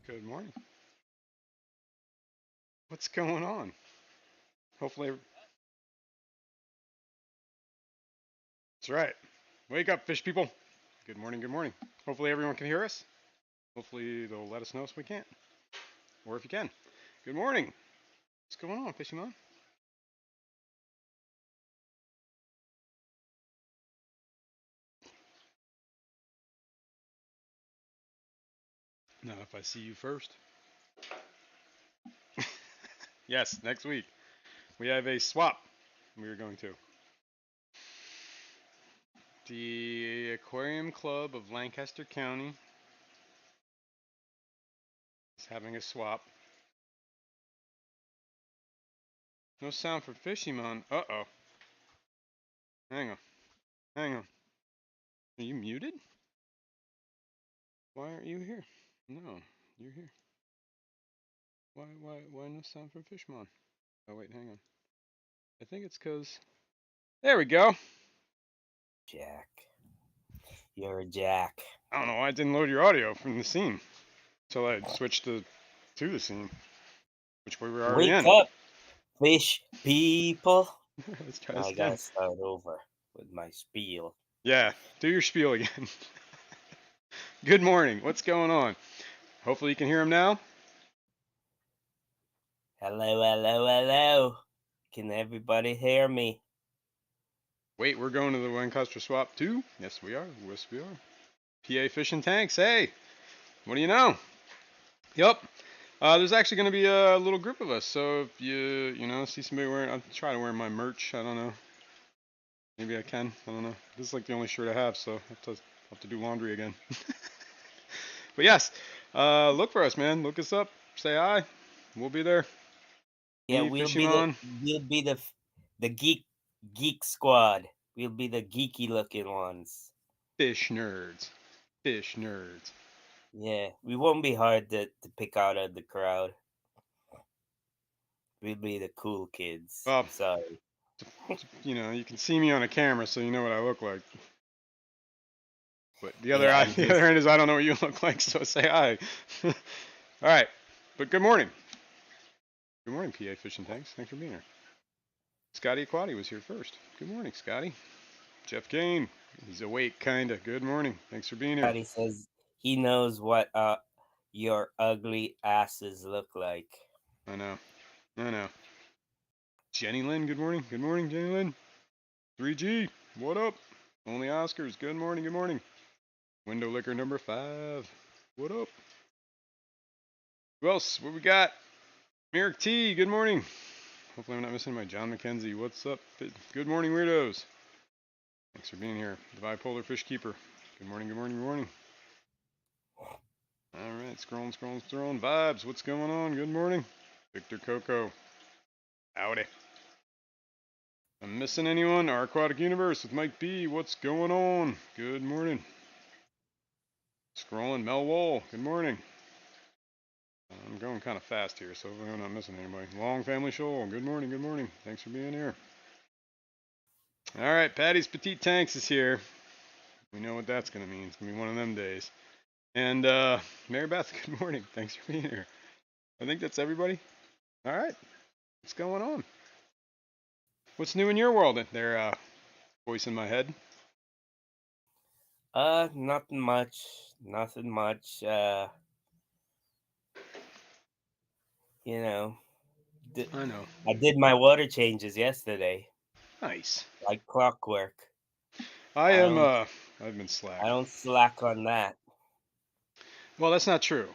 Good morning. What's going on? Hopefully, that's right. Wake up, fish people. Good morning, good morning. Hopefully, everyone can hear us. Hopefully, they'll let us know if we can't, or if you can. Good morning. What's going on, Fishy Mom? Not if I see you first. Yes, next week. We have a swap we are going to. The Aquarium Club of Lancaster County is having a swap. No sound for Fishymon. Uh-oh. Hang on. Hang on. Are you muted? Why aren't you here? No, you're here. Why no sound from Fishmon? Oh, wait, hang on. I think it's because... There we go. Jack. You're a jack. I don't know why it didn't load your audio from the scene until I switched to the scene, which we were already Wake in. up, fish people. Let's try Now this I again. gotta start over with my spiel. Yeah, do your spiel again. Good morning. What's going on? Hopefully you can hear him now. Hello, hello, hello. Can everybody hear me? Wait, we're going to the Lancaster Swap too? Yes, we are. Yes, we are. PA Fishing Tanks. Hey, what do you know? Yup. There's actually going to be a little group of us. So if you see somebody wearing, I'll try to wear my merch. I don't know. Maybe I can. I don't know. This is like the only shirt I have, so I have to do laundry again. But yes, look for us, man. Look us up. Say hi. We'll be there. Yeah, Me, Fishimon. we'll be the geek squad. We'll be the geeky looking ones. Fish nerds. Fish nerds. Yeah, we won't be hard to pick out of the crowd. We'll be the cool kids. Well, I'm sorry. you can see me on a camera, so you know what I look like. But the other Yeah, eye, I'm the other just end is I don't know what you look like, so say hi. All right, but good morning. Good morning, PA Fishing Tanks. Thanks for being here. Scotty Aquati was here first. Good morning, Scotty. Jeff Kane. He's awake, kinda. Good morning. Thanks for being here. He says he knows what your ugly asses look like. I know. I know. Jenny Lynn, good morning. Good morning, Jenny Lynn. 3G, what up? Only Oscars, good morning, good morning. Window Liquor number 5, what up? Who else? What we got? Merrick T, good morning. Hopefully I'm not missing my John McKenzie. What's up? Good morning, weirdos. Thanks for being here. The Bipolar Fish Keeper. Good morning, good morning, good morning. All right, scrolling. Vibes, what's going on? Good morning. Victor Coco. Howdy. I'm missing anyone? Our Aquatic Universe with Mike B. What's going on? Good morning. Scrolling. Mel Wool. Good morning. I'm going kind of fast here, so I'm not missing anybody. Long Family Shoal. Good morning. Good morning. Thanks for being here. All right, Patty's Petite Tanks is here. We know what that's going to mean. It's going to be one of them days. And Mary Beth, good morning. Thanks for being here. I think that's everybody. All right. What's going on? What's new in your world? There, voice in my head. Nothing much. Nothing much. You know, I know. I did my water changes yesterday, Nice. like clockwork. I I am. don't, I've been I slacking. don't slack on that. Well, that's not true.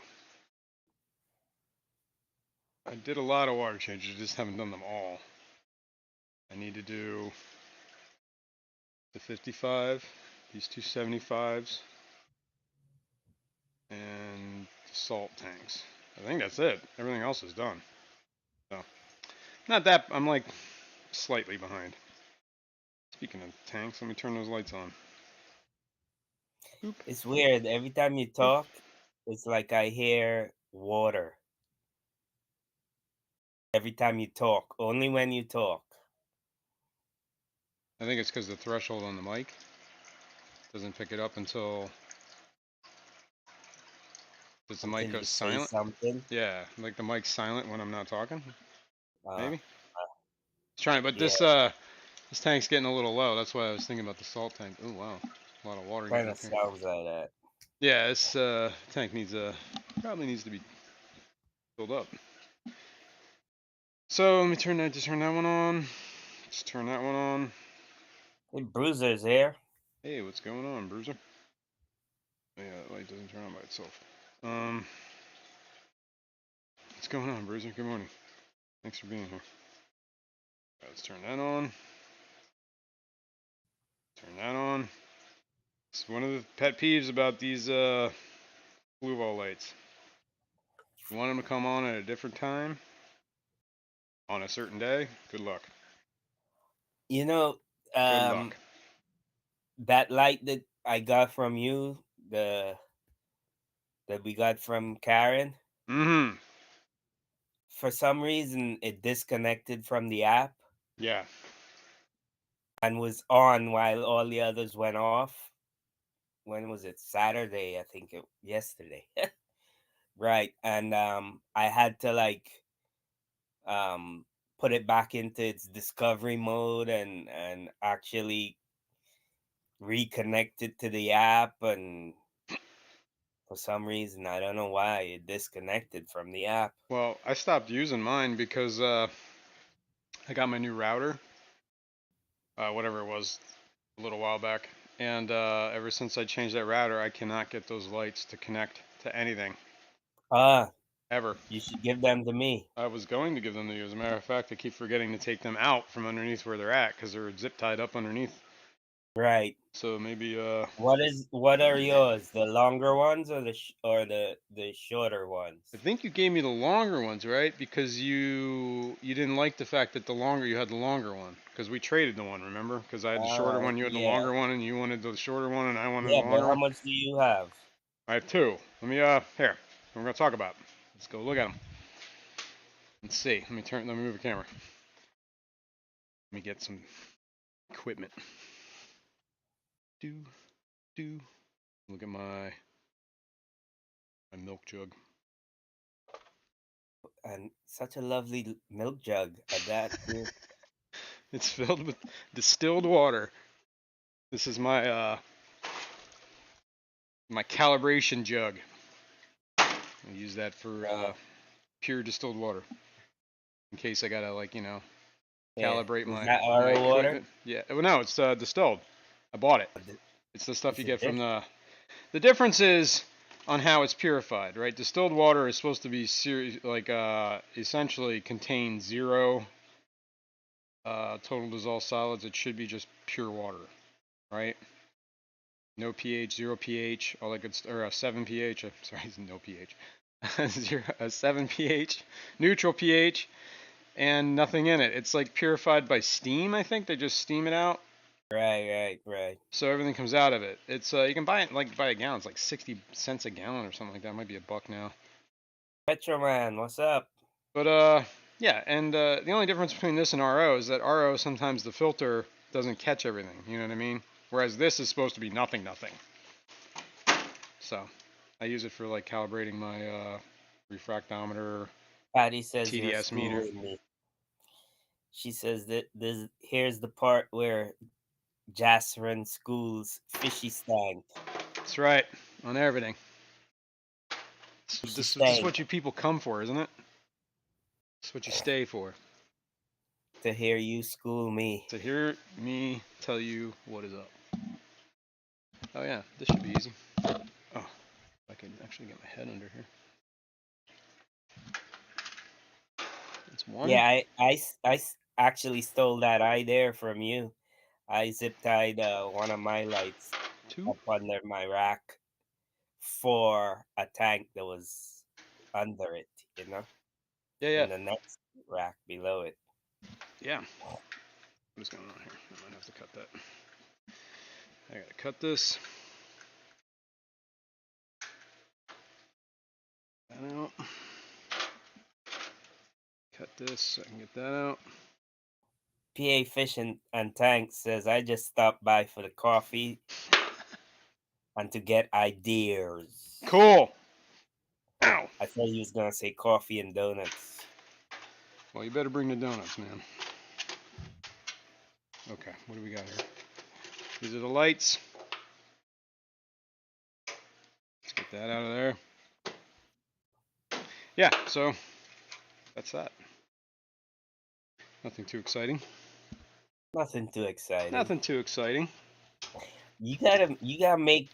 I did a lot of water changes, just haven't done them all. I need to do the 55, these two 75s, and the salt tanks. I think that's it. Everything else is done. So, not that, I'm like slightly behind. Speaking of tanks, let me turn those lights on. Boop. It's weird. Every time you talk, it's like I hear water. Every time you talk, only when you talk. I think it's because the threshold on the mic doesn't pick it up until Does the mic until go you say silent? something. Yeah, like the mic's silent when I'm not talking. Uh, Maybe. It's trying, but yeah, this tank's getting a little low. That's why I was thinking about the salt tank. Oh wow, a lot of water getting kind up of here. sounds like that. Yeah, this tank needs probably needs to be filled up. So let me turn that one on. Let's turn that one on. Hey, Bruiser's here. Hey, what's going on, Bruiser? Yeah, that light doesn't turn on by itself. Um, what's going on, Bruiser? Good morning. Thanks for being here. Let's turn that on. Turn that on. It's one of the pet peeves about these blue wall lights. You want them to come on at a different time on a certain day. Good luck. You know, Good um, luck. that light that I got from you, the that we got from Karen, Mm-hmm. for some reason it disconnected from the app Yeah. and was on while all the others went off. When was it? Saturday, I think it yesterday. Right. And I had to um put it back into its discovery mode and actually reconnect it to the app, and for some reason I don't know why it disconnected from the app. Well, I stopped using mine because I got my new router, whatever it was, a little while back, and ever since I changed that router, I cannot get those lights to connect to anything Ah, ever. you should give them to me. I was going to give them to you. As a matter of fact, I keep forgetting to take them out from underneath where they're at because they're zip tied up underneath. Right. So maybe What are yours? The longer ones or the shorter I ones? think you gave me the longer ones, right? Because you didn't like the fact that you had the longer one because we traded the one, remember? Because I had the shorter one, you had the Yeah. longer one, and you wanted the shorter one, and I wanted the Yeah, but longer how one. much do you have? I have two. Let me here. We're gonna talk about 'em. Let's go look at them. Let's see. Let me move the camera. Let me get some equipment. Do do. Look at my milk jug. And such a lovely milk jug at that too. It's filled with distilled water. This is my calibration jug. I use that for Uh, pure distilled water in case I gotta yeah. calibrate Is my that my RO water? equipment. Yeah. Well, no, it's distilled. I bought it. It's the stuff Is you it get from diff? the difference is on how it's purified, right? Distilled water is supposed to be essentially contain zero total dissolved solids. It should be just pure water, right? No pH, zero pH, all that good stuff, or a 7 pH. Sorry, no pH. A 7 pH, neutral pH, and nothing in it. It's like purified by steam. I think they just steam it out, Right. so everything comes out of it. It's you can buy it like by a gallon. It's like 60 cents a gallon or something like that. It might be a buck now. Petroman, what's up? But yeah, and the only difference between this and RO is that RO sometimes the filter doesn't catch everything. You know what I mean? Whereas this is supposed to be nothing. So I use it for like calibrating my refractometer, Patty says you're TDS meter. schooling me. She says that here's the part where Jasrin schools fishy stank. That's right, on everything. Fishy This is stank what you people come for, isn't it? This is what you stay for. to hear you school me. To hear me tell you what is up. Oh yeah, this should be easy. Oh, I can actually get my head under here. It's one, Yeah, actually stole that idea from you. I zip tied one of my lights two. up under my rack for a tank that was under it, Yeah. in the next rack below it. Yeah. What is going on here? I might have to cut that. I gotta cut this. That out. Cut this so I can get that out. PA Fish and Tank says, I just stopped by for the coffee and to get ideas. Cool. Ow! I thought he was gonna say coffee and donuts. Well, you better bring the donuts, man. Okay, what do we got here? These are the lights. Let's get that out of there. Yeah, so that's that. Nothing too exciting. Nothing too exciting. Nothing too exciting. You gotta make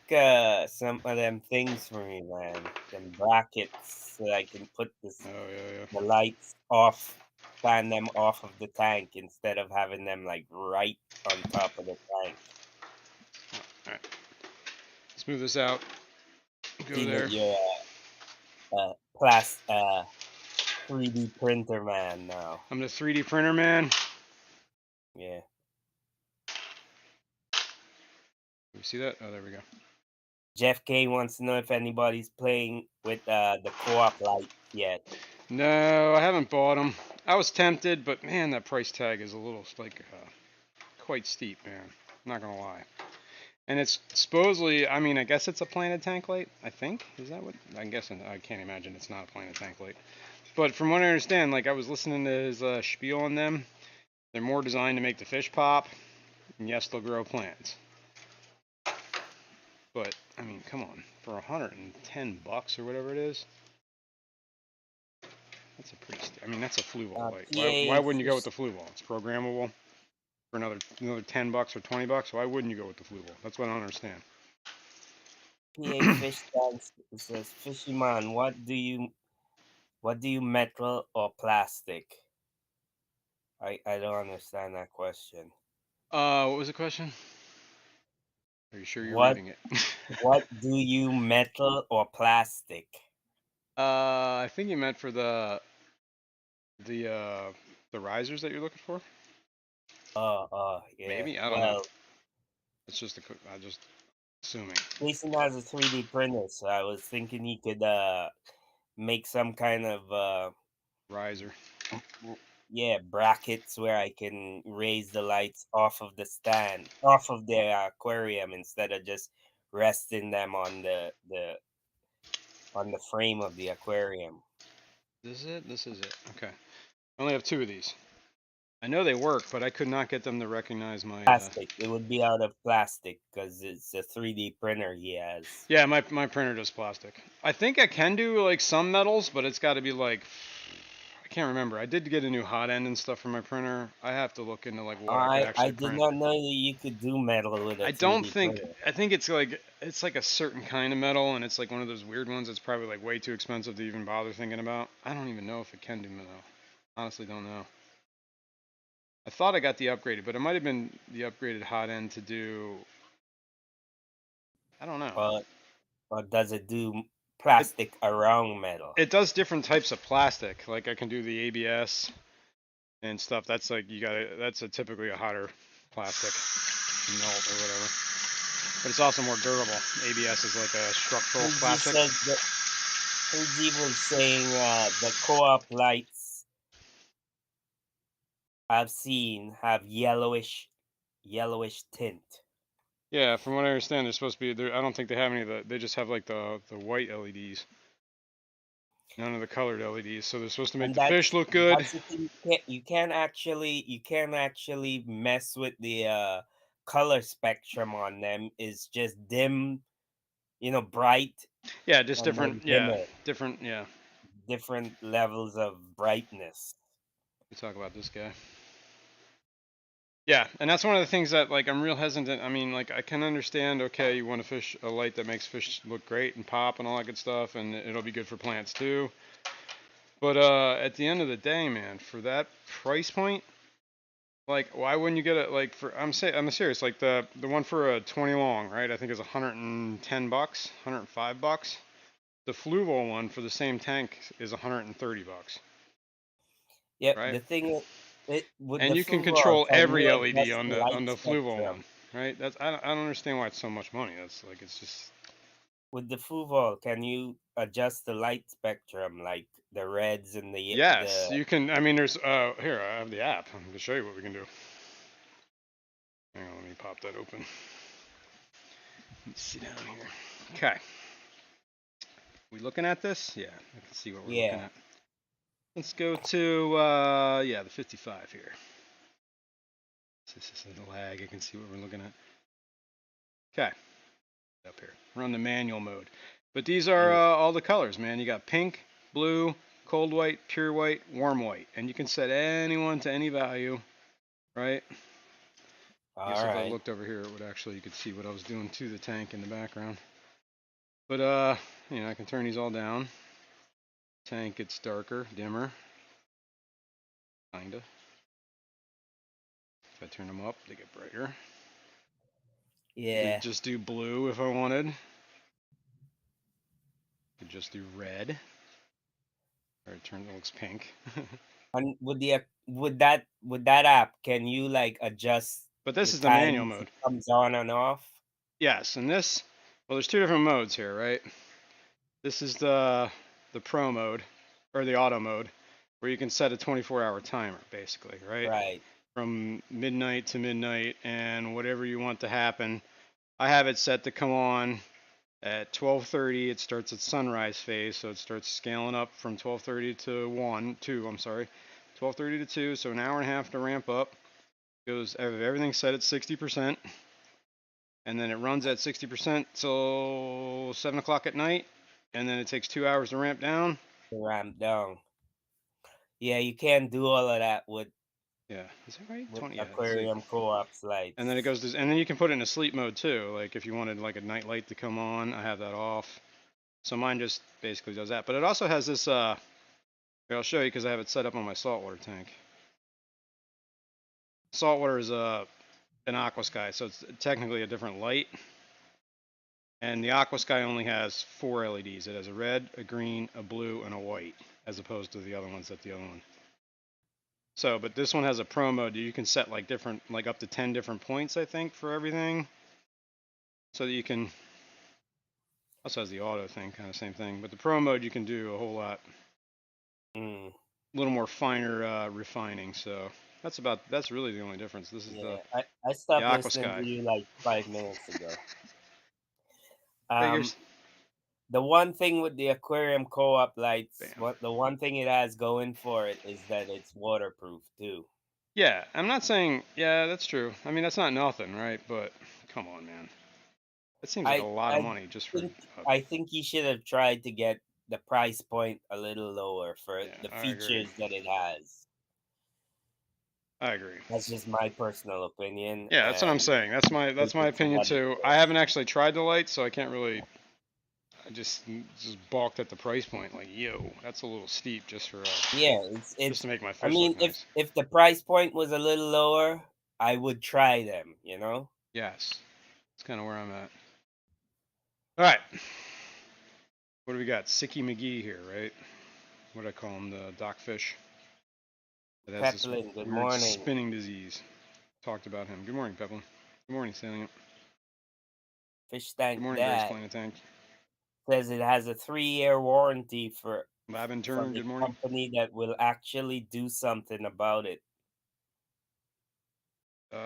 some of them things for me, man. Them brackets so I can put Oh, yeah, the lights off, fan them off of the tank instead of having them like right on top of the tank. All right. Smooth this out. Go Seeing that there. you're a 3D printer man now. I'm the 3D printer man. Yeah. You see that? Oh, there we go. Jeff K wants to know if anybody's playing with the co-op lights yet. No, I haven't bought them. I was tempted, but man, that price tag is a little like quite steep, man. I'm not gonna lie. And it's supposedly, I mean, I guess it's a planted tank light. I think is that what I'm guessing. I can't imagine it's not a planted tank light. But from what I understand, like I was listening to his spiel on them, they're more designed to make the fish pop. And yes, they'll grow plants. But I mean, come on, for $110 or whatever it is, that's a pretty. I mean, that's a flue ball light. Why PA wouldn't you go with Fish, the flue ball? It's programmable for another $10 or $20. Why wouldn't you go with the flue ball? That's what I don't understand. PA Fish Dance says, "Fishy man, what do you metal or plastic?" I don't understand that question. What was the question? Are you sure you're What reading it? what do you metal or plastic? I think you meant for the uh the risers that you're looking for. Yeah. Maybe I don't know. Well, It's just I just assuming Jason has a 3D printer, so I was thinking he could make some kind of riser. yeah, brackets where I can raise the lights off of the stand, off of the aquarium instead of just resting them on the frame of the aquarium. This is it. This is it. Okay. I only have two of these. I know they work, but I could not get them to recognize my. Plastic. It would be out of plastic because it's a 3D printer he has. Yeah, my printer does plastic. I think I can do like some metals, but it's got to be like I can't remember. I did get a new hot end and stuff for my printer. I have to look into like what I could I actually did print. not know that you could do metal with a I don't 3D think. printer. I think it's like a certain kind of metal, and it's like one of those weird ones. That's probably like way too expensive to even bother thinking about. I don't even know if it can do metal. Honestly, don't know. I thought I got the upgraded, but it might have been the upgraded hot end to do. I don't know. Or does it do It plastic around metal? it does different types of plastic. Like I can do the ABS and stuff. That's like you got to. That's typically a hotter plastic melt or whatever. But it's also more durable. ABS is like a structural KG plastic. says that KG was saying the co-op lights I've seen have yellowish tint. Yeah, from what I understand, they're supposed to be. I don't think they have any of the. They just have like the white LEDs. None of the colored LEDs. So they're supposed to make And the fish look good. that's the thing. You can't actually mess with the color spectrum on them. It's just dim, bright, Yeah, just and different. then Yeah, dimmer, different. Yeah. different levels of brightness. We talk about this guy. Yeah, and that's one of the things that like I'm real hesitant. I mean, like I can understand. Okay, you want a light that makes fish look great and pop and all that good stuff, and it'll be good for plants too. But at the end of the day, man, for that price point, like why wouldn't you get it? Like I'm serious. Like the one for a 20 long, right? I think is $110, $105. The Fluval one for the same tank is $130, Yep. right? The thing with And the you can football, control can every you LED adjust on the the light Fluval spectrum? one, right? I don't understand why it's so much money. That's like it's just With the football, can you adjust the light spectrum, like the reds and yes, you can. I mean, there's here I have the app. I'm gonna show you what we can do. Hang on, let me pop that open. Let's sit down here. Okay. We looking at this? Yeah, I can see what we're looking Yeah. at. Let's go to yeah, the 55 here. This is a lag. I can see what we're looking at. Okay, up here. We're on the manual mode. But these are all the colors, man. You got pink, blue, cold white, pure white, warm white, and you can set anyone to any value, right? I guess All if I right. looked over here, it would actually, you could see what I was doing to the tank in the background. But you know, I can turn these all down. Tank gets darker, dimmer, kinda. If I turn them up, they get brighter. I could Yeah. just do blue if I wanted. I could just do red. Or turn it looks pink. And with that app, can you like adjust But this the is the manual times it mode. comes on and off? Yes, and this, well, there's two different modes here, right? This is the pro mode, or the auto mode, where you can set a 24-hour timer, basically, right? Right. From midnight to midnight, and whatever you want to happen. I have it set to come on at 12:30. It starts at sunrise phase, so it starts scaling up from 12:30 to 2. I'm sorry, 12:30 to 2. So an hour and a half to ramp up. Goes everything's set at 60%, and then it runs at 60% till 7 o'clock at night, and then it takes 2 hours to ramp down. To ramp down. Yeah, you can't do all of that Yeah, is that right? with 20. Yeah, let's see. aquarium co-ops And then it lights. goes to, and then you can put it in a sleep mode too. Like if you wanted like a night light to come on, I have that off. So mine just basically does that. But it also has this. Here, I'll show you because I have it set up on my saltwater tank. Saltwater is an aqua sky, so it's technically a different light. And the aqua sky only has 4 LEDs. It has a red, a green, a blue, and a white, as opposed to the other ones that the other one. So, but this one has a pro mode. You can set like different, like up to 10 different points, I think, for everything. So that you can. Also has the auto thing, kind of same thing. But the pro mode, you can do a whole lot, Mm. a little more finer refining. So that's really the only difference. This is Yeah, I the stopped aqua listening to sky. you like 5 minutes ago. Um, Figures. the one thing with the aquarium co-op lights, Bam. what the one thing it has going for it is that it's waterproof too. Yeah, I'm not saying. Yeah, that's true. I mean, that's not nothing, right? But come on, man. That seems like a I lot of I money just for. think I think you should have tried to get the price point a little lower for Yeah, the I agree. features that it has. I agree. That's just my personal opinion, Yeah, that's what I'm and saying. That's my take that's my it for opinion what it too. I is. haven't actually tried the lights, so I can't really. I just balked at the price point. Like, yo, that's a little steep just for Yeah, just it's. to make my I fish look mean, nice. if the price point was a little lower, I would try them. You know. Yes, that's kind of where I'm at. All right, what do we got? Sicky McGee here, right? What do I call him? The dockfish that has this Peplin, good weird morning. spinning disease. Talked about him. Good morning, Peplin. Good morning, Salient. Fish Good Tank morning, Grace Dad Planet Tank. says it has a 3-year warranty Lab from intern. the Good morning. company that will actually do something about it.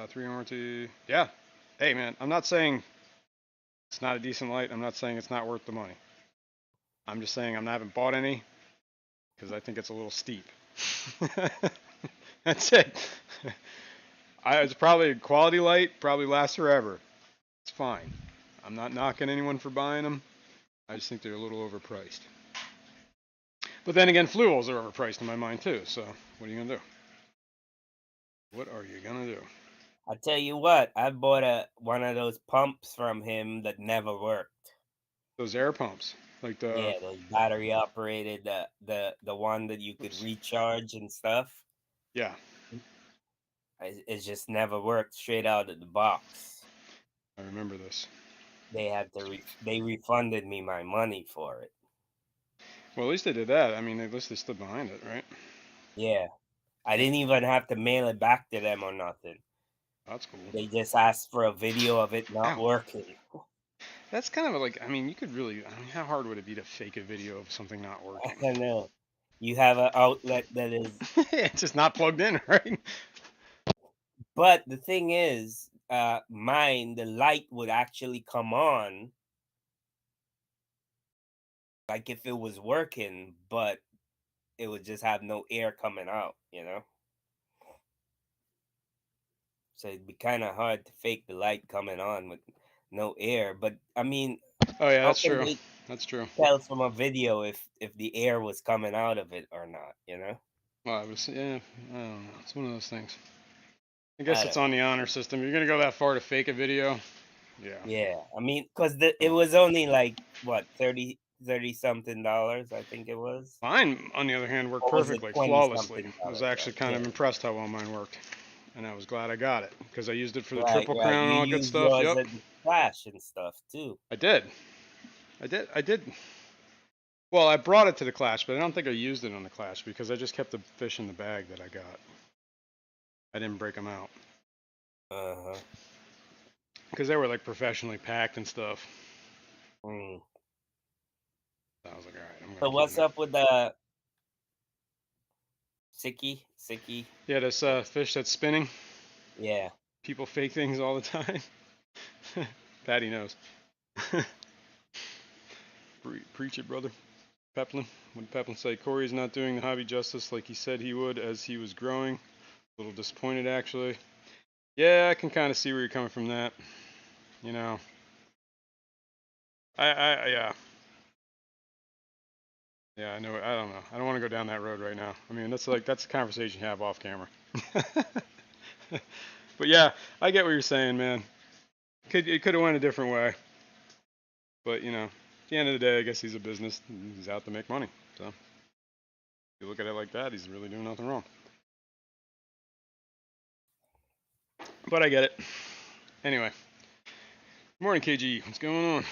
3 warranty. Yeah. Hey, man. I'm not saying it's not a decent light. I'm not saying it's not worth the money. I'm just saying I haven't bought any because I think it's a little steep. That's it. It's probably a quality light. Probably lasts forever. It's fine. I'm not knocking anyone for buying them. I just think they're a little overpriced. But then again, fluols are overpriced in my mind too. So what are you gonna do? What are you gonna do? I tell you what, I bought one of those pumps from him that never worked. Those air pumps, like the Yeah, those battery operated, the one that you could oops, recharge and stuff. yeah, It just never worked straight out of the box. I remember this. They refunded me my money for it. Well, at least they did that. I mean, at least they stood behind it, right? Yeah, I didn't even have to mail it back to them or nothing. That's cool. They just asked for a video of it not Ow. working. That's kind of like, I mean, you could really, I mean, how hard would it be to fake a video of something not working? I know. You have an outlet that is, It's just not plugged in, right? but the thing is, mine, the light would actually come on like if it was working, but it would just have no air coming out, you know? So it'd be kind of hard to fake the light coming on with no air. But I mean, Oh yeah, how that's can true. they That's true. tell from a video if the air was coming out of it or not, you know? Well, I was yeah. I don't know. It's one of those things. I guess I it's don't on know. the honor system. You're gonna go that far to fake a video. Yeah. Yeah, I mean, because it was only like what 30 something dollars, I think it was, Mine, on the other hand, worked or was it perfectly, 20 flawlessly. something I was dollars? actually kind Yeah, of impressed how well mine worked, and I was glad I got it because I used it for the right, triple right. crown You and all good used stuff. yours Yep, at the Clash and stuff too. I did. I did. Well, I brought it to the Clash, but I don't think I used it on the Clash because I just kept the fish in the bag that I got. I didn't break them out Uh huh. because they were like professionally packed and stuff. Mm. So I was like, all right, I'm gonna So keep what's them. up with the Siki? Yeah, this fish that's spinning. Yeah. People fake things all the time. Patty knows. Preach it, brother. Peplin. What did Peplin say? Corey's not doing the hobby justice like he said he would as he was growing. A little disappointed, actually. Yeah, I can kind of see where you're coming from that. You know, yeah. Yeah, I know. I don't know. I don't want to go down that road right now. I mean, that's a conversation you have off camera. But yeah, I get what you're saying, man. It could have went a different way. But at the end of the day, I guess he's a business. He's out to make money. So if you look at it like that, he's really doing nothing wrong. But I get it. Anyway, good morning, KG. What's going on?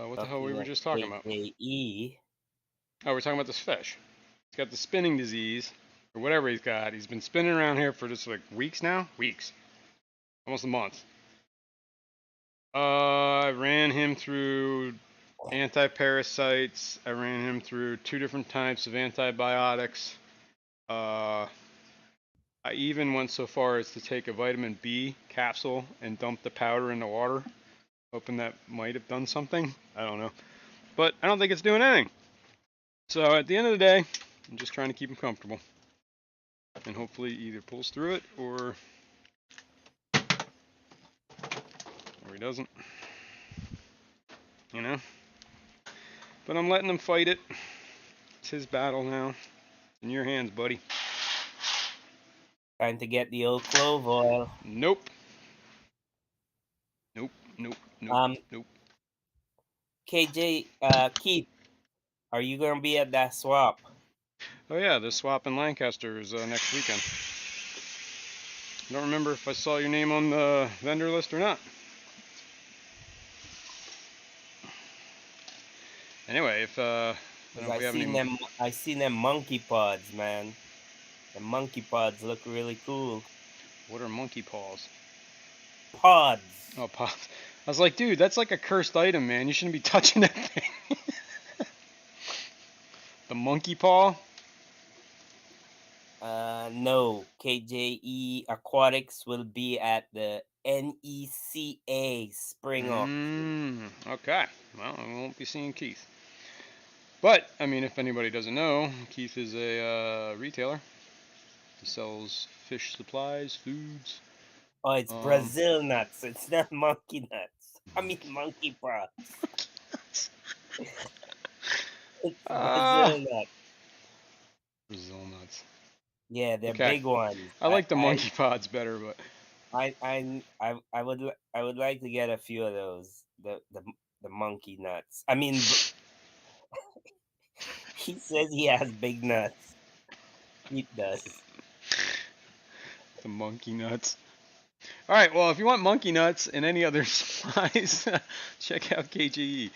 What the hell we Talking were of just talking about? KKE. Oh, we're talking about this fish. He's got the spinning disease, or whatever he's got. He's been spinning around here for just like weeks now. Weeks. Almost a month. I ran him through anti-parasites. I ran him through 2 different types of antibiotics. I even went so far as to take a vitamin B capsule and dump the powder in the water, hoping that might have done something. I don't know. But I don't think it's doing anything. So at the end of the day, I'm just trying to keep him comfortable. And hopefully either pulls through it or he doesn't. You know? But I'm letting him fight it. It's his battle now. In your hands, buddy. Trying to get the old clove oil. Nope. Nope. Nope. Nope. Um, Nope. KJ, Keith, are you gonna be at that swap? Oh yeah, the swap in Lancaster is next weekend. I don't remember if I saw your name on the vendor list or not. Anyway, if I don't Cause know if we have any. I seen them monkey pods, man. The monkey pods look really cool. What are monkey paws? Pods. Oh, paws. I was like, dude, that's like a cursed item, man. You shouldn't be touching that thing. The monkey paw. No. KJE Aquatics will be at the NECA spring auction. Okay. Well, I won't be seeing Keith. But I mean, if anybody doesn't know, Keith is a retailer. He sells fish supplies, foods. Oh, it's Brazil nuts. It's not monkey nuts. I mean monkey pods. It's Ah, Brazil nuts. Brazil nuts. Yeah, they're Okay. big ones. I like the monkey pods better, but I would like to get a few of those. The monkey nuts. I mean, he says he has big nuts. He does. the monkey nuts. All right. Well, if you want monkey nuts and any other supplies, check out KGE.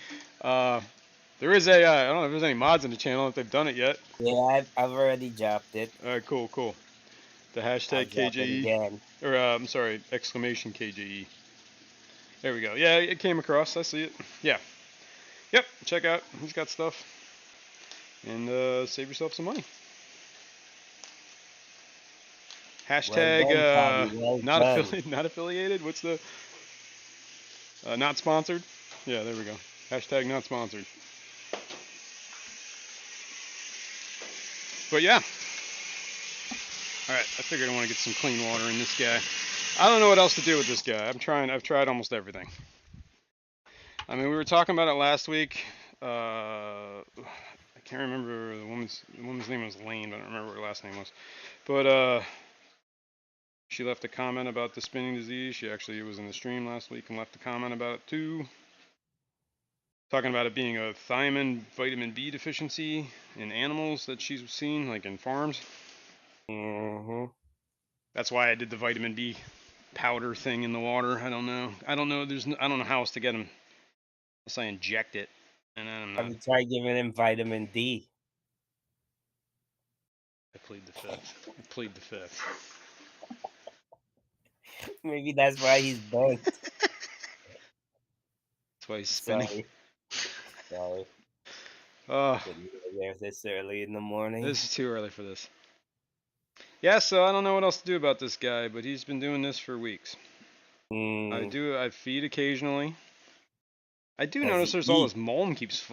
There is I don't know if there's any mods in the channel if they've done it yet. Yeah, I've already dropped it. All right. Cool. Cool. The I'll hashtag drop it KGE, again. or I'm sorry, exclamation KGE. There we go. Yeah, it came across. I see it. Yeah. Yep. Check out. He's got stuff. And save yourself some money. Well Hashtag done, Tommy. Well not done. affiliated. Not affiliated. What's the not sponsored? Yeah, there we go. Hashtag not sponsored. But yeah. Alright, I figured I want to get some clean water in this guy. I don't know what else to do with this guy. I've tried almost everything. I mean, we were talking about it last week. I can't remember the woman's name was Lane, but I don't remember what her last name was. But she left a comment about the spinning disease. She actually was in the stream last week and left a comment about it too. Talking about it being a thiamine vitamin B deficiency in animals that she's seen, like in farms. Mm-hmm. That's why I did the vitamin B powder thing in the water. I don't know. I don't know how else to get them. Unless I inject it, and then I'm Have not. you tried giving him vitamin D? I plead the fifth. I plead the fifth. Maybe that's why he's burnt. That's why he's spinning. Sorry. Oh, Couldn't get there this early in the morning. this is too early for this. Yeah, so I don't know what else to do about this guy, but he's been doing this for weeks. I feed occasionally. I do Does notice he there's all eat? this mold keeps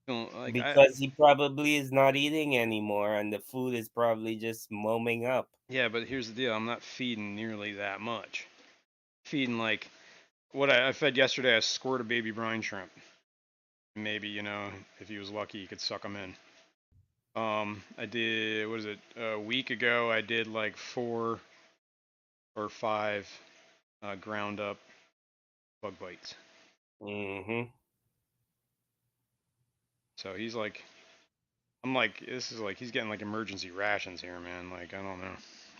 Because he probably is not eating anymore, and the food is probably just momming up. Yeah, but here's the deal. I'm not feeding nearly that much. Feeding like what I fed yesterday. I squirt a baby brine shrimp. Maybe, if he was lucky, he could suck them in. I did, what is it, a week ago, I did like 4 or 5 ground up bug bites. Mm-hmm. So he's like, I'm like, this is like, he's getting like emergency rations here, man. Like, I don't know.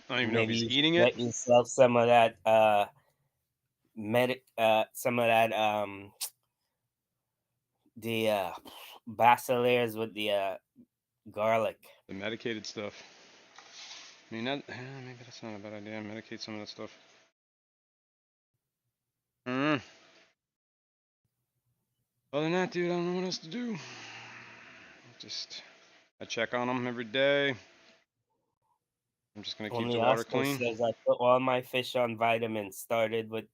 I don't even know if Maybe he's you should eating it. get yourself some of that the basilaires with the garlic. The medicated stuff. I mean, maybe that's not a bad idea. Medicate some of that stuff. Other than that, dude, I don't know what else to do. I check on them every day. I'm just gonna keep the Only water Oscar clean. says I put all my fish on vitamins. Started with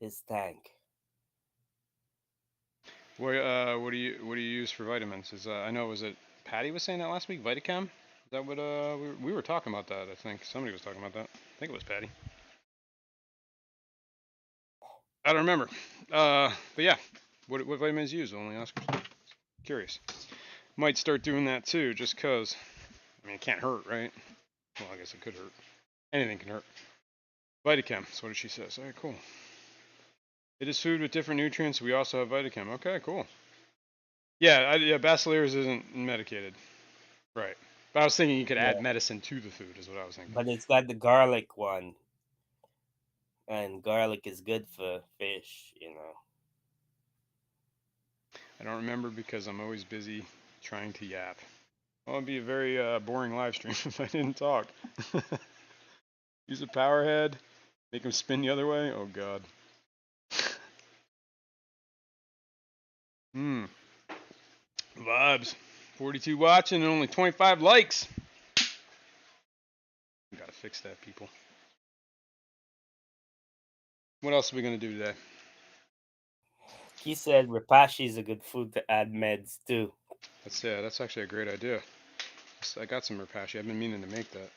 his tank. What do you use for vitamins? I know, was it Patty was saying that last week? Vitacam? Is that what we were talking about that? I think somebody was talking about that. I think it was Patty. I don't remember. But yeah, what vitamins use? Only Oscars. Curious. Might start doing that too, just cause. I mean, it can't hurt, right? Well, I guess it could hurt. Anything can hurt. Vitacam. That's what she says. All right, cool. It is food with different nutrients. We also have Vitacam. Okay, cool. Yeah, Basileus isn't medicated. Right. But I was thinking you could add Yeah, medicine to the food, is what I was thinking. but it's got the garlic one, and garlic is good for fish. I don't remember because I'm always busy trying to yap. Well, it'd be a very boring live stream if I didn't talk. Use a power head, make him spin the other way. Oh god. Vibes. 42 watching and only 25 likes. We gotta fix that, people. What else are we gonna do today? He said rapashi is a good food to add meds too. That's actually a great idea. I got some rapashi. I've been meaning to make that.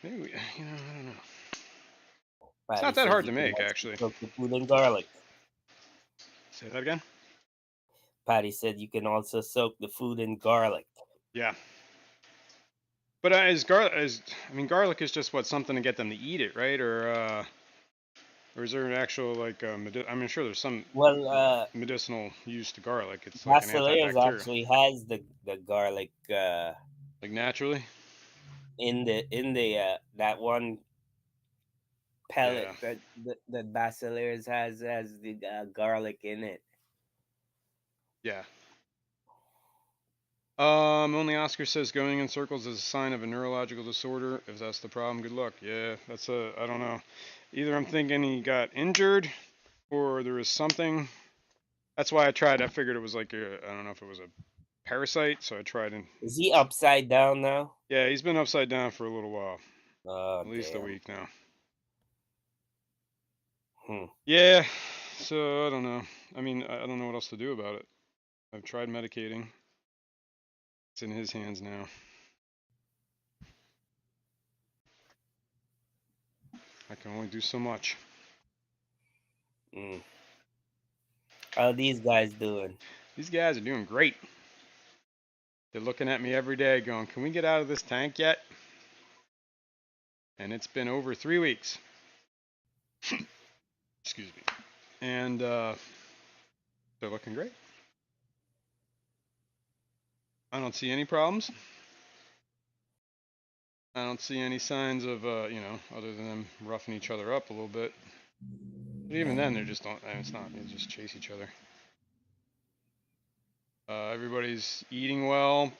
Maybe I don't know. It's Patty not that says hard you to can make, also actually. cook the food in garlic. Say that again? Patty said you can also soak the food in garlic. Yeah. But garlic is just something to get them to eat it, right? Or is there an actual I'm sure there's some Well, medicinal use to garlic. It's like an Basileus antibacterial, actually has the garlic like naturally. in the that one pellet Yeah. that Basileus has the garlic in it. Yeah. Only Oscar says going in circles is a sign of a neurological disorder. If that's the problem, good luck. Yeah, I don't know. Either I'm thinking he got injured or there was something. That's why I tried. I figured it was I don't know if it was a parasite, so I tried and. Is he upside down now? Yeah, he's been upside down for a little while. Oh At least a damn. week now. Hmm. Yeah, So I don't know. I mean, I don't know what else to do about it. I've tried medicating. It's in his hands now. I can only do so much. Mm. How these guys doing? These guys are doing great. They're looking at me every day going, can we get out of this tank yet? And it's been over 3 weeks. Excuse me. And they're looking great. I don't see any problems. I don't see any signs of, other than them roughing each other up a little bit. But even then, they're just don't. It's not. They just chase each other. Everybody's eating well,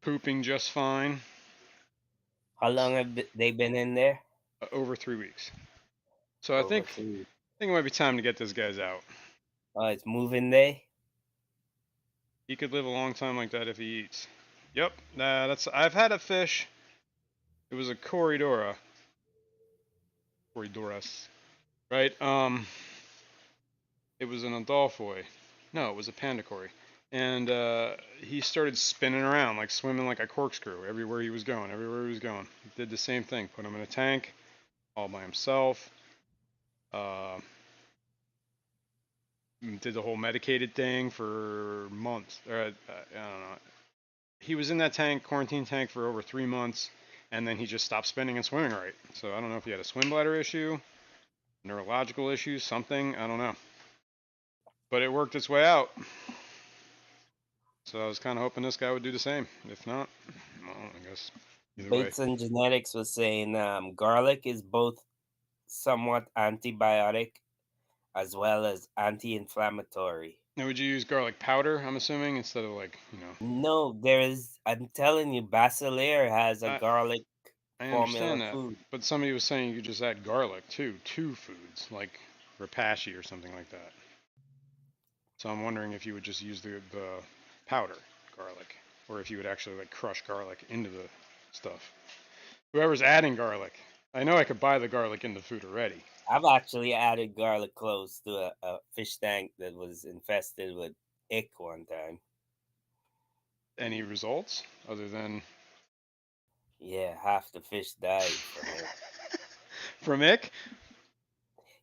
pooping just fine. How long have they been in there? Over 3 weeks. So I Over think 3. it might be time to get these guys out. Oh, it's moving day. He could live a long time like that if he eats. Yep. That's. I've had a fish. It was a Corridora. Corridoras. Right. It was an Adolphoi. No, it was a Pandacori. And he started spinning around, like swimming like a corkscrew everywhere he was going. He did the same thing. Put him in a tank, all by himself. Uh, did the whole medicated thing for months. I don't know. He was in that tank, quarantine tank, for over 3 months, and then he just stopped spinning and swimming right. So I don't know if he had a swim bladder issue, neurological issues, something. I don't know. But it worked its way out. So I was kind of hoping this guy would do the same. If not, well, I guess either way. Bates and Genetics was saying garlic is both somewhat antibiotic as well as anti-inflammatory. Now, would you use garlic powder? I'm assuming instead of No, there is. I'm telling you, Basilaire has a I garlic I formula understand that, food. but somebody was saying you could just add garlic too to foods like rapashi or something like that. So I'm wondering if you would just use the powder garlic, or if you would actually like crush garlic into the stuff. Whoever's adding garlic, I know I could buy the garlic in the food already. I've actually added garlic cloves to a fish tank that was infested with ick one time. Any results other than Yeah, half the fish died from it. from ick?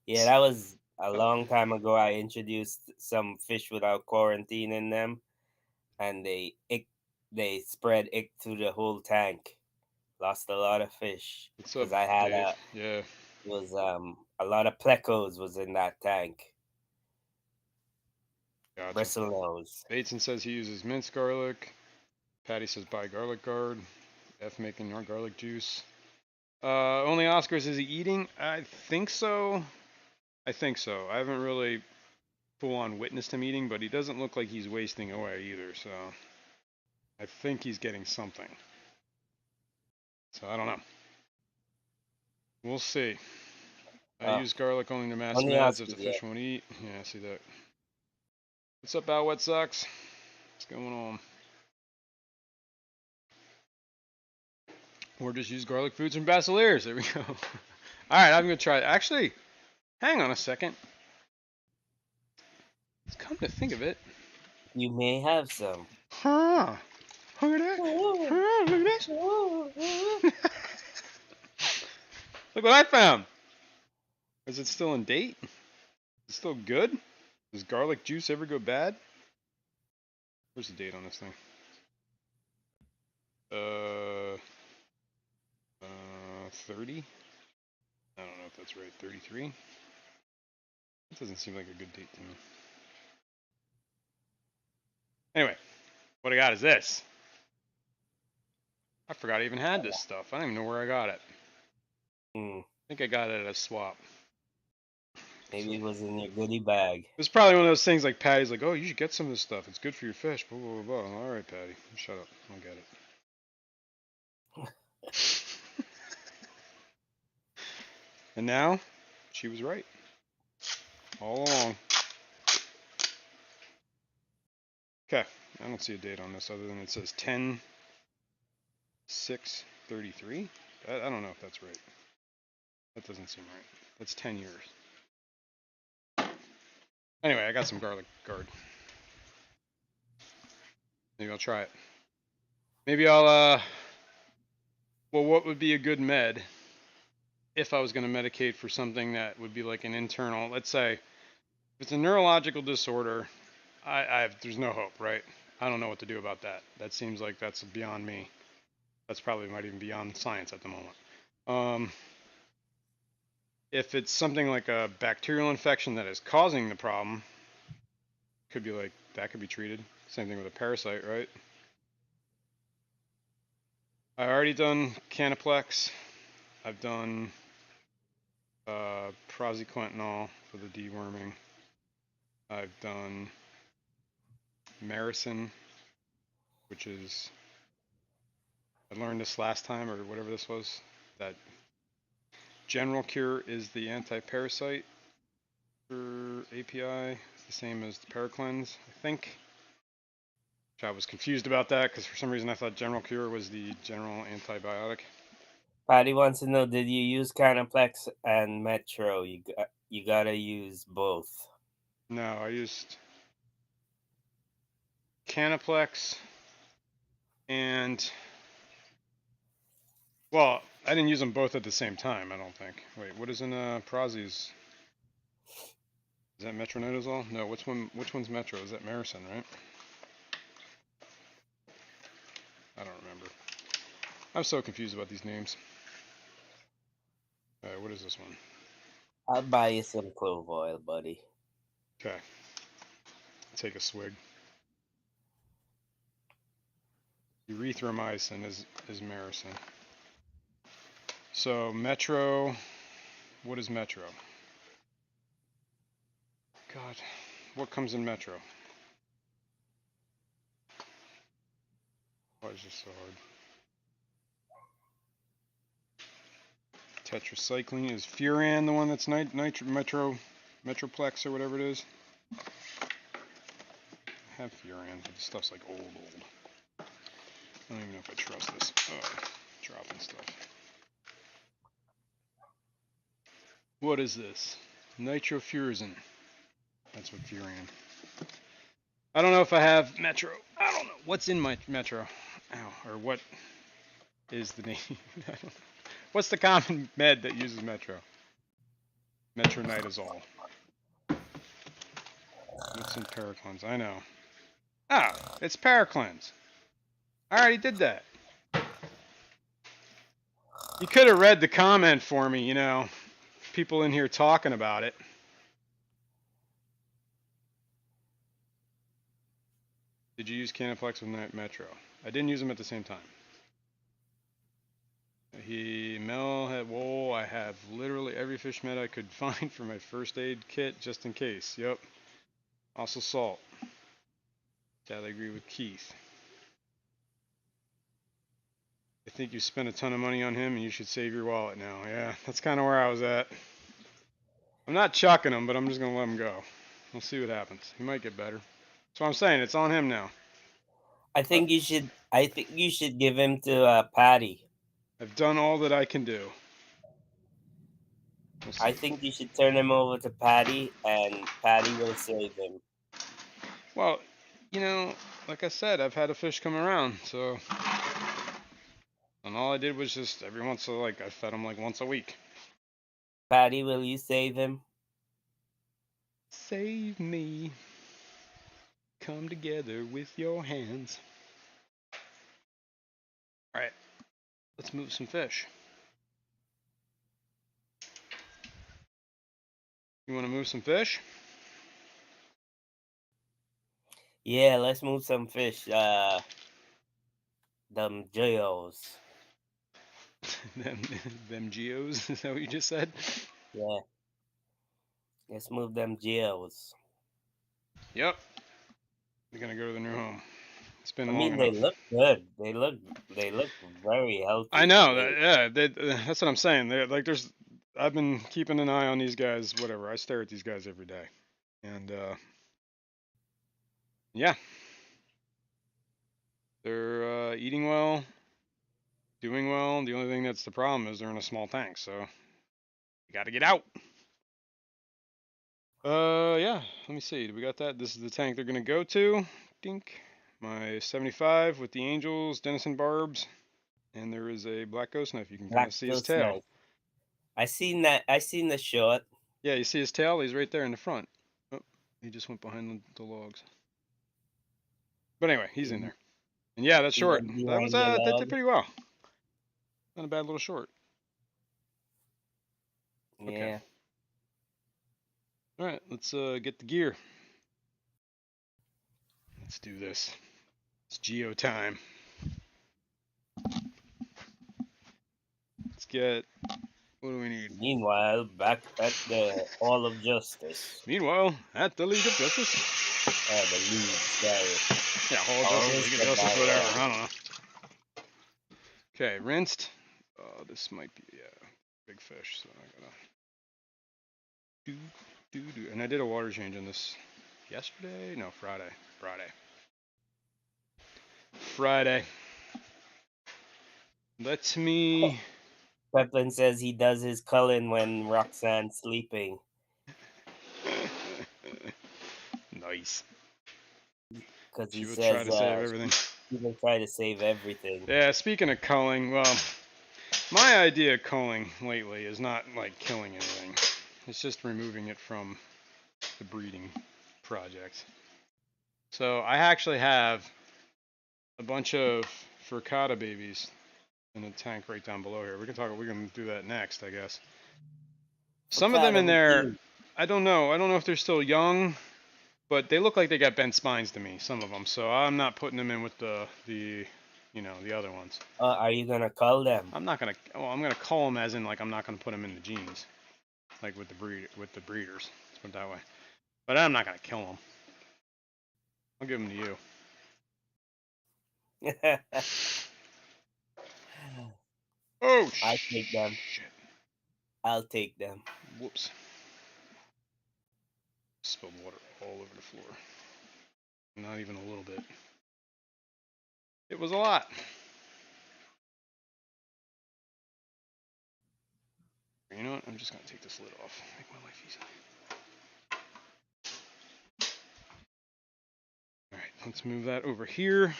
Yeah, that was a long time ago. I introduced some fish without quarantining them, and they spread ick through the whole tank. Lost a lot of fish What's up, because I had Dave? Yeah, a lot of plecos was in that tank. gotcha. Bristlenose. Bateson says he uses minced garlic. Patty says buy garlic guard. F making your garlic juice. Only Oscars is he eating? I think so. I haven't really full on witnessed him eating, but he doesn't look like he's wasting away either. So I think he's getting something. So I don't know. We'll see. I Oh, use garlic only to mask only meds if Oscars, the yeah. fish won't eat. Yeah, I see that. What's up, Al Wet Sox? What's going on? Or just use garlic foods from Basileers. There we go. All right, I'm gonna try it. Actually, hang on a second. Come to think of it, You may have some. huh? Look at that. Huh, look at this. Look what I found. Is it still in date? Is it still good? Does garlic juice ever go bad? Where's the date on this thing? Uh, 30? I don't know if that's right. 33? That doesn't seem like a good date to me. Anyway, what I got is this. I forgot I even had this stuff. I don't even know where I got it. Hmm. I think I got it at a swap. So, Maybe it was in your goodie bag. it's probably one of those things like Patty's like, oh, you should get some of this stuff. It's good for your fish. Blah, blah, blah, blah. All right, Patty. Shut up. I'll get it. And now, she was right. All along. Okay. I don't see a date on this other than it says 10/6/33. I don't know if that's right. That doesn't seem right. That's 10 years. Anyway, I got some garlic gourd. Maybe I'll try it. Maybe I'll, well, what would be a good med if I was going to medicate for something that would be like an internal, let's say, if it's a neurological disorder, there's no hope, right? I don't know what to do about that. That seems like that's beyond me. That's probably might even beyond science at the moment. If it's something like a bacterial infection that is causing the problem, could be like that could be treated. Same thing with a parasite, right? I already done Canaplex. I've done praziquantel for the deworming. I've done Maricin, which is I learned this last time or whatever this was. That general cure is the anti-parasite for API. It's the same as the Paracleanse, I think. I was confused about that because for some reason I thought general cure was the general antibiotic. Patty wants to know: did you use Canaplex and Metro? You gotta use both. No, I used Canaplex and well, I didn't use them both at the same time. I don't think. Wait, what is in Prazi's? Is that metronidazole? No, which one? Which one's Metro? Is that Maricin, right? I don't remember. I'm so confused about these names. What is this one? I'll buy you some clove oil, buddy. Okay. Take a swig. Erythromycin is Maricin. So Metro. What is Metro? God, what comes in Metro? Why is this so hard? Tetracycline is Furan the one that's Metroplex or whatever it is? I have Furan, but this stuff's like old. I don't even know if I trust this. Oh, dropping stuff. What is this? Nitrofurazin. That's what Furan. I don't know if I have Metro. I don't know. What's in my Metro? Ow, or what is the name? I don't know. What's the common med that uses Metro? Metronidazole. What's in Paracleanse? I know. Ah, it's Paracleanse. I already did that. You could have read the comment for me, you know. People in here talking about it. Did you use Canaplex with Metro? I didn't use them at the same time. Mel had, whoa, I have literally every fish med I could find for my first aid kit just in case. Yep. Also salt. Yeah, I agree with Keith. I think you spent a ton of money on him and you should save your wallet now. Yeah, that's kind of where I was at. I'm not chucking him, but I'm just going to let him go. We'll see what happens. He might get better. That's what I'm saying. It's on him now. I think you should give him to Patty. I've done all that I can do. We'll I think you should turn him over to Patty, and Patty will save him. Well, you know, like I said, I've had a fish come around, so. And all I did was just every once in a like I fed him like once a week. Patty, will you save him? Save me. Come together with your hands. Alright, let's move some fish. You want to move some fish? Yeah, let's move some fish. Them geos. them geos? Is that what you just said? Yeah. Let's move them geos. Yep. We're gonna go to the new home. It's been I long mean, enough. they look good. They look very healthy. I know. That's what I'm saying. They're, like, I've been keeping an eye on these guys. Whatever. I stare at these guys every day, and yeah, they're eating well, doing well. The only thing that's the problem is they're in a small tank, so you got to get out. Yeah. Let me see. Do we got that? This is the tank they're gonna go to. Dink. My 75 with the Angels, Denison Barbs, and there is a black ghost knife. You can kind Black of see his Ghost Knife. tail. I seen that. I seen the shot. Yeah, you see his tail? He's right there in the front. Oh, he just went behind the logs. But anyway, he's in there. And yeah, that's He short. went That was behind the that did log. pretty well. Not a bad little short. Okay. Yeah. All right, let's get the gear. Let's do this. It's geo time. Let's get. What do we need? Meanwhile, back at the Hall of Justice. Meanwhile, at the League of Justice. The league, sorry. Yeah, Hall of I Justice, always League of get Justice, that whatever. wrong. I don't know. Okay, rinsed. This might be big fish, so I gotta do. And I did a water change on this yesterday. No, Friday. Let me. Peplin says he does his culling when Roxanne's sleeping Nice. because he She would try says to save everything. he will try to save everything. Yeah, speaking of culling, well, my idea of culling lately is not like killing anything. It's just removing it from the breeding project. So I actually have a bunch of furcata babies in a tank right down below here. We can do that next, I guess. Some of them in there, I don't know. I don't know if they're still young, but they look like they got bent spines to me, some of them. So I'm not putting them in with the other ones. Are you gonna cull them? I'm not gonna. Well, I'm gonna cull them as in like I'm not gonna put them in the genes, like with the breeders. Let's put it that way. But I'm not gonna kill them. I'll give them to you. Oh I'll take them. shit! I'll take them. Whoops! Spilled water all over the floor. Not even a little bit. It was a lot. You know what? I'm just gonna take this lid off. Make my life easy. All right, let's move that over here.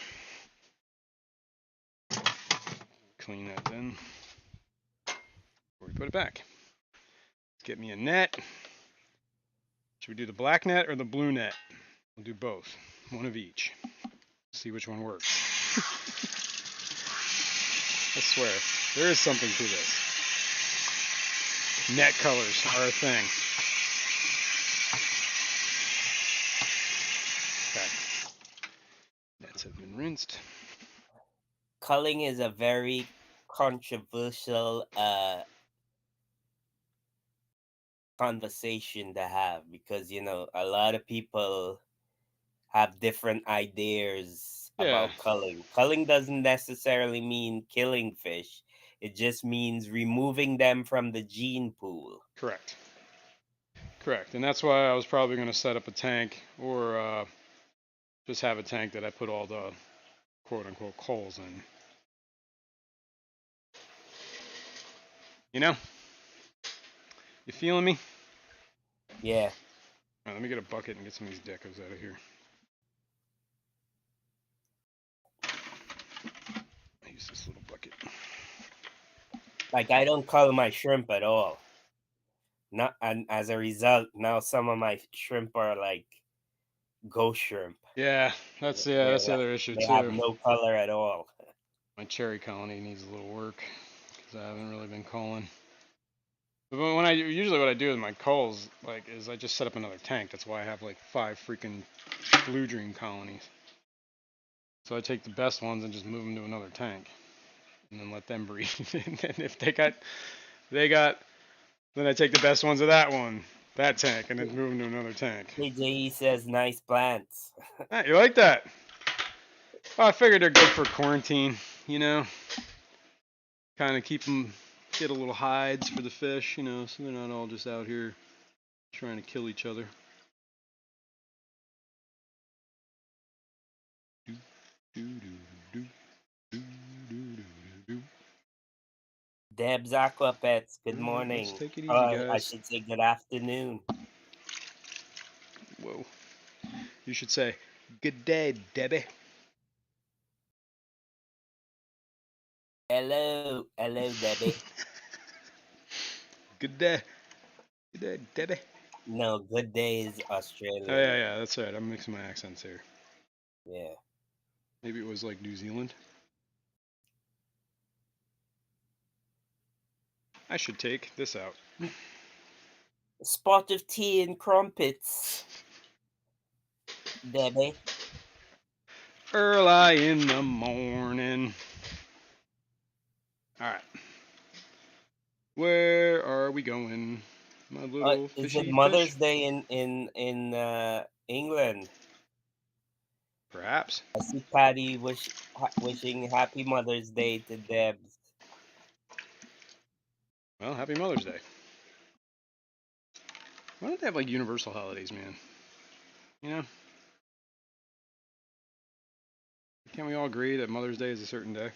Clean that then before we put it back. Let's get me a net. Should we do the black net or the blue net? We'll do both. One of each. See which one works. I swear, there is something to this. Net colors are a thing. Okay. Nets have been rinsed. Culling is a very controversial conversation to have because a lot of people have different ideas Yeah. about culling. Culling doesn't necessarily mean killing fish. It just means removing them from the gene pool. Correct. And that's why I was probably going to set up a tank or just have a tank that I put all the quote unquote coals in. You know? You feeling me? Yeah. All right, let me get a bucket and get some of these decos out of here. I use this little bucket. Like I don't cull my shrimp at all. Not and as a result, now some of my shrimp are like ghost shrimp. Yeah, that's the other issue They have too. no color at all. My cherry colony needs a little work because I haven't really been culling. But when usually what I do with my culls is I just set up another tank. That's why I have like 5 freaking blue dream colonies. So I take the best ones and just move them to another tank, and then let them breed. And then if they got, then I take the best ones of that tank, and then move them to another tank. KJE says nice plants. Ah, you like that? Well, I figured they're good for quarantine, kind of keep them, get a little hides for the fish, so they're not all just out here trying to kill each other. Deb's Aqua Pets, good All right, morning. let's take it easy, I guys. should say good afternoon. Whoa. You should say, "Good day, Debbie." Hello, Debbie. Good day. Good day, Debbie. No, good day is Oh, Australian. yeah, that's right. I'm mixing my accents here. Yeah. Maybe it was like New Zealand. I should take this out. A spot of tea and crumpets, Debbie. Early in the morning. All right. Where are we going? My little Is it fishy fish? Mother's Day in England? Perhaps. I see Patty wishing Happy Mother's Day to Debs. Well, happy Mother's Day. Why don't they have like universal holidays, man? You know? Can't we all agree that Mother's Day is a certain day?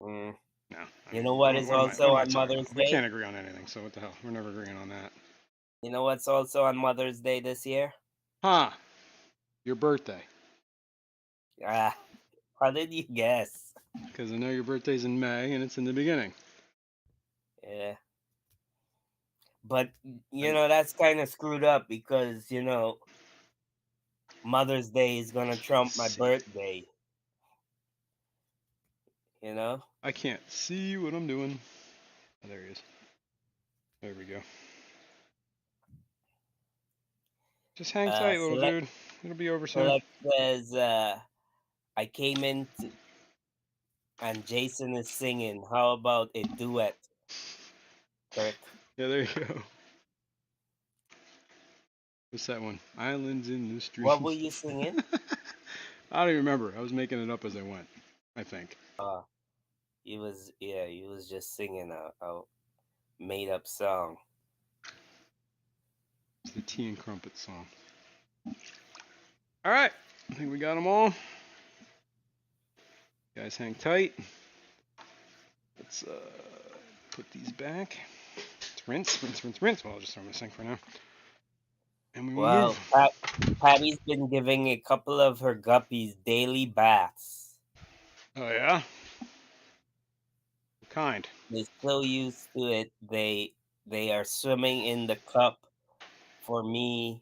Mm. No. I You mean, know what is what also am I on talking Mother's about? We can't Day? agree on anything, so what the hell? We're never agreeing on that. You know what's also on Mother's Day this year? Huh. Your birthday. Ah, how did you guess? Because I know your birthday's in May and it's in the beginning. Yeah. But I, that's kind of screwed up because Mother's Day is gonna trump my see. birthday. You know. I can't see what I'm doing. Oh, there he is. There we go. Just hang tight, little Select dude. It'll be over soon. Select says I came in and Jason is singing. How about a duet, Kirk? Yeah, there you go. What's that one? Islands in the stream. What were you singing? I don't even remember. I was making it up as I went. I think. He was just singing a made up song. It's the tea and crumpet song. All right. I think we got them all. Guys, hang tight. Let's put these back. Let's rinse. Well, I'll just throw them in the sink for now. And we will Well, move. Patty's been giving a couple of her guppies daily baths. Oh, yeah? What kind? They're so used to it, they are swimming in the cup. For me,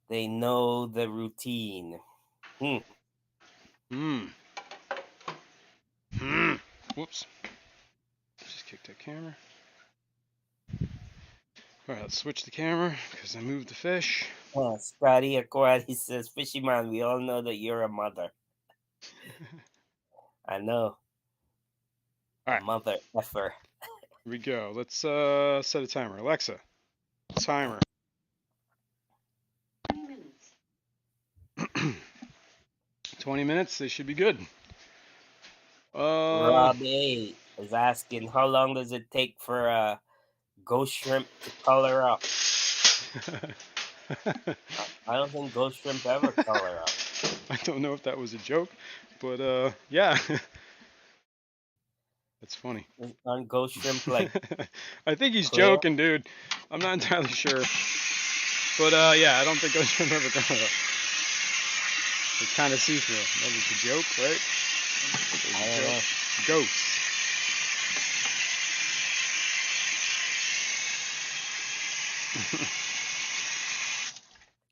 they know the routine. Hmm. Hmm. Hmm. Whoops. Just kicked that camera. All right, let's switch the camera because I moved the fish. Scotty Aquati says, Fishy man, we all know that you're a mother. I know. All A right, mother effer. here we go. Let's set a timer. Alexa, timer. 20 minutes. 20 minutes. They should be good. Rob A is asking, how long does it take for a ghost shrimp to color up? I don't think ghost shrimp ever color up. I don't know if that was a joke, but yeah. That's funny. Aren't ghost shrimp like I think he's clear? joking, dude. I'm not entirely sure. But yeah, I don't think ghost shrimp ever color up. It's kind of see-through. That was a joke, right? I don't know. Ghosts.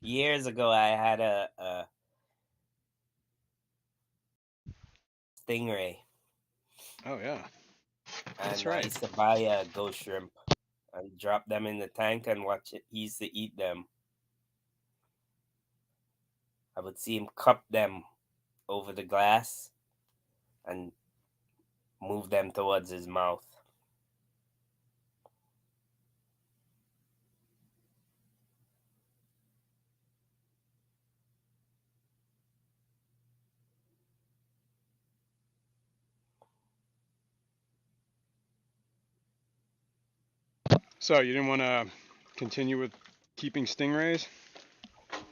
Years ago, I had a stingray, Oh yeah, that's and I right. used to buy a ghost shrimp and drop them in the tank and watch it. He used to eat them. I would see him cup them over the glass and move them towards his mouth. So you didn't want to continue with keeping stingrays?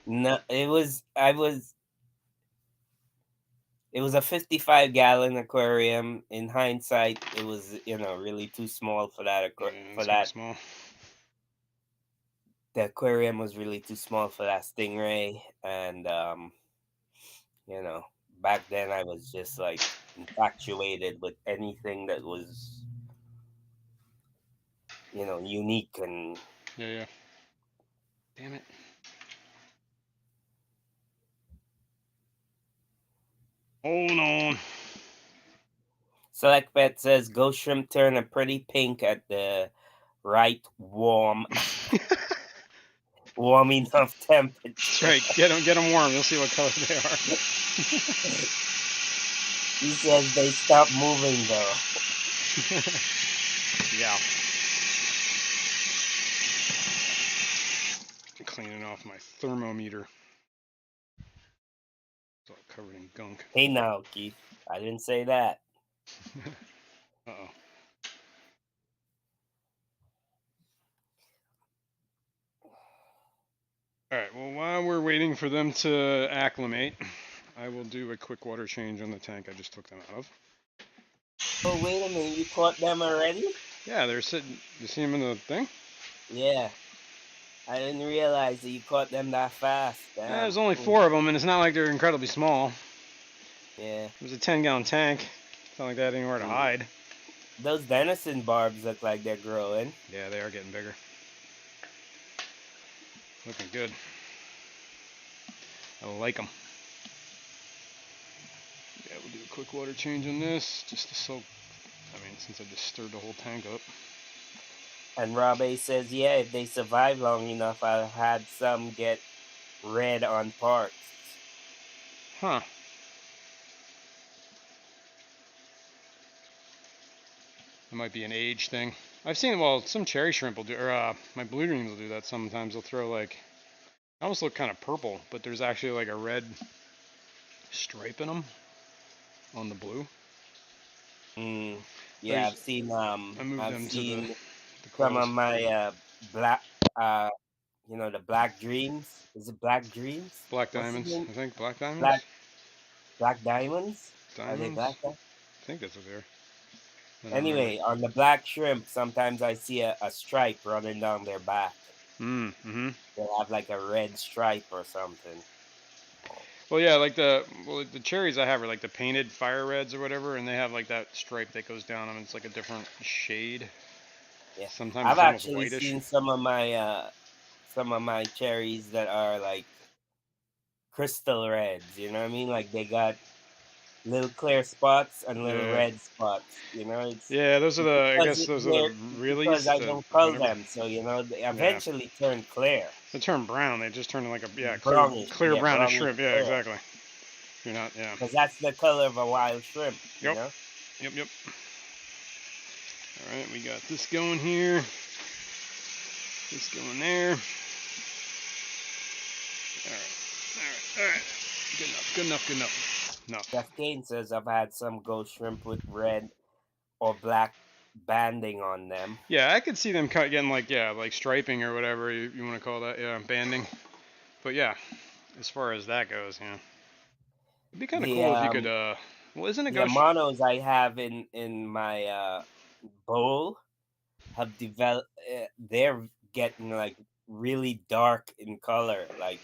No, it was a 55-gallon aquarium. In hindsight, it was really too small for that Yeah, for it's kind of that small. the aquarium was really too small for that stingray, and you know, back then I was just like infatuated with anything that was, unique and Yeah. Damn it. Hold on. Select Pet says ghost shrimp turn a pretty pink at the right warm enough temperature. That's right. Get them warm. You'll see what color they are. He says they stop moving though. Yeah. Cleaning off my thermometer. It's all covered in gunk. Hey now, Keith. I didn't say that. Uh-oh. Alright, well, while we're waiting for them to acclimate, I will do a quick water change on the tank I just took them out of. Oh, wait a minute. You caught them already? Yeah, they're sitting. You see them in the thing? Yeah. I didn't realize that you caught them that fast. Damn. There's only 4 of them, and it's not like they're incredibly small. Yeah. It was a 10-gallon tank. It's not like they had anywhere to hide. Those venison barbs look like they're growing. Yeah, they are getting bigger. Looking good. I like them. Yeah, we'll do a quick water change on this, just to soak. I mean, since I just stirred the whole tank up. And Rob A says, yeah, if they survive long enough, I've had some get red on parts. Huh. It might be an age thing. I've seen, well, some cherry shrimp will do, or my blue dreams will do that sometimes. They'll throw like, they almost look kind of purple, but there's actually like a red stripe in them on the blue. Yeah, I've seen I moved them to the some coils. of my black the black dreams. Is it black dreams? Black What's the diamonds, name? I think. Black diamonds? Black diamonds? Are they Diamonds? black? I think that's what they are. I don't remember. Anyway, on the black shrimp, sometimes I see a stripe running down their back. Mm-hmm. They'll have like a red stripe or something. Well, yeah, like the cherries I have are like the painted fire reds or whatever, and they have like that stripe that goes down them. It's like a different shade. Yeah, Sometimes I've it's almost actually whitish. seen some of my cherries that are like crystal reds. You know what I mean? Like they got little clear spots and little Yeah. red spots. It's Yeah, those are the. I guess those are the because reallys. I The don't cull whatever. them, so they Yeah. eventually turn clear. They turn brown. They just turn like a Brownish, clear brownish brownish shrimp. Yeah, clear. exactly. You're not. Yeah. Because that's the color of a wild shrimp. Yep. Yep. All right, we got this going here. This going there. All right. Good enough. No. Jeff Kane says I've had some ghost shrimp with red or black banding on them. Yeah, I could see them getting like striping or whatever you want to call that. Yeah, banding. But yeah, as far as that goes, yeah, it'd be kind of cool if you could. Well, isn't it The monos I have in my bowl have developed. They're getting like really dark in color, like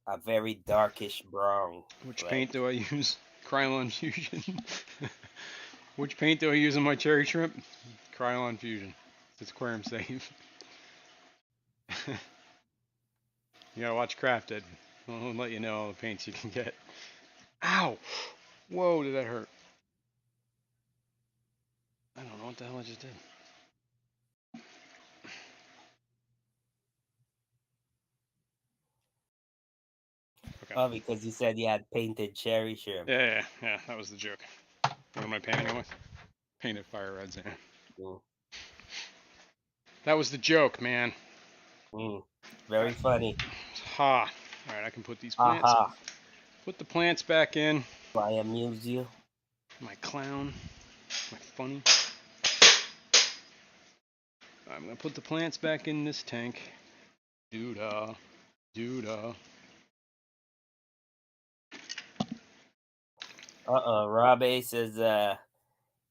a very darkish brown. Which paint do I use? Krylon Fusion. Which paint do I use on my cherry shrimp? Krylon Fusion. It's aquarium safe. You gotta watch Crafted. I'll let you know all the paints you can get. Ow! Whoa, did that hurt? I don't know what the hell I just did. Okay. Oh, because you said you had painted cherry shrimp. Yeah, that was the joke. What am I painting it with? Painted fire reds, yeah. That was the joke, man. Very funny. Ha! Alright, I can put these plants. Put the plants back in. I amuse you. My clown. My funny. I'm gonna put the plants back in this tank. Doo-dah. Rob A says,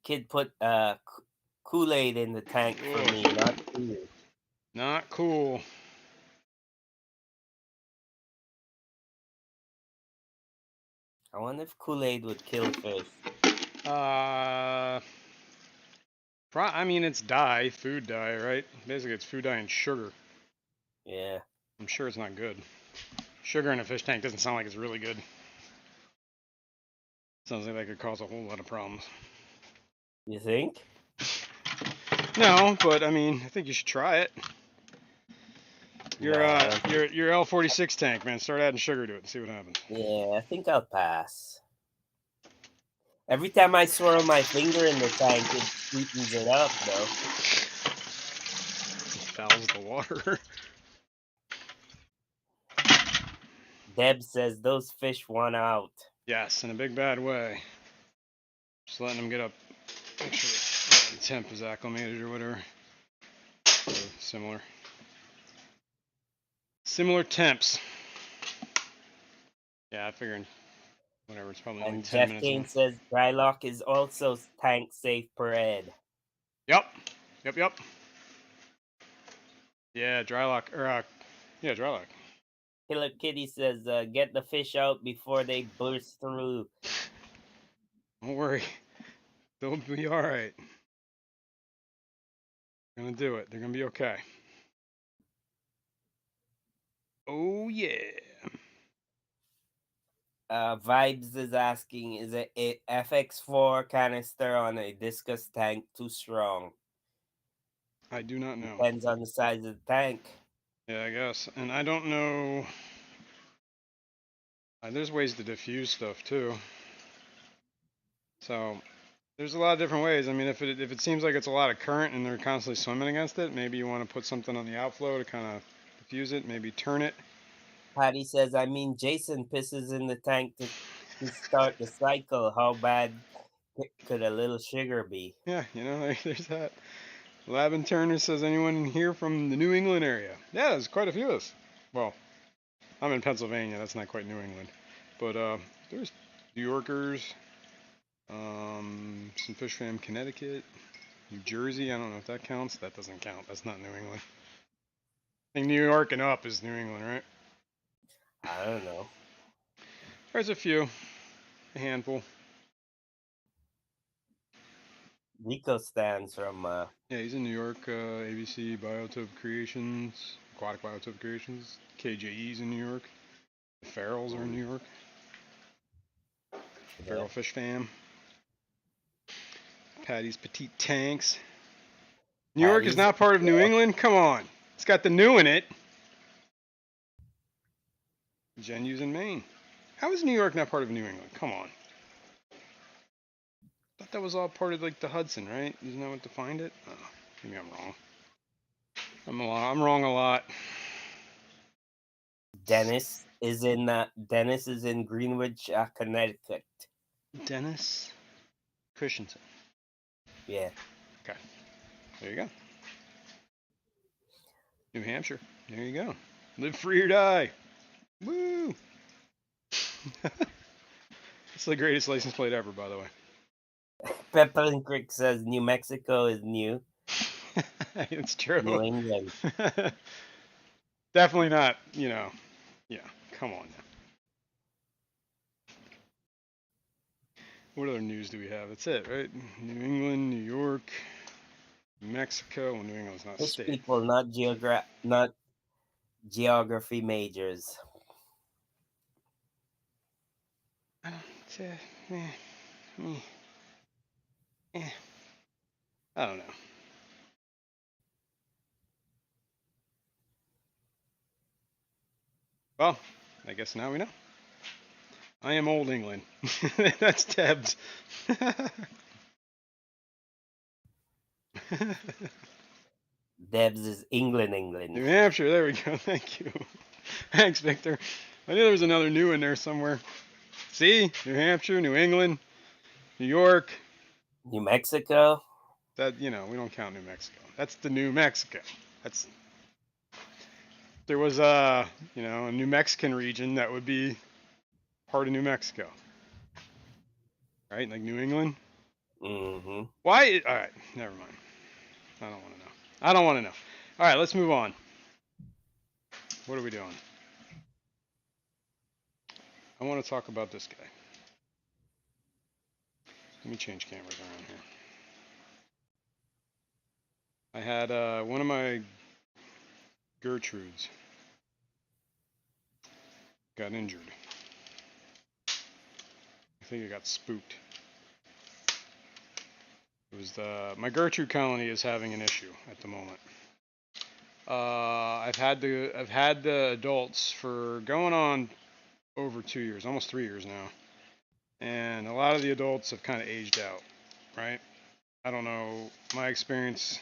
kid put Kool-Aid in the tank for me, not you. Not cool. I wonder if Kool-Aid would kill fish. I mean, it's dye, food dye, right? Basically, it's food dye and sugar. Yeah. I'm sure it's not good. Sugar in a fish tank doesn't sound like it's really good. Sounds like that could cause a whole lot of problems. You think? No, but I mean, I think you should try it. Your L46 tank, man. Start adding sugar to it and see what happens. Yeah, I think I'll pass. Every time I swirl my finger in the tank, it sweetens it up, though. Fouls the water. Deb says those fish want out. Yes, in a big bad way. Just letting them get up. Make sure the temp is acclimated or whatever. So similar. Similar temps. Yeah, I figured. Whatever, it's probably only And 10 Jeff minutes. Kane says dry lock is also tank safe per head. Yep. Yeah, dry lock. Yeah, dry lock. Killer Kitty says get the fish out before they burst through. Don't worry. They'll be alright. They're gonna do it. They're gonna be okay. Oh, yeah. Vibes is asking, is a FX4 canister on a discus tank too strong? I do not know. Depends on the size of the tank. Yeah, I guess. And I don't know. There's ways to diffuse stuff too. So there's a lot of different ways. I mean, if it seems like it's a lot of current and they're constantly swimming against it, maybe you want to put something on the outflow to kind of diffuse it. Maybe turn it. Patty says, I mean, Jason pisses in the tank to start the cycle. How bad could a little sugar be? Yeah, there's that. Lavin Turner says, anyone here from the New England area? Yeah, there's quite a few of us. Well, I'm in Pennsylvania. That's not quite New England. But there's New Yorkers, some fish from Connecticut, New Jersey. I don't know if that counts. That doesn't count. That's not New England. I think New York and up is New England, right? I don't know. There's a few. A handful. Rico stands from... Yeah, he's in New York. ABC Biotope Creations, Aquatic Biotope Creations. KJE's in New York. The Farrells are in New York. Feral Fish Fam. Patty's Petite Tanks. New York is not part of New England? Come on. It's got the new in it. Genu's in Maine. How is New York not part of New England? Come on. I thought that was all part of like the Hudson, right? Isn't that what defined it? Oh, maybe I'm wrong. I'm wrong a lot. Dennis is in Greenwich, Connecticut. Dennis Christensen. Yeah. Okay. There you go. New Hampshire. There you go. Live free or die. Woo! It's the greatest license plate ever, by the way. Pepperland Creek says New Mexico is new. It's true. New England. Definitely not, yeah, come on now. What other news do we have? That's it, right? New England, New York, Mexico. Well, New England's not a Fish state. people, not geography majors. I don't know. Well, I guess now we know. I am old England. That's Debs. Debs is England. New Hampshire, there we go. Thank you. Thanks, Victor. I knew there was another new in there somewhere. See? New Hampshire, New England, New York. New Mexico? That, we don't count New Mexico. That's the New Mexico. There was a New Mexican region that would be part of New Mexico. Right? Like New England? Mm-hmm. Why? All right, never mind. I don't want to know. All right, let's move on. What are we doing? I want to talk about this guy. Let me change cameras around here. I had one of my Gertrudes got injured. I think it got spooked. It was my Gertrude colony is having an issue at the moment. I've had the adults for going on over 2 years, almost 3 years now, and a lot of the adults have kind of aged out, right? I don't know, my experience,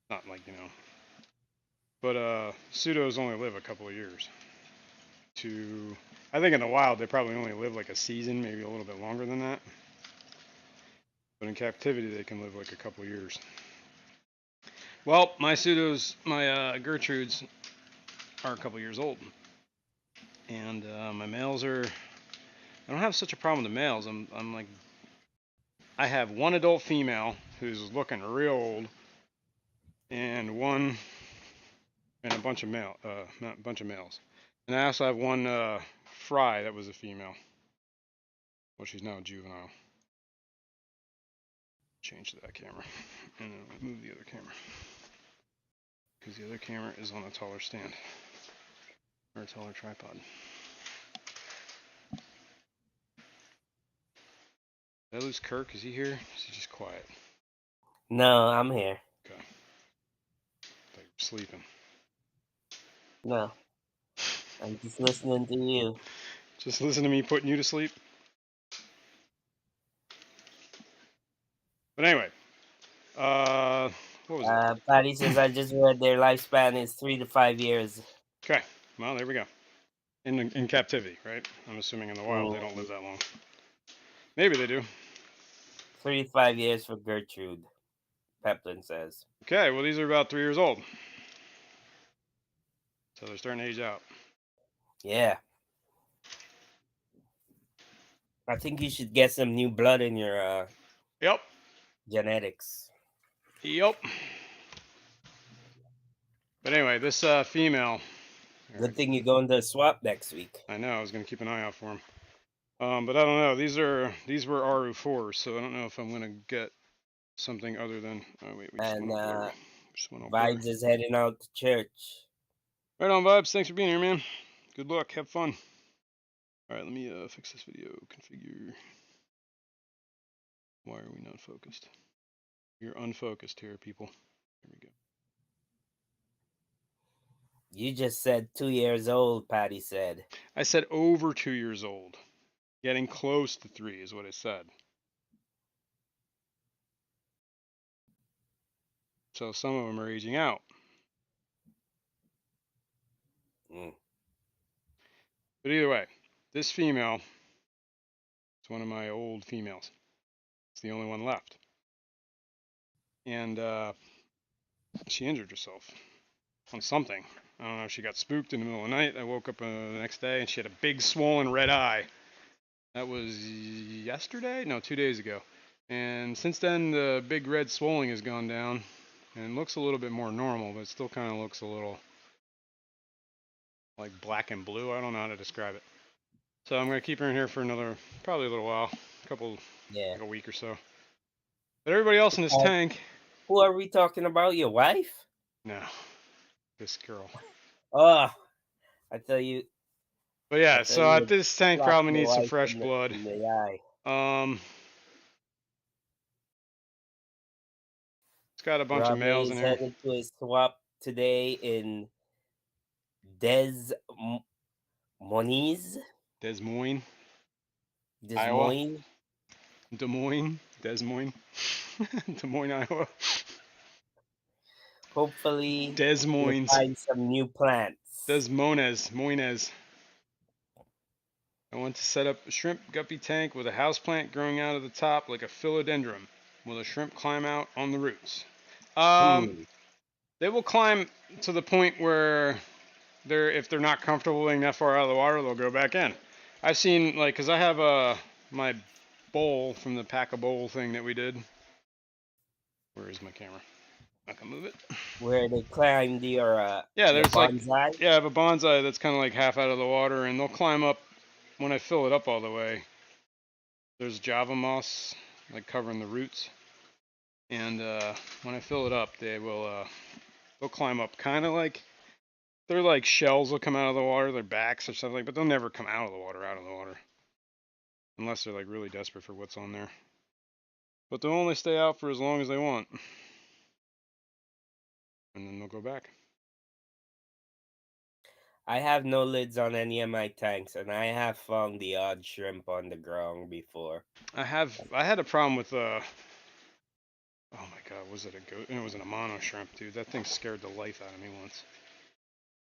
not like but pseudos only live a couple of years. I think in the wild they probably only live like a season, maybe a little bit longer than that. But in captivity they can live like a couple of years. Well, my pseudos, my Gertrudes, are a couple years old, and my males are. I don't have such a problem with the males. I'm like, I have one adult female who's looking real old, and a bunch of males, and I also have one fry that was a female. Well, she's now a juvenile. Change that camera, and then move the other camera, because the other camera is on a taller stand, or a taller tripod. Did I lose Kirk? Is he here? Is he just quiet? No, I'm here. Okay. Thought you were sleeping. No, I'm just listening to you. Just listen to me putting you to sleep. But anyway, what was that? Patty says I just read their lifespan is 3 to 5 years. Okay, well there we go. In captivity, right? I'm assuming in the wild they don't live that long. Maybe they do. 3 to 5 years for Gertrude, Peplin says. Okay, well these are about 3 years old, so they're starting to age out. Yeah. I think you should get some new blood in your Yep. genetics. Yep. But anyway, this female. Good thing you're going to the swap next week. I know. I was gonna keep an eye out for them. But I don't know. These were RU4s, so I don't know if I'm gonna get something other than. Oh wait, we just went all blurry. Vibes is heading out to church. Right on, Vibes. Thanks for being here, man. Good luck. Have fun. All right, let me fix this video. Configure. Why are we not focused? You're unfocused here, people. Here we go. You just said 2 years old, Patty said. I said over 2 years old. Getting close to 3 is what I said. So some of them are aging out. But either way, this female is one of my old females. It's the only one left. And she injured herself on something. I don't know if she got spooked in the middle of the night. I woke up the next day and she had a big swollen red eye. That was yesterday? No, 2 days ago. And since then, the big red swelling has gone down and looks a little bit more normal, but it still kind of looks a little like black and blue. I don't know how to describe it. So I'm going to keep her in here for probably a little while, like a week or so. But everybody else in this tank. Who are we talking about? Your wife? No, this girl. Oh, I tell you. But yeah, so this tank probably needs some fresh blood. It's got a bunch of males in here. Headed to a swap today in Des Moines, Iowa. Des Moines, Iowa. Hopefully, Des Moines. Find some new plants. Des Moines. I want to set up a shrimp guppy tank with a houseplant growing out of the top like a philodendron. Will the shrimp climb out on the roots? They will climb to the point where if they're not comfortable being that far out of the water, they'll go back in. I've seen, like, because I have my bowl from the pack a bowl thing that we did. Where is my camera? I can move it. Where they climbed Yeah, your there's like, bonsai? yeah, I have a bonsai that's kind of like half out of the water, and they'll climb up when I fill it up all the way. There's Java moss like covering the roots, and when I fill it up, they'll climb up, kind of like they're like shells will come out of the water, their backs or something, but they'll never come out of the water, unless they're like really desperate for what's on there. But they'll only stay out for as long as they want, and then they'll go back. I have no lids on any of my tanks, and I have found the odd shrimp on the ground before. I had a problem with oh my god, was it a goat? It was an Amano shrimp, dude. That thing scared the life out of me once.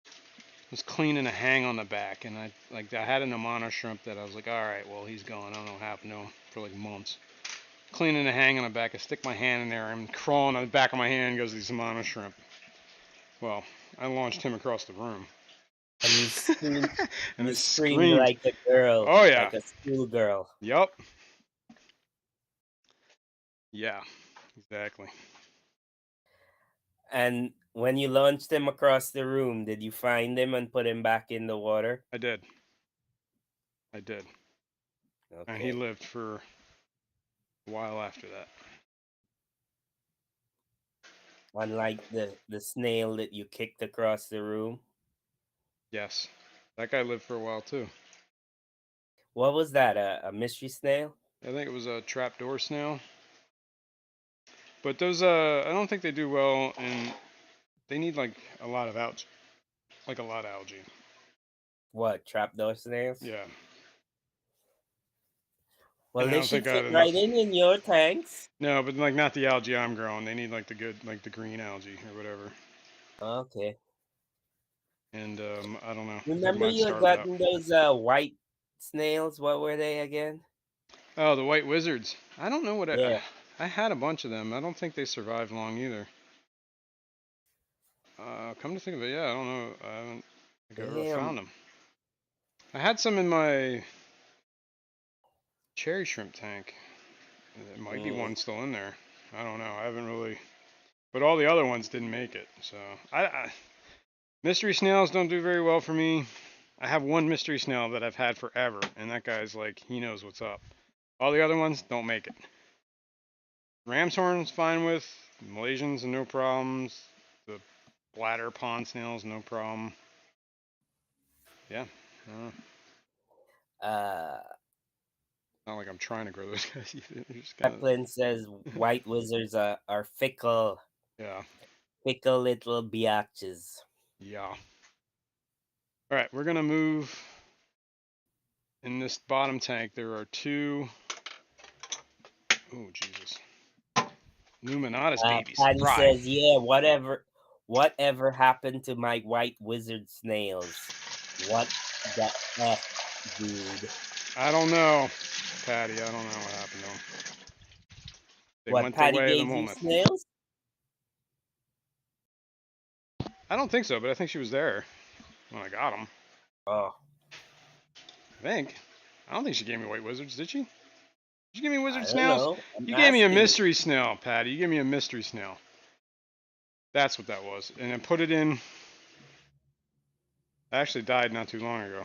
It was cleaning a hang on the back, and I had an Amano shrimp that I was like, all right, well he's gone. I don't know what happened to him for like months. Cleaning a hang on the back, I stick my hand in there, and crawling on the back of my hand goes these Amano shrimp. Well, I launched him across the room. And you screamed, And I you screamed screamed. like a girl, Oh yeah. like a schoolgirl. Yup. Yeah. Exactly. And when you launched him across the room, did you find him and put him back in the water? I did. And he Okay. lived for a while after that. Unlike the snail that you kicked across the room. Yes. That guy lived for a while too. What was that? A mystery snail? I think it was a trapdoor snail. But those I don't think they do well, and they need like a lot of algae. Like a lot of algae. What, trapdoor snails? Yeah. Well, And I they don't should think I had fit right enough. in your tanks. No, but like not the algae I'm growing. They need like the good, like the green algae or whatever. Okay. And I don't know. I think Remember mine you had starved out. gotten those white snails? What were they again? Oh, the white wizards. I don't know what Yeah. I had a bunch of them. I don't think they survived long either. Come to think of it, yeah, I don't know. I haven't think I've ever Damn. found them. I had some in my cherry shrimp tank. There might be Mm. one still in there. I don't know. I haven't really. But all the other ones didn't make it. So mystery snails don't do very well for me. I have one mystery snail that I've had forever, and that guy's like he knows what's up. All the other ones don't make it. Ram's horn's fine with. Malaysians, no problems. The bladder pond snails, no problem. Yeah. Uh, Not like I'm trying to grow those guys either. They're just kind Eplin says of. white wizards are fickle, Yeah. fickle little biatches. Yeah. All right, we're gonna move. In this bottom tank, there are two. Oh Jesus. Numinatus babies. Patty Fry. says, "Yeah, whatever happened to my white wizard snails? What the f, dude? I don't know, Patty. I don't know what happened to them. They What, went their Patty way of the gave you moment. snails? I don't think so, but I think she was there when I got them. Oh, I think. I don't think she gave me white wizards, did she? Did you give me wizard I don't snails? know. I'm You gave me a asking you. mystery snail, Patty. You gave me a mystery snail. That's what that was. And I put it in. I actually died not too long ago.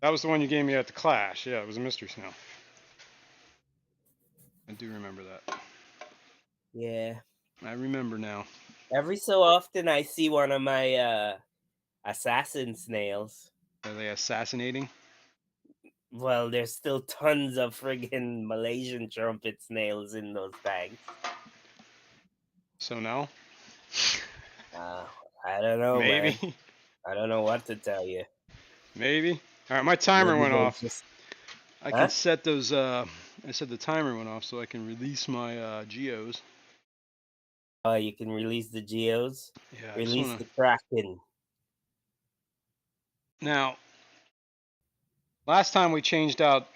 That was the one you gave me at the Clash. Yeah, it was a mystery snail. I do remember that. Yeah. I remember now. Every so often, I see one of my assassin snails. Are they assassinating? Well, there's still tons of friggin' Malaysian trumpet snails in those tanks. So no? Uh, I don't know, man. Maybe. I don't know what to tell you. Maybe. All right, my timer Maybe went they off. just, I can huh? set those. I said the timer went off, so I can release my geos. You can release the geos, Yeah, I just release wanna. the kraken. Now, last time we changed out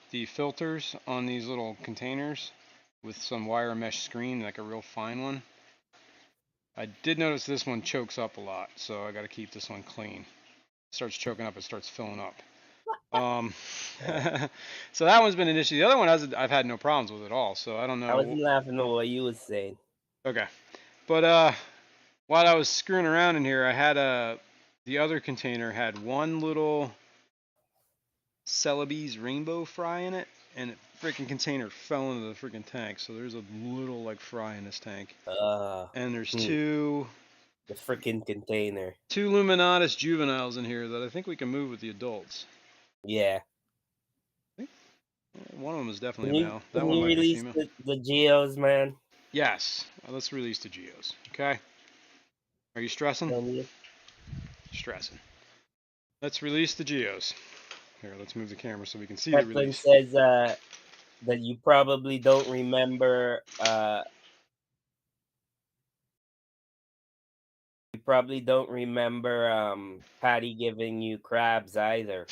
the filters on these little containers with some wire mesh screen, like a real fine one. I did notice this one chokes up a lot, so I got to keep this one clean. It starts choking up, it starts filling up. Um, so that one's been an issue. The other one I've had no problems with at all. So I don't I know. wasn't laughing at what you was saying. Okay, but while I was screwing around in here, I had the other container had one little Celebes rainbow fry in it, and the freaking container fell into the freaking tank. So there's a little like fry in this tank, and there's The freaking container. two Luminatus juveniles in here that I think we can move with the adults. Yeah. I think one of them is definitely Can a you male. That can one you might be release female. the geos, man? Yes. Let's release the geos. Okay. Are you stressing? Can you? Stressing. Let's release the geos. Here, let's move the camera so we can see the Declan release. says that you probably don't remember Patty giving you crabs either.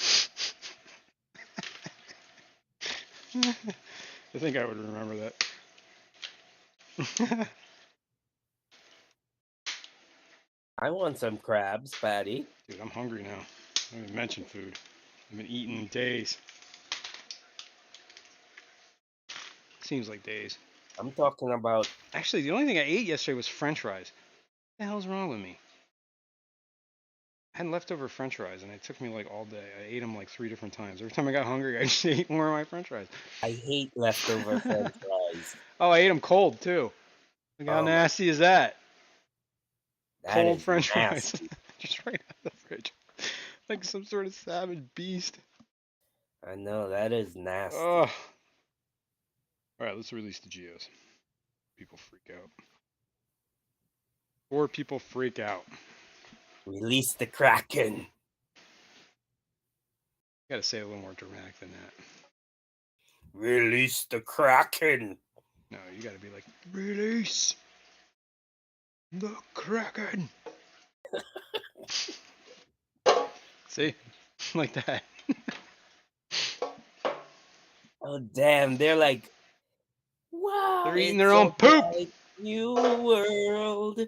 I think I would remember that. I want some crabs, Patty. Dude, I'm hungry now. I haven't mentioned food. I've been eating in days. Seems like days. I'm talking about. Actually, the only thing I ate yesterday was French fries. What the hell's wrong with me? I had leftover French fries, and it took me like all day. I ate them like 3 different times. Every time I got hungry, I just ate more of my French fries. I hate leftover French fries. Oh, I ate them cold too. Look how Oh my, nasty is that? that Cold is French fries, nasty. just right out of the fridge, like some sort of savage beast. I know that is nasty. Oh, all right. Let's release the geos. People freak out. Or people freak out. Release the Kraken. Gotta say it a little more dramatic than that. Release the Kraken. No, you gotta be like, release the Kraken. See? Like that. Oh damn, they're like, wow, They're eating their it's own a poop. bright new world.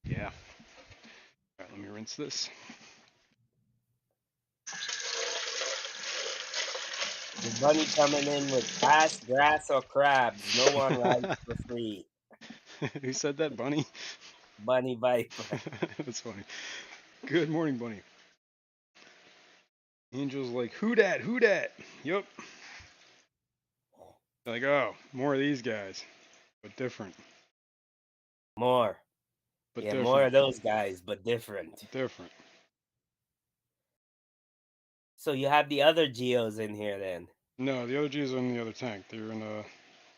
Yeah. All right, let me rinse this. The bunny coming in with fast grass or crabs. No one rides for free. Who said that, Bunny? Bunny Viper. That's funny. Good morning, Bunny. Angel's like, who dat? Who dat? Yup. Like, oh, more of these guys, but different. More. But Yeah, more different. of those guys, but different. Different. So you have the other Geos in here then. No, the OGs are in the other tank. They're in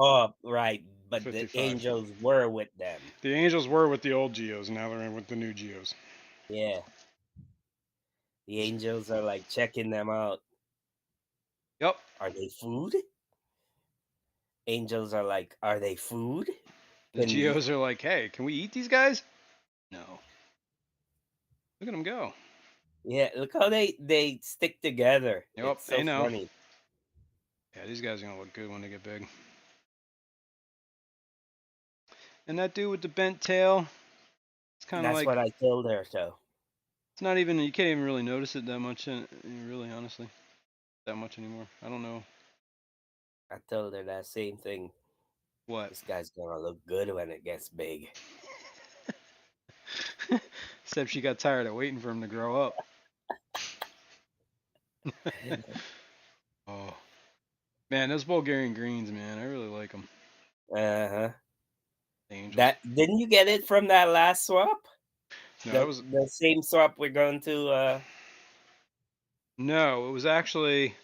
Oh, right. But the 55. angels were with them. The Angels were with the old Geos, now they're in with the new Geos. Yeah. The angels are like checking them out. Yep. Are they food? Angels are like, are they food? The Geos are like, hey, can we eat these guys? No. Look at them go. Yeah, look how they stick together. Yep, It's so they know. funny. Yeah, these guys are gonna look good when they get big. And that dude with the bent tail, it's kind of That's like, what I told her, so. it's not even, you can't even really notice it that much, really, honestly, that much anymore. I don't know. I told her that same thing. What? This guy's gonna look good when it gets big. Except she got tired of waiting for him to grow up. Oh, man, those Bulgarian greens, man, I really like them. Uh-huh. Angels. That didn't you get it from that last swap? No, The it was, the same swap we're going to no, it was actually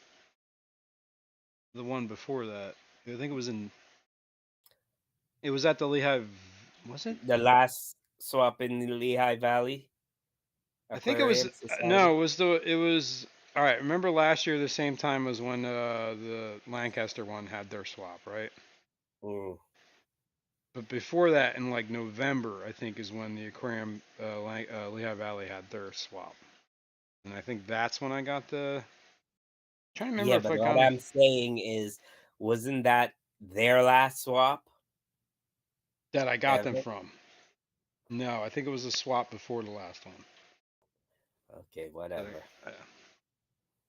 the one before that. I think it was in, it was at the Lehigh, was it? the last swap in the Lehigh Valley I think it was, Aquarium Society. no, it was, all right, remember last year the same time was when the Lancaster one had their swap, right? Mm. But before that, in like November, I think is when the aquarium Lehigh Valley had their swap, and I think that's when I got the. Trying to remember Yeah, if but I what got it. I'm saying is, wasn't that their last swap That I got them ever? from. No, I think it was a swap before the last one. Okay, That whatever.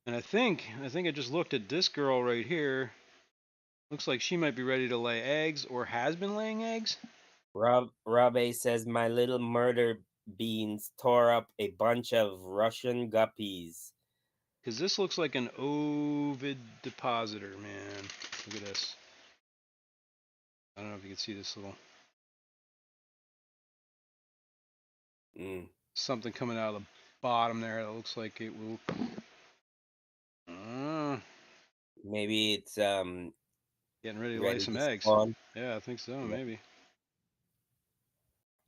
And I think I just looked at this girl right here. Looks like she might be ready to lay eggs or has been laying eggs. Rob A says my little murder beans tore up a bunch of Russian guppies. Because this looks like an ovid depositor, man. Look at this. I don't know if you can see this little something coming out of the bottom there that looks like it will. Maybe it's Getting ready to lay some eggs. Spawn. Yeah, I think so. Yeah. Maybe.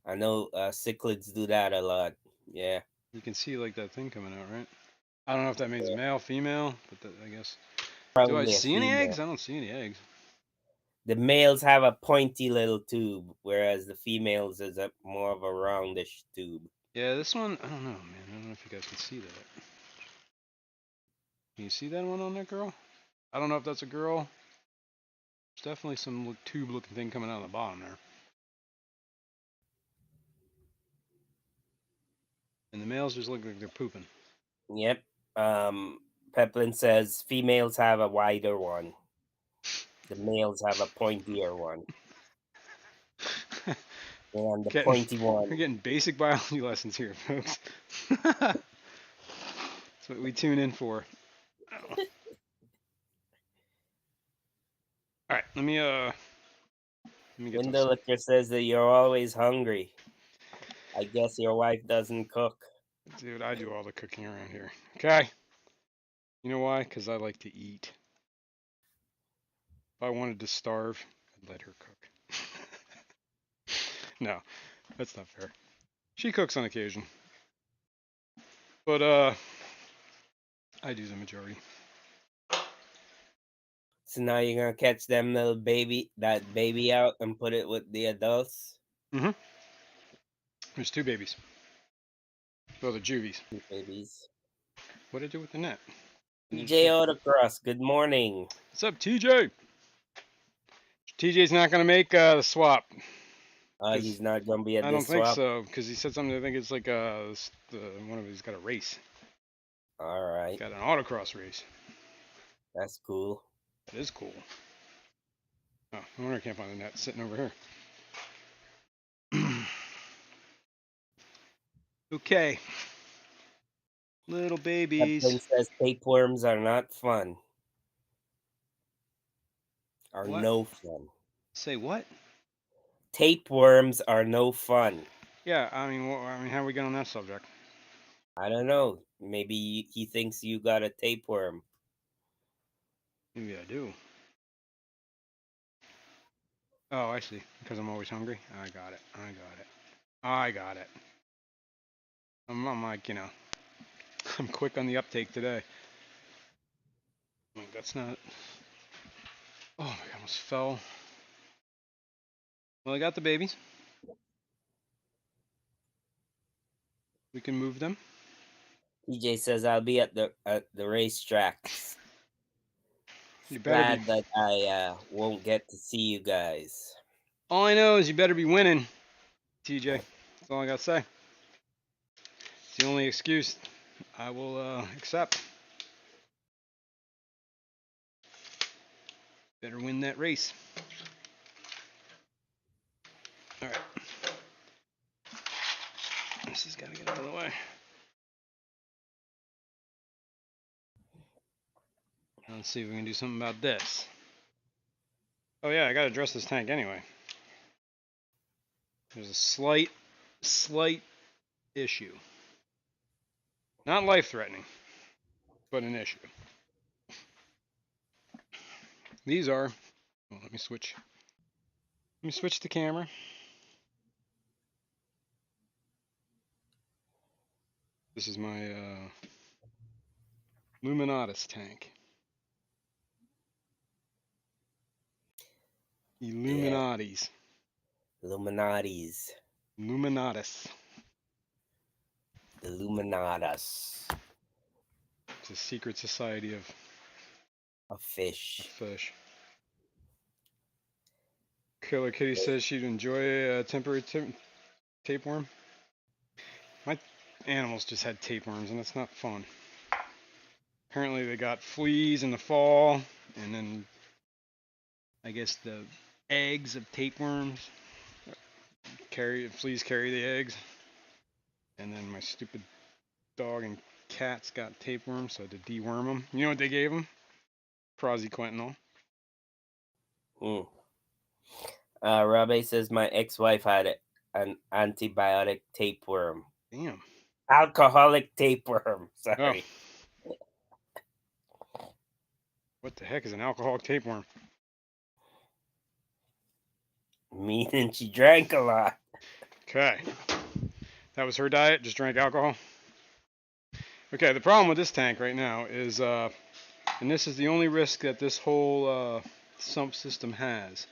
I know cichlids do that a lot. Yeah. You can see like that thing coming out, right? I don't know if that means male, female, but I guess. Probably Do I see any female. eggs? I don't see any eggs. The males have a pointy little tube, whereas the females is more of a roundish tube. Yeah, this one, I don't know, man. I don't know if you guys can see that. Can you see that one on there, girl? I don't know if that's a girl. There's definitely some tube-looking thing coming out of the bottom there. And the males just look like they're pooping. Yep. Peplin says females have a wider one. The males have a pointier one. And the pointy one. We're getting basic biology lessons here, folks. That's what we tune in for. Oh. All right, let me get Window Licker says that you're always hungry. I guess your wife doesn't cook. Dude, I do all the cooking around here. Okay. You know why? Because I like to eat. If I wanted to starve, I'd let her cook. No, that's not fair. She cooks on occasion. But I do the majority. So now you're gonna catch that baby out and put it with the adults? Mm-hmm. There's 2 babies. Oh, the juvies. 2 babies. What did I do with the net? TJ Autocross, good morning. What's up, TJ? TJ's not gonna make the swap. He's not gonna be at I this don't think swap? so, because he said something. I think it's like one of these got a race. All right. Got an autocross race. That's cool. That is cool. Oh, I wonder I can't find the net sitting over here. Okay. Little babies. Captain says tapeworms are not fun. Are What? no fun. Say what? Tapeworms are no fun. Yeah, I mean, how are we getting on that subject? I don't know. Maybe he thinks you got a tapeworm. Maybe I do. Oh, I see. Because I'm always hungry. I got it. I'm like, I'm quick on the uptake today. That's not. Oh my God, I almost fell. Well, I got the babies. We can move them. TJ says I'll be at the racetracks. You better Glad that I won't get to see you guys. All I know is you better be winning, TJ. That's all I gotta say. It's the only excuse I will accept. Better win that race. All right. This has got to get out of the way. Let's see if we can do something about this. Oh yeah, I gotta address this tank anyway. There's a slight issue. Not life-threatening, but an issue. These are. Well, let me switch. Let me switch the camera. This is my Luminatus tank. Illuminatis. Illuminatis. Luminatus. Illuminatus. It's a secret society of fish. Killer Kitty says she'd enjoy a temporary tapeworm. My animals just had tapeworms, and it's not fun. Apparently they got fleas in the fall, and then I guess the eggs of tapeworms fleas carry the eggs, and then my stupid dog and cats got tapeworms, so I had to deworm them. You know what they gave them? Praziquantel. Robbie says my ex-wife had an antibiotic tapeworm. Damn. Alcoholic tapeworm. Oh. Sorry. What the heck is an alcoholic tapeworm? Meaning she drank a lot. Okay. That was her diet, just drank alcohol? Okay, the problem with this tank right now is, and this is the only risk that this whole sump system has,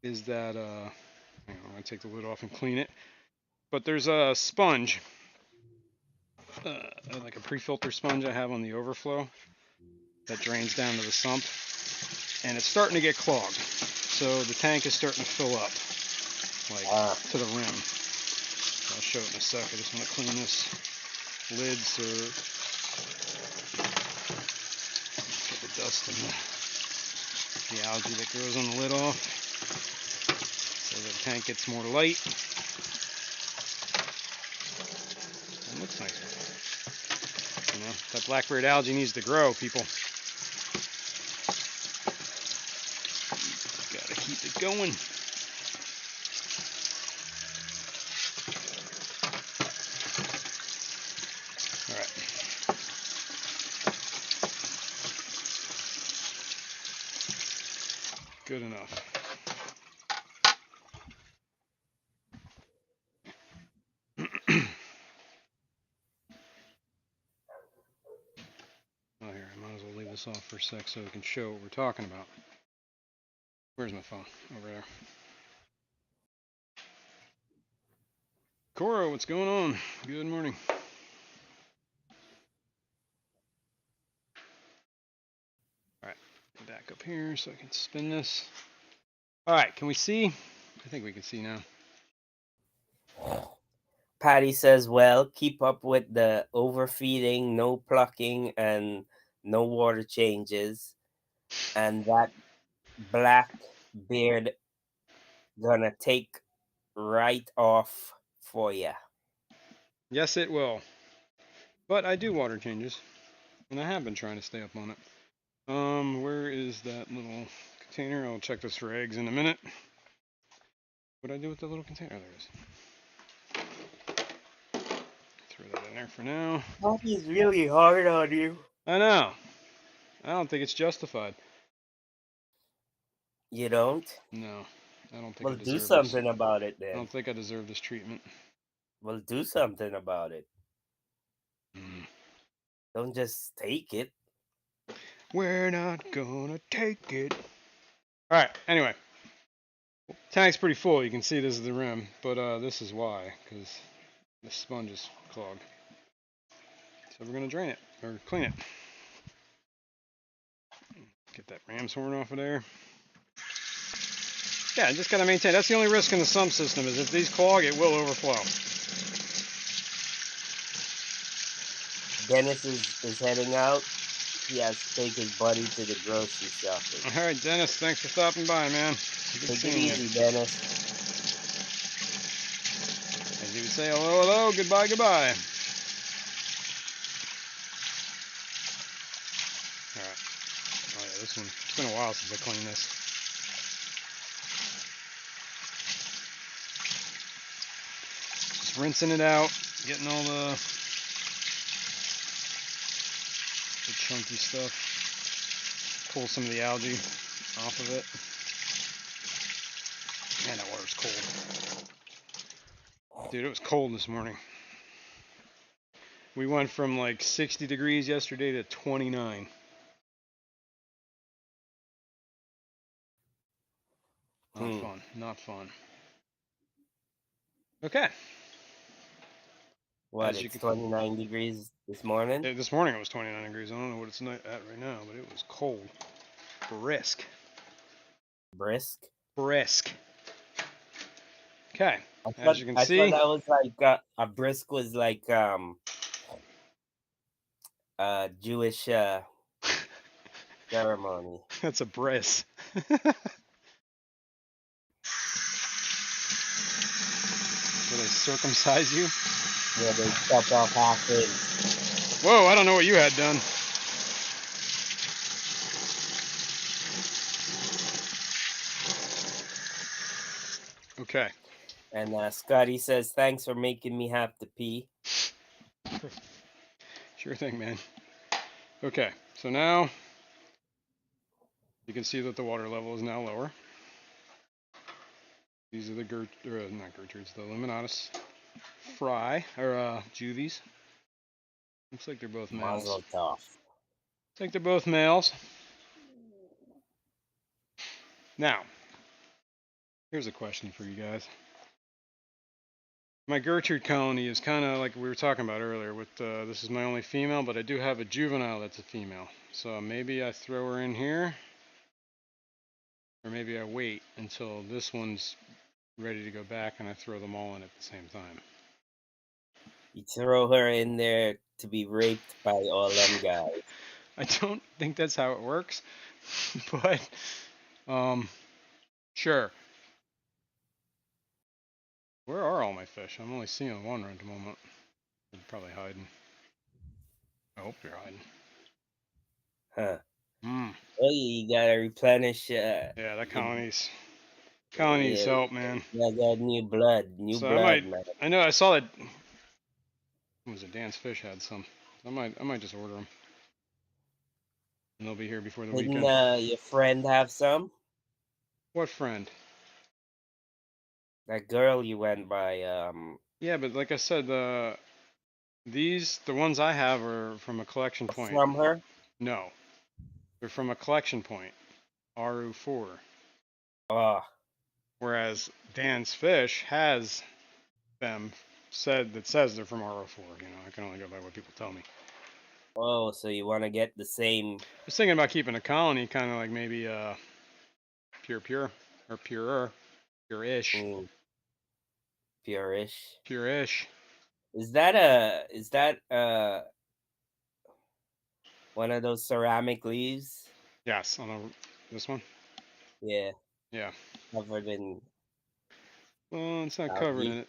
is that, hang on, I'm going to take the lid off and clean it. But there's a sponge, like a pre-filter sponge I have on the overflow that drains down to the sump, and it's starting to get clogged. So the tank is starting to fill up, like to the rim. I'll show it in a sec. I just want to clean this lid so get the dust and the algae that grows on the lid off, so the tank gets more light. It looks nice. You know, that blackberry algae needs to grow, people. Gotta keep it going. Alright. Good enough. Oh, here, I might as well leave this off for a sec so we can show what we're talking about. Where's my phone? Over there. Coro, what's going on? Good morning. Alright, back up here so I can spin this. Alright, can we see? I think we can see now. Patty says, well, keep up with the overfeeding, no plucking, and no water changes. And that black beard gonna take right off for ya. Yes, it will. But I do water changes, and I have been trying to stay up on it. Where is that little container? I'll check this for eggs in a minute. What did I do with the little container? There it is. Throw that in there for now. Patty's really hard on you. I know. I don't think it's justified. You don't? No, I don't think Well, I do deserve something this. about it I then. don't think I deserve this treatment. Well, do something about it. Don't just take it. We're not gonna take it. Alright, anyway. Tank's pretty full. You can see this is the rim, but this is why, because the sponge is clogged. So we're gonna drain it, or clean it. Get that ram's horn off of there. Yeah, just gotta maintain. That's the only risk in the sump system, is if these clog, it will overflow. Dennis is heading out. He has to take his buddy to the grocery shopping. Alright, Dennis, thanks for stopping by, man. Good Take it seeing easy, you. Dennis. As you would say, hello, hello, goodbye, goodbye. Alright. Oh yeah, this one, it's been a while since I cleaned this. Just rinsing it out, getting all the chunky stuff. Pull some of the algae off of it. Man, that water's cold. Dude, it was cold this morning. We went from like 60 degrees yesterday to 29. Not fun. Not fun. Okay. What, it's 29 degrees this morning? This morning it was 29 degrees. I don't know what it's at right now, but it was cold. Brisk. Brisk. Okay. As you can see. I thought that was like a brisk was like Jewish ceremony. That's a bris. Will they circumcise you? Where they chop off half inch. Whoa, I don't know what you had done. Okay. And Scotty says, "Thanks for making me have to pee." Sure thing, man. Okay, so now you can see that the water level is now lower. These are the not Gertrudes, the Illuminatus Fry, or Juvies. Looks like they're both males. Mazel tov. Looks like they're both males. Now, here's a question for you guys. My Gertrude colony is kind of like we were talking about earlier. With this is my only female, but I do have a juvenile that's a female. So maybe I throw her in here, or maybe I wait until this one's ready to go back and I throw them all in at the same time. You throw her in there to be raped by all them guys. I don't think that's how it works, but sure. Where are all my fish? I'm only seeing one right at the moment. They're probably hiding. I hope they're hiding. Huh. Hmm. Oh, you gotta replenish. Yeah, that colony's needs help, man. Yeah, got new blood, So man. I know I saw that. What was it? Dan's Fish had some. I might just order them, and they'll be here before the weekend. Didn't your friend have some? What friend? That girl you went by. Yeah, but like I said, the ones I have are from a collection point. From her? No, they're from a collection point. RU4. Oh. Whereas Dan's Fish has them says they're from RO4. You know, I can only go by what people tell me. Oh, so you want to get the same? I was thinking about keeping a colony, kind of like maybe pure or purer, pure-ish. Pure-ish. Pure-ish. Is that one of those ceramic leaves? Yes, on this one. Yeah. Yeah. Covered in. Well, it's not algae. covered in it.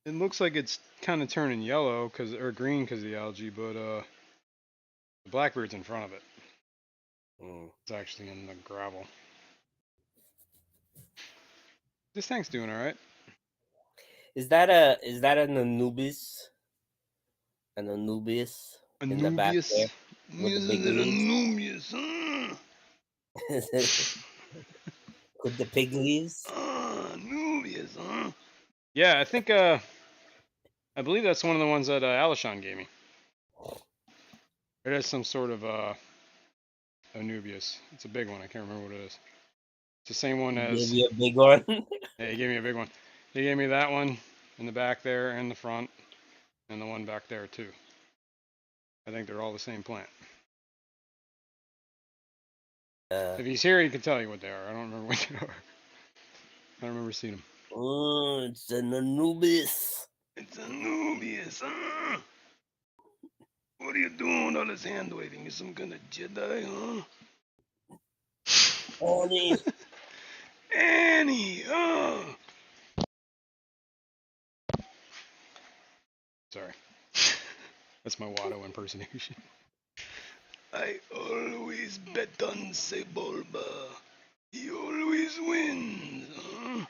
It looks like it's kind of turning yellow or green because of the algae, but the blackbeard's in front of it. It's actually in the gravel. This tank's doing all right. Is that an Anubis? An Anubis in the back there with the big leaves? With the pig leaves? Anubis, huh? Yeah, I think I believe that's one of the ones that Alishon gave me. It has some sort of Anubius. It's a big one. I can't remember what it is. It's the same one as. Gave you a big one. Yeah, he gave me a big one. He gave me that one in the back there and the front, and the one back there too. I think they're all the same plant. If he's here, he can tell you what they are. I don't remember what they are. I don't remember seeing them. Oh, it's an Anubis. It's Anubius, huh? What are you doing with all this hand waving? You some kind of Jedi, huh? Annie. Annie, huh? Sorry. That's my Watto impersonation. I always bet on Sebulba. He always wins, huh?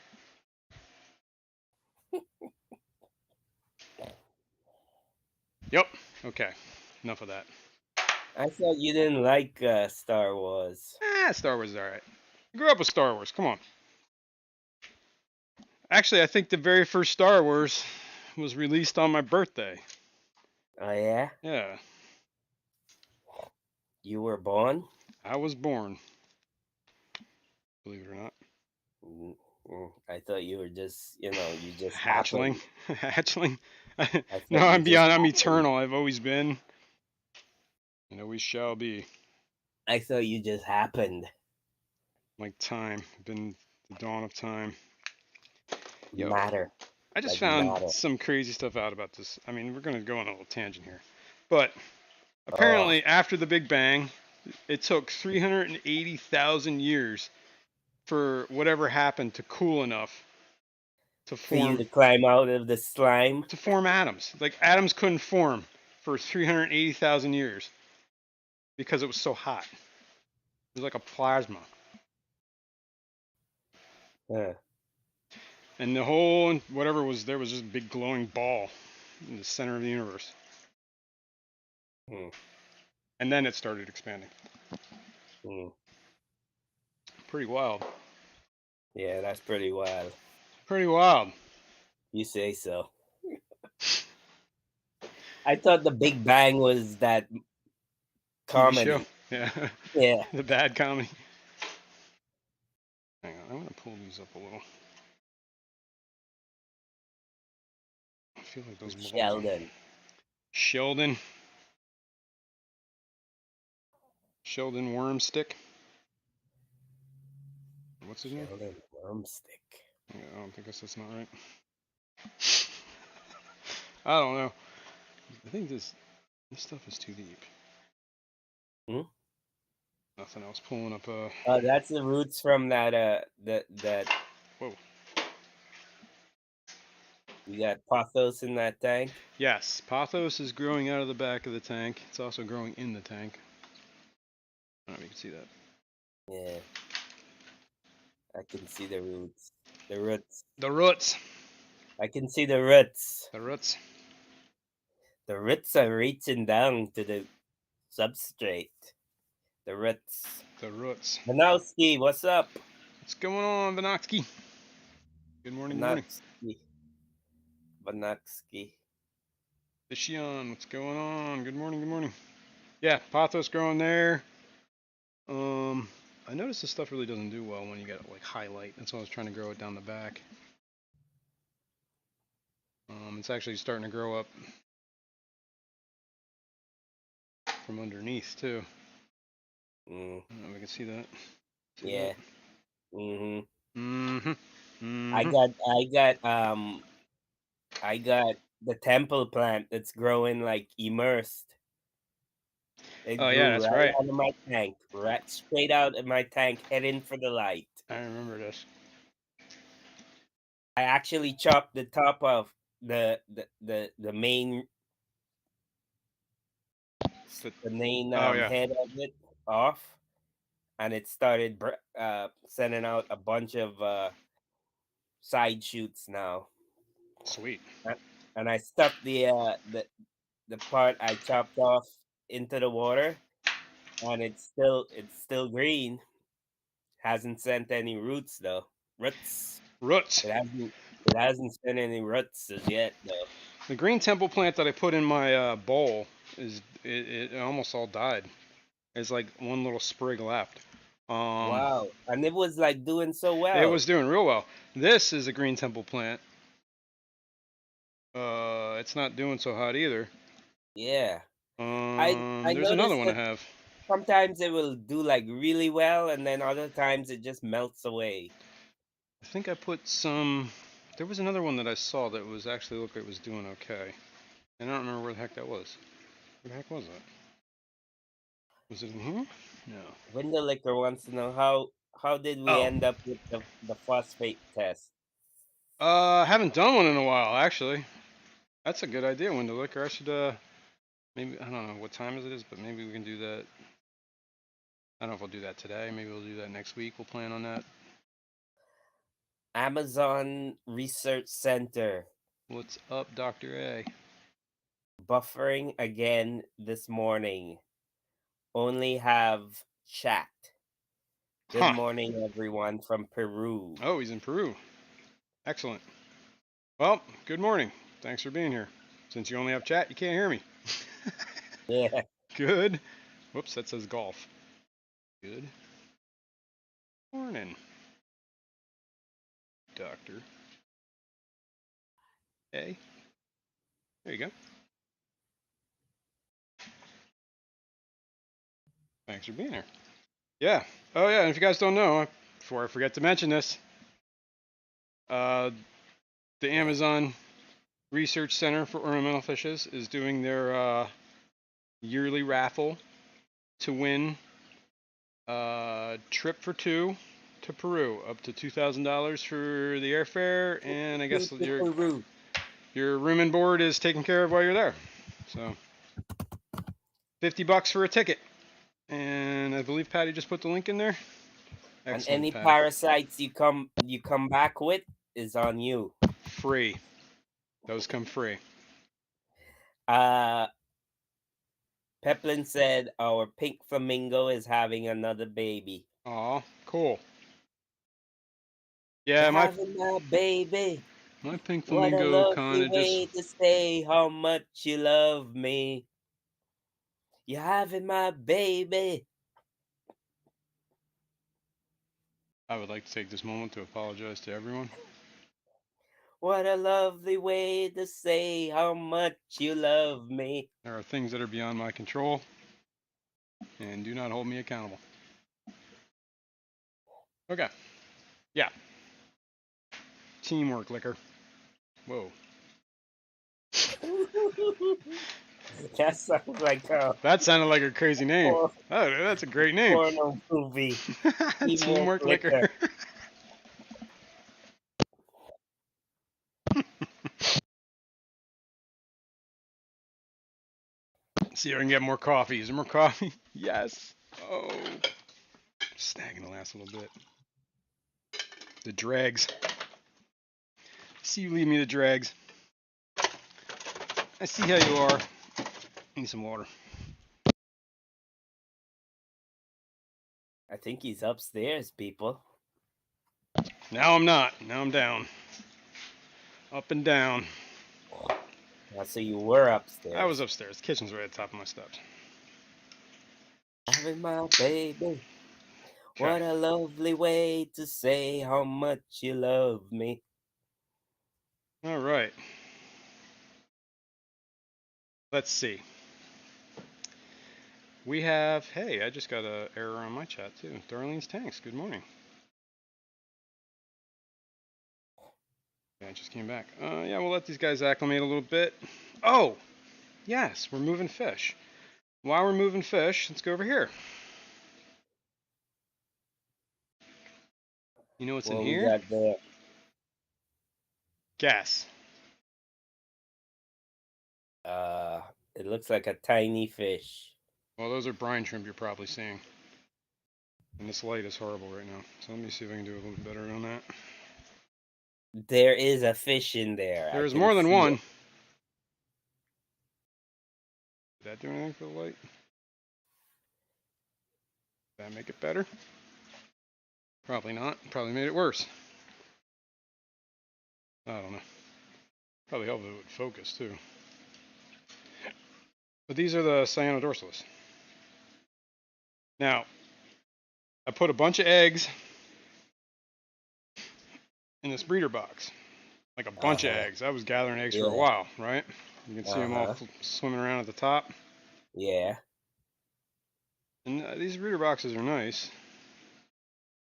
Yep. Okay. Enough of that. I thought you didn't like Star Wars. Star Wars is alright. I grew up with Star Wars. Come on. Actually, I think the very first Star Wars was released on my birthday. Oh, yeah? Yeah. You were born? I was born. Believe it or not. I thought you were just, you just hatchling. Hatchling. No, I'm beyond. I'm eternal. I've always been, and always shall be. I thought you just happened. Like time, been the dawn of time. Yo, matter. I just found some crazy stuff out about this. I mean, we're gonna go on a little tangent here, but Oh, Apparently, after the Big Bang, it took 380,000 years for whatever happened to cool enough to for you form to climb out of the slime. atoms. Like atoms couldn't form for 380,000 years because it was so hot. It was like a plasma. Huh. And the whole whatever was there was just a big glowing ball in the center of the universe. Hmm. And then it started expanding. Hmm. Pretty wild. Yeah, that's pretty wild. Pretty wild. You say so. I thought the Big Bang was that TV show. comedy. Yeah. Yeah. The bad comedy. Hang on, I'm gonna pull these up a little. I feel like those molds. Sheldon. Sheldon. Sheldon Wormstick. What's his name? Sheldon Wormstick. Yeah, I don't think that's not right. I don't know. I think this stuff is too deep. Hmm? Nothing else pulling up. Oh, that's the roots from that Whoa. you got pothos in that tank. Yes, pothos is growing out of the back of the tank. It's also growing in the tank. I don't know if you can see that. Yeah, I can see the roots. The roots. The roots. I can see the roots. The roots. The roots are reaching down to the substrate. The roots. The roots. Banowski, what's up? What's going on, Vinoxky? Good morning. Good morning. Banowski. Banowski. Fishion, what's going on? Good morning. Good morning. Yeah, pothos growing there. Um, I noticed this stuff really doesn't do well when you get like highlight. That's why I was trying to grow it down the back. It's actually starting to grow up from underneath too. Mm, I don't know if we can see that. See yeah. that? Mm-hmm. Mm-hmm. I Mm-hmm. got I got I got the temple plant that's growing like immersed. It Oh yeah, grew that's right right. out of my tank, right straight out of my tank, heading for the light. I remember this. I actually chopped the top of the main But the main oh yeah, head of it off, and it started sending out a bunch of side shoots now. sweet. A- And I stuck the part I chopped off into the water, and it's still green. Hasn't sent any roots though. Roots. Roots. It hasn't sent any roots as yet though. The green temple plant that I put in my bowl it almost all died. There's like one little sprig left. Um, Wow. And it was like doing so it was well. doing real well. This is a green temple plant. It's not doing so hot either. Yeah. I There's another noticed one I that have. sometimes it will do like really well and then other times it just melts away. I think I put some. There was another one that I saw that was actually looked like it was doing okay. And I don't remember where the heck that was. Where the heck was that? Was it in here? No. Window Liquor wants to know how did we Oh. end up with the phosphate test? I haven't done one in a while actually. That's a good idea, window liquor. I should maybe I don't know what time it is, but maybe we can do that. I don't know if we'll do that today. Maybe we'll do that next week. We'll plan on that. Amazon Research Center What's up, Dr. A? buffering again this morning. Only have chat. Good Huh. morning, everyone from Peru. Oh, he's in Peru. Excellent. Well, good morning. Thanks for being here. Since you only have chat, you can't hear me. Yeah. Good. Whoops, that says golf. Good morning, Doctor A. There you go. Thanks for being here. Yeah. Oh, yeah. And if you guys don't know, before I forget to mention this, uh, the Amazon Research Center for Ornamental Fishes is doing their yearly raffle to win trip for two to Peru, up to $2,000 for the airfare, and I guess your room and board is taken care of while you're there. So $50 for a ticket, and I believe Patty just put the link in there. And Excellent, any Patty. parasites you come back with is on you. Free. Those come free. Peplin said our pink flamingo is having another baby. Aw, cool. Yeah, Having my baby. my pink What a flamingo kind lovely of just. way to say how much you love me. You're having my baby. I would like to take this moment to apologize to everyone. What a lovely way to say how much you love me. There are things that are beyond my control, and do not hold me accountable. Okay. Yeah. Teamwork, liquor. Whoa. That sounds like a That sounded like a crazy name. Oh, that's a great name. porno movie. Teamwork liquor. See if I can get more coffee. Is there more coffee? Yes. Oh. Snagging the last little bit. The dregs. See you leave me the dregs. I see how you are. Need some water. I think he's upstairs, people. Now I'm not. Now I'm down. Up and down. So you were upstairs. I was upstairs. The kitchen's right at the top of my steps. Having my baby. What a lovely way to say how much you love me. All right. Let's see. We have, hey, I just got an error on my chat too. Darlene's Tanks, good morning. Yeah, I just came back. Yeah, we'll let these guys acclimate a little bit. Oh, yes, we're moving fish. While we're moving fish, let's go over here. You know what's in here? We got there? Guess. It looks like a tiny fish. Well, those are brine shrimp you're probably seeing. And this light is horrible right now. So let me see if I can do a little better on that. There is a fish in there. There's more than one. Did that do anything for the light? Did that make it better? Probably not. Probably made it worse. I don't know. Probably helped it with focus too. But these are the cyanodorsalis. Now, I put a bunch of eggs in this breeder box. Like a bunch of eggs. I was gathering eggs for a while, right? You can see them all swimming around at the top. Yeah. And these breeder boxes are nice.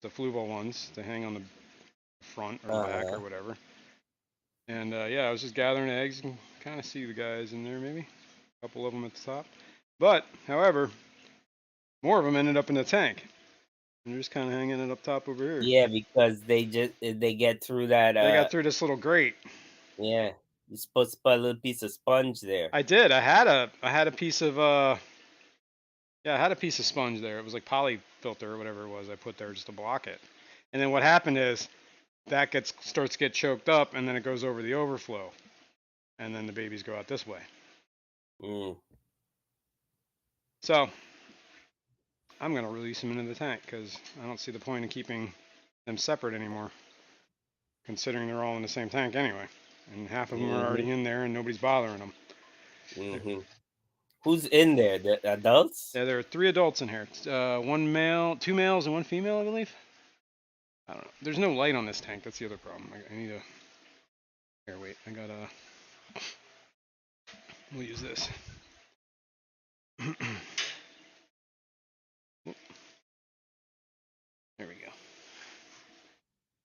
The flue ball ones. They hang on the front or the back or whatever. And yeah, I was just gathering eggs. You can kind of see the guys in there maybe. A couple of them at the top. But, however, more of them ended up in the tank. And they're just kind of hanging it up top over here. Yeah, because they get through that. They got through this little grate. Yeah, you're supposed to put a little piece of sponge there. I did. I had a piece of yeah, I had a piece of sponge there. It was like polyfilter or whatever it was I put there just to block it. And then what happened is that starts to get choked up, and then it goes over the overflow, and then the babies go out this way. So I'm gonna release them into the tank because I don't see the point in keeping them separate anymore, considering they're all in the same tank anyway, and half of them are already in there and nobody's bothering them. Who's in there? The adults? Yeah, there are 3 adults in here. 1 male, 2 males, and 1 female, I believe. I don't know. There's no light on this tank. That's the other problem. I need a. Here, wait. I got a. We'll use this. There we go.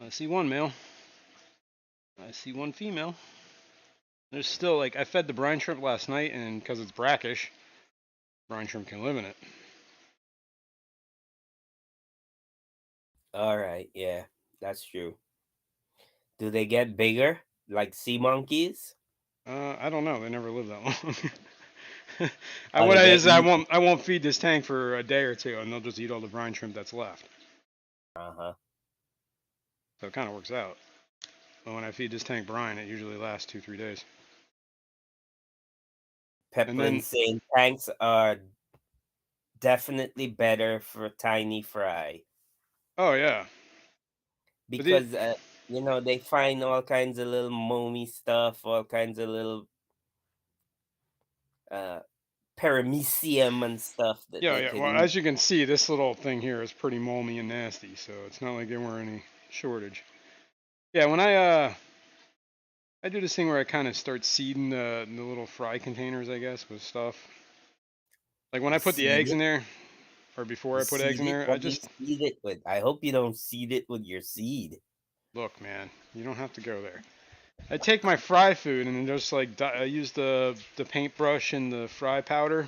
I see 1 male. I see 1 female. There's still, like, I fed the brine shrimp last night, and because it's brackish, Brine shrimp can live in it. All right, yeah, that's true. Do they get bigger like sea monkeys? I don't know. They never live that long. Or they get eaten? I won't feed this tank for a day or two, and they'll just eat all the brine shrimp that's left. Uh-huh. So it kind of works out. But when I feed this tank brine, it usually lasts 2 3 days. And Pepper and then saying tanks are definitely better for tiny fry oh yeah, but the because they find all kinds of little momy stuff, all kinds of little uh paramecium and stuff that yeah they yeah. can Well, eat. as you can see, this little thing here is pretty moldy and nasty. So it's not like there were any shortage. Yeah, when I do this thing where I kind of start seeding the little fry containers, I guess, with stuff. Like when You I put the seed eggs it. in there, or before You I put eggs seed in it. there, I What do you just seed it with? I hope you don't seed it with your seed. look, man. You don't have to go there. I take my fry food and then just like I use the paintbrush and the fry powder,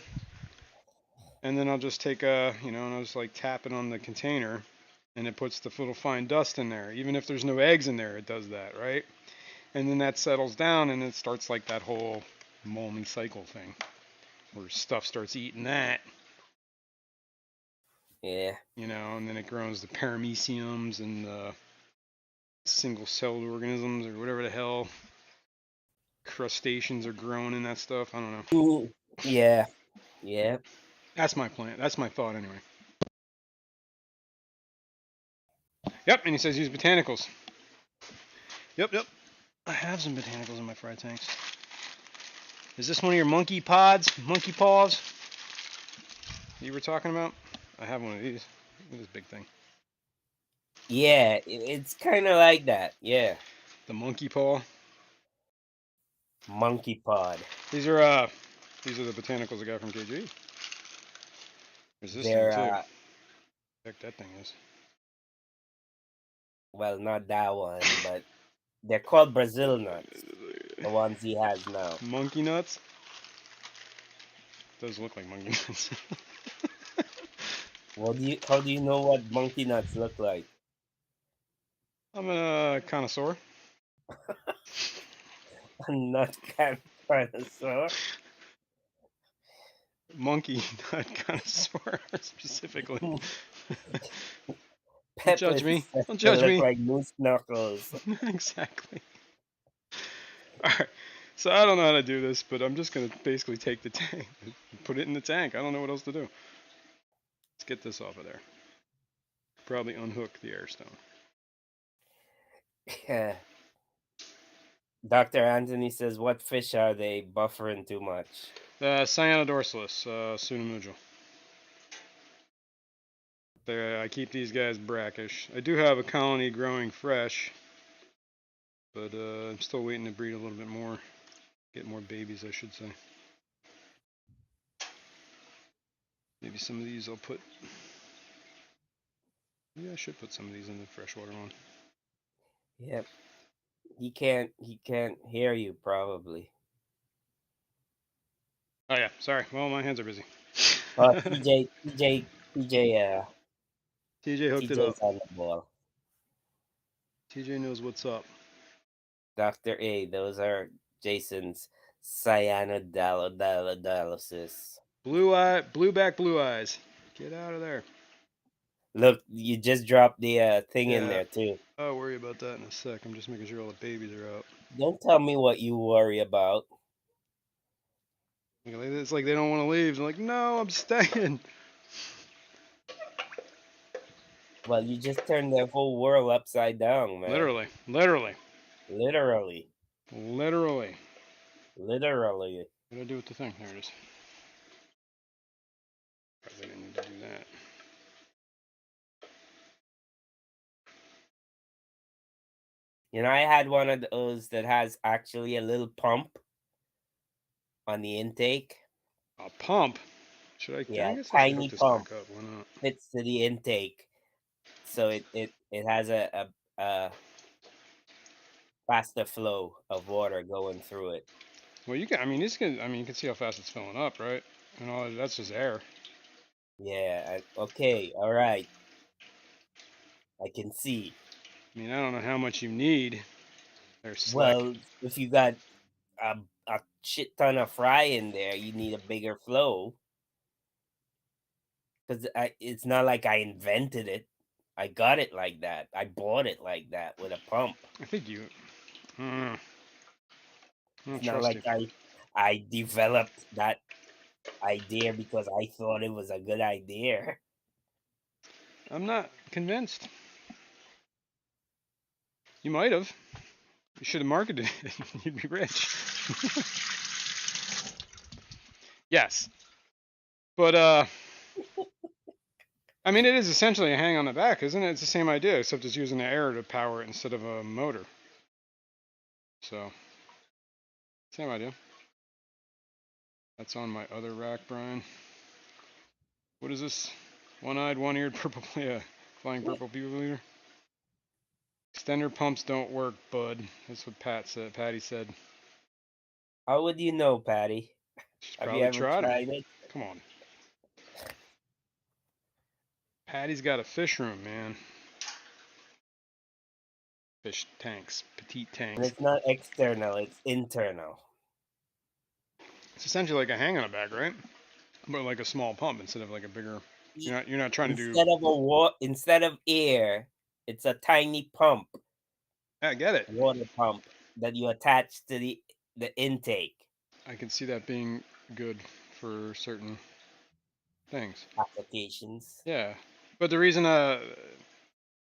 and then I'll just take and I'll just like tap it on the container, and it puts the little fine dust in there. Even if there's no eggs in there, it does that, right? And then that settles down, and it starts like that whole moldy cycle thing, where stuff starts eating that, Yeah. and then it grows the parameciums and the single-celled organisms or whatever the hell crustaceans are growing in that stuff. I don't know. Mm, yeah. Yeah. That's my plan. That's my thought anyway. Yep, and he says use botanicals. Yep, yep. I have some botanicals in my fry tanks. Is this one of your monkey pods, monkey paws you were talking about? I have one of these. Look at this big thing. Yeah. It's kind of like that. Yeah. The monkey paw. Monkey pod. These are the botanicals I got from KG. There's this thing They're too. Heck, that thing is. well, not that one, but they're called Brazil nuts. The ones he has now. Monkey nuts. Does look like monkey nuts. How do you know what monkey nuts look like? I'm a connoisseur. A nut kind of dinosaur. Monkey nut connoisseur specifically. Don't Pepper judge me. says Don't they judge look me. like moose knuckles. Exactly. All right. So I don't know how to do this, but I'm just gonna basically take the tank, put it in the tank. I don't know what else to do. Let's get this off of there. Probably unhook the air stone. Yeah. Dr. Anthony says, what fish are they buffering too much? Cyanodorsalis, Sunamujal. There, I keep these guys brackish. I do have a colony growing fresh, but I'm still waiting to breed a little bit more, get more babies, I should say. Maybe some of these I'll put. Maybe I should put some of these in the freshwater one. Yep. He can't hear you probably. Oh yeah, sorry. Well, my hands are busy. TJ hooked it up. TJ's on the ball. TJ knows what's up. Dr. A, those are Jason's cyanodialysis. Blue back, blue eyes. Get out of there. Look, you just dropped the thing in Yeah, there too. I'll worry about that in a sec. I'm just making sure all the babies are out. Don't tell me what you worry about. It's like they don't want to leave. They're like, no, I'm staying. Well, you just turned the whole world upside down, man. Literally, literally, Literally. literally. Literally. What do I do with the thing? There it is. Probably didn't need to do that. I had one of those that has actually a little pump on the intake. A pump? Should I? I Yeah, guess I should hook tiny this pump back up. Why not? fits to the intake. So it has a faster flow of water going through it. Well, you can. I mean, this can. I mean, you can see how fast it's filling up, right? and all that's just air. Yeah. Okay. All right. I can see. I mean, I don't know how much you need. They're slick. Well, if you got a shit ton of fry in there, you need a bigger flow because it's not like I invented it. I got it like that. I bought it like that with a pump. I think you. I It's don't not trust like you. I developed that idea because I thought it was a good idea. I'm not convinced. You might have. You should have marketed it. You'd be rich. Yes, but I mean, it is essentially a hang on the back, isn't it? It's the same idea, except it's using the air to power it instead of a motor. So, same idea. That's on my other rack, Brian. What is this? One-eyed, one-eared purple, yeah, flying purple people eater. Extender pumps don't work, bud. That's what Patty said. How would you know, Patty? She's Have you probably ever tried them. tried it? Come on. Patty's got a fish room, man. Fish tanks, petite And tanks. it's not external; it's internal. It's essentially like a hang on a bag, right? But like a small pump instead of like a bigger. You're not trying to do. Instead of air, it's a tiny pump, I get it. water pump that you attach to the intake I can see that being good for certain things. applications. Yeah, but the reason,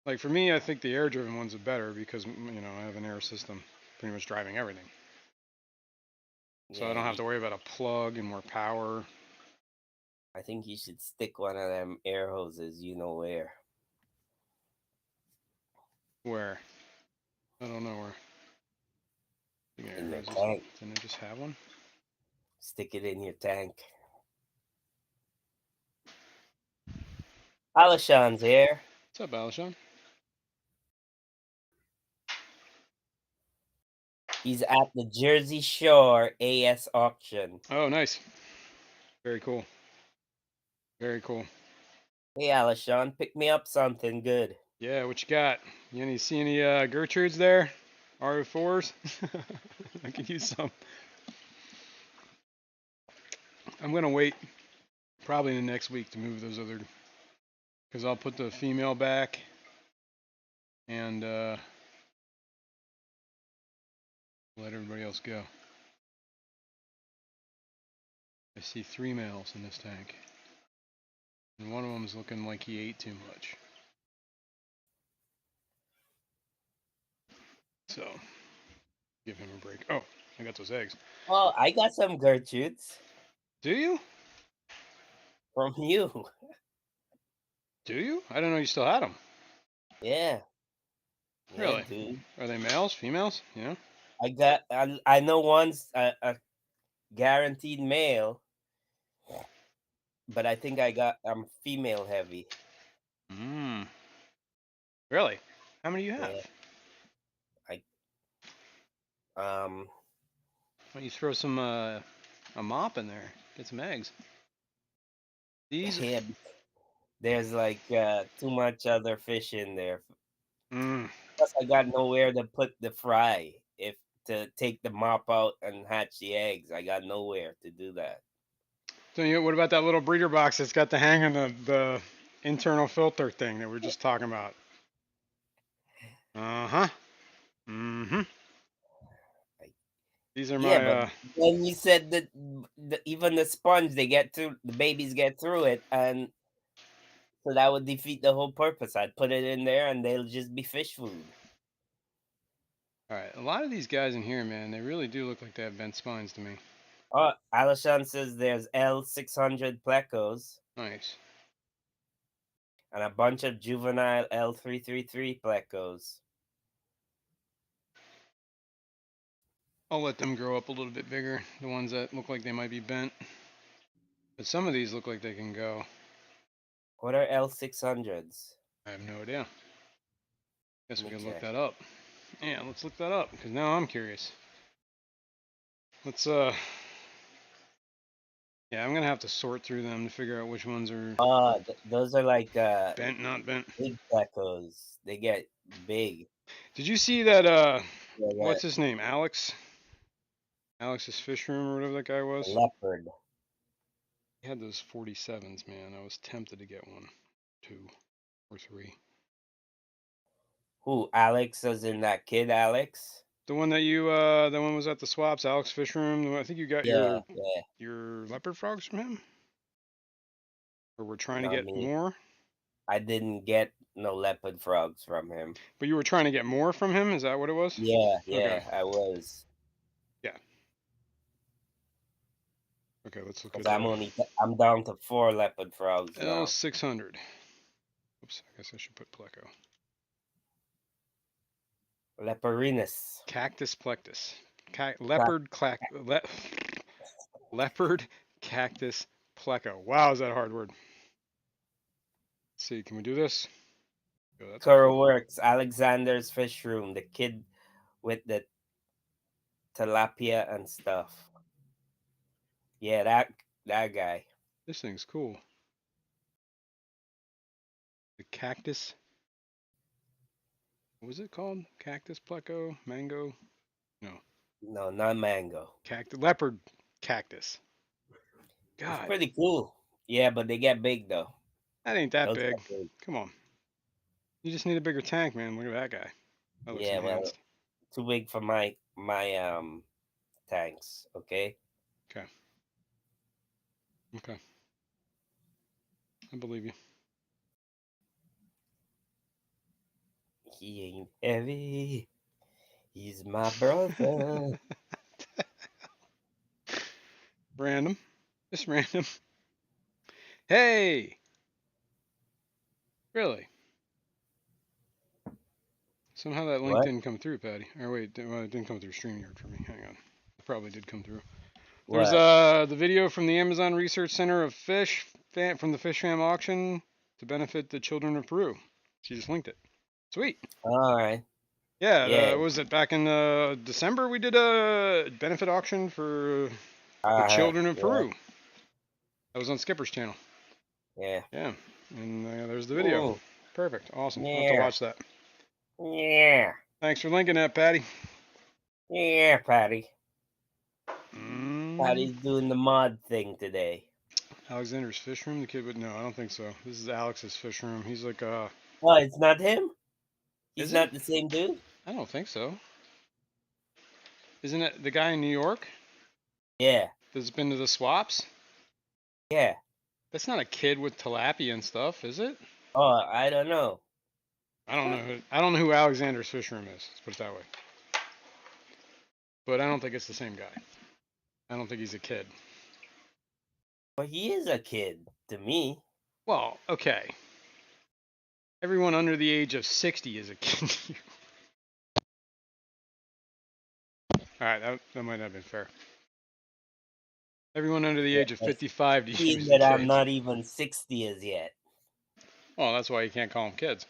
like for me, I think the air-driven ones are better because I have an air system, pretty much driving everything, so I Yeah, don't have to worry about a plug and more power. I think you should stick one of them air hoses. You know where? Where? I don't know where. The air In your hoses. tank. Didn't I just have one? Stick it in your tank. Alashon's here. What's up, Alishon? He's at the Jersey Shore AS auction. Oh, nice. Very cool. Very cool. Hey, Alashon, pick me up something good. Yeah, what you got? You see any Gertrudes there? RO4s? I could use some. I'm gonna wait probably in the next week to move those other, because I'll put the female back and let everybody else go. I see 3 males in this tank, and one of them is looking like he ate too much. So give him a break. Oh, I got those eggs. Oh, I got some Gertrudes Do you? from you. Do you? I didn't know you still had them. Yeah, yeah, Really? dude. Are they males? Females? You know? I know one's a guaranteed male, but I think I'm female heavy. Mmm. Really? How many do you have? Yeah, I um Why don't you throw some a mop in there? Get some eggs. These. yeah. There's like too much other fish in there. Mmm. Plus, I got nowhere to put the fry. If to take the mop out and hatch the eggs, I got nowhere to do that. So what about that little breeder box that's got the hang on the internal filter thing that we were just talking about? Uh huh. Mm-hmm. Like, These are yeah, my but then you said that even the sponge, the babies get through it, and so that would defeat the whole purpose. I'd put it in there, and they'll just be fish food. All right. A lot of these guys in here, man, they really do look like they have bent spines to me. Oh, Alashon says there's L600 plecos Nice. and a bunch of juvenile L333 plecos. I'll let them grow up a little bit bigger. The ones that look like they might be bent, but some of these look like they can go. What are L600s? I have no idea. Guess Let we me can look check. that up. Yeah, let's look that up because now I'm curious. Let's Yeah, I'm gonna have to sort through them to figure out which ones are Those are like bent, not bent. big plecos. They get big. Did you see that? Yeah, What's his name? Alex's Fishroom or whatever that guy the was. leopard. He had those 47s, man. I was tempted to get one, 2 or 3. Who, Alex was in that kid, Alex? The one that the one was at the swaps, Alex Fishroom. I think you got Yeah, yeah. your leopard frogs from him, or we're trying to Not get me. more. I didn't get no leopard frogs from him. But you were trying to get more from him. Is that what it was? Yeah, Okay. yeah, I was. Yeah. Okay. Let's look Cause at I'm down to 4 leopard frogs now. L600. Oops. I guess I should put pleco. Leopardinus. Cactus plectus. Leopard cactus pleco. Wow, is that a hard word? Let's see. Can we do this? Oh, that's a Cura cool. Works, Alexander's Fish Room, the kid with the tilapia and stuff. Yeah, that guy. This thing's cool. The cactus. What was it called? Cactus pleco? Mango? No. No, not mango. Leopard cactus. It's God, pretty cool. Yeah, but they get big though. that ain't that Those big. get big. Come on. You just need a bigger tank, man. Look at that guy. That looks Yeah, well, enhanced. too big for my tanks. Okay. Okay. Okay. I believe you. He ain't heavy. He's my brother. Random. Just random. Hey! Really? Somehow that link What? didn't come through, Patty. Or wait, well, it didn't come through StreamYard for me. Hang on. It probably did come through. There's What? the video from the Amazon Research Center of Fish from the Fish Fam auction to benefit the children of Peru. She just linked it. Sweet. All right. Yeah, Yeah. was it back in December? We did a benefit auction for the Uh, children of yeah. Peru. That was on Skipper's channel. Yeah. Yeah, and there's the video. Ooh. Perfect. Awesome. I'll have to Yeah. watch that. Yeah. Thanks for linking that, Patty. Yeah, Patty. Mm. Patty's doing the mod thing today. Alexander's Fish Room? The kid would no, I don't think so. This is Alex's Fish Room. He's like Oh, it's not him? He's is it? not the same dude? I don't think so. Isn't it the guy in New York Yeah. that's been to the swaps? Yeah. That's not a kid with tilapia and stuff, is it? Oh, I don't know. I don't know. I don't know who Alexander's Fish Room is. Let's put it that way. But I don't think it's the same guy. I don't think he's a kid. But he is a kid to me. Well, okay. Everyone under the age of 60 is a kid. All right, that might not have been fair. Everyone under the age of 55 to you Seeing is a that I'm kid. not even 60 as yet. Well, that's why you can't call them kids.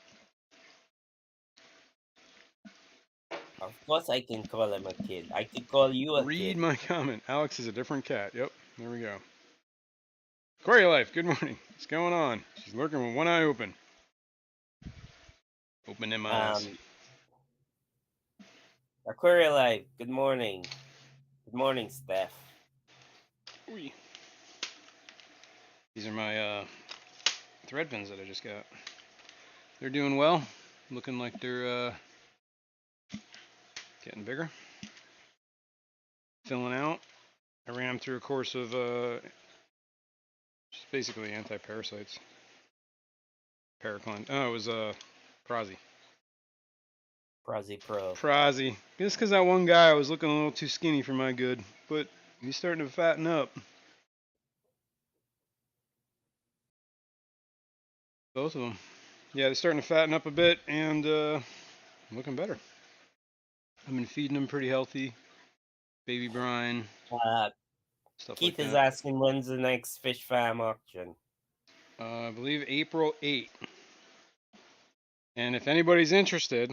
Of course I can call him a kid. I could call you a Read kid. my comment. Alex is a different cat. Yep, there we go. Corey Life, good morning. What's going on? She's lurking with one eye open. Open them eyes. Aquaria Life, good morning. Good morning, Steph. Ooh. These are my thread pins that I just got. They're doing well. Looking like they're getting bigger. Filling out. I ran them through a course of just basically anti-parasites. Paracline. Oh, it was Prazi. Prazi Pro. Prazi. Just because that one guy was looking a little too skinny for my good, but he's starting to fatten up. Both of them. Yeah, they're starting to fatten up a bit and looking better. I've been feeding them pretty healthy. Baby brine. Stuff Keith like is that. asking when's the next Fish Fam auction. I believe April 8th. And if anybody's interested,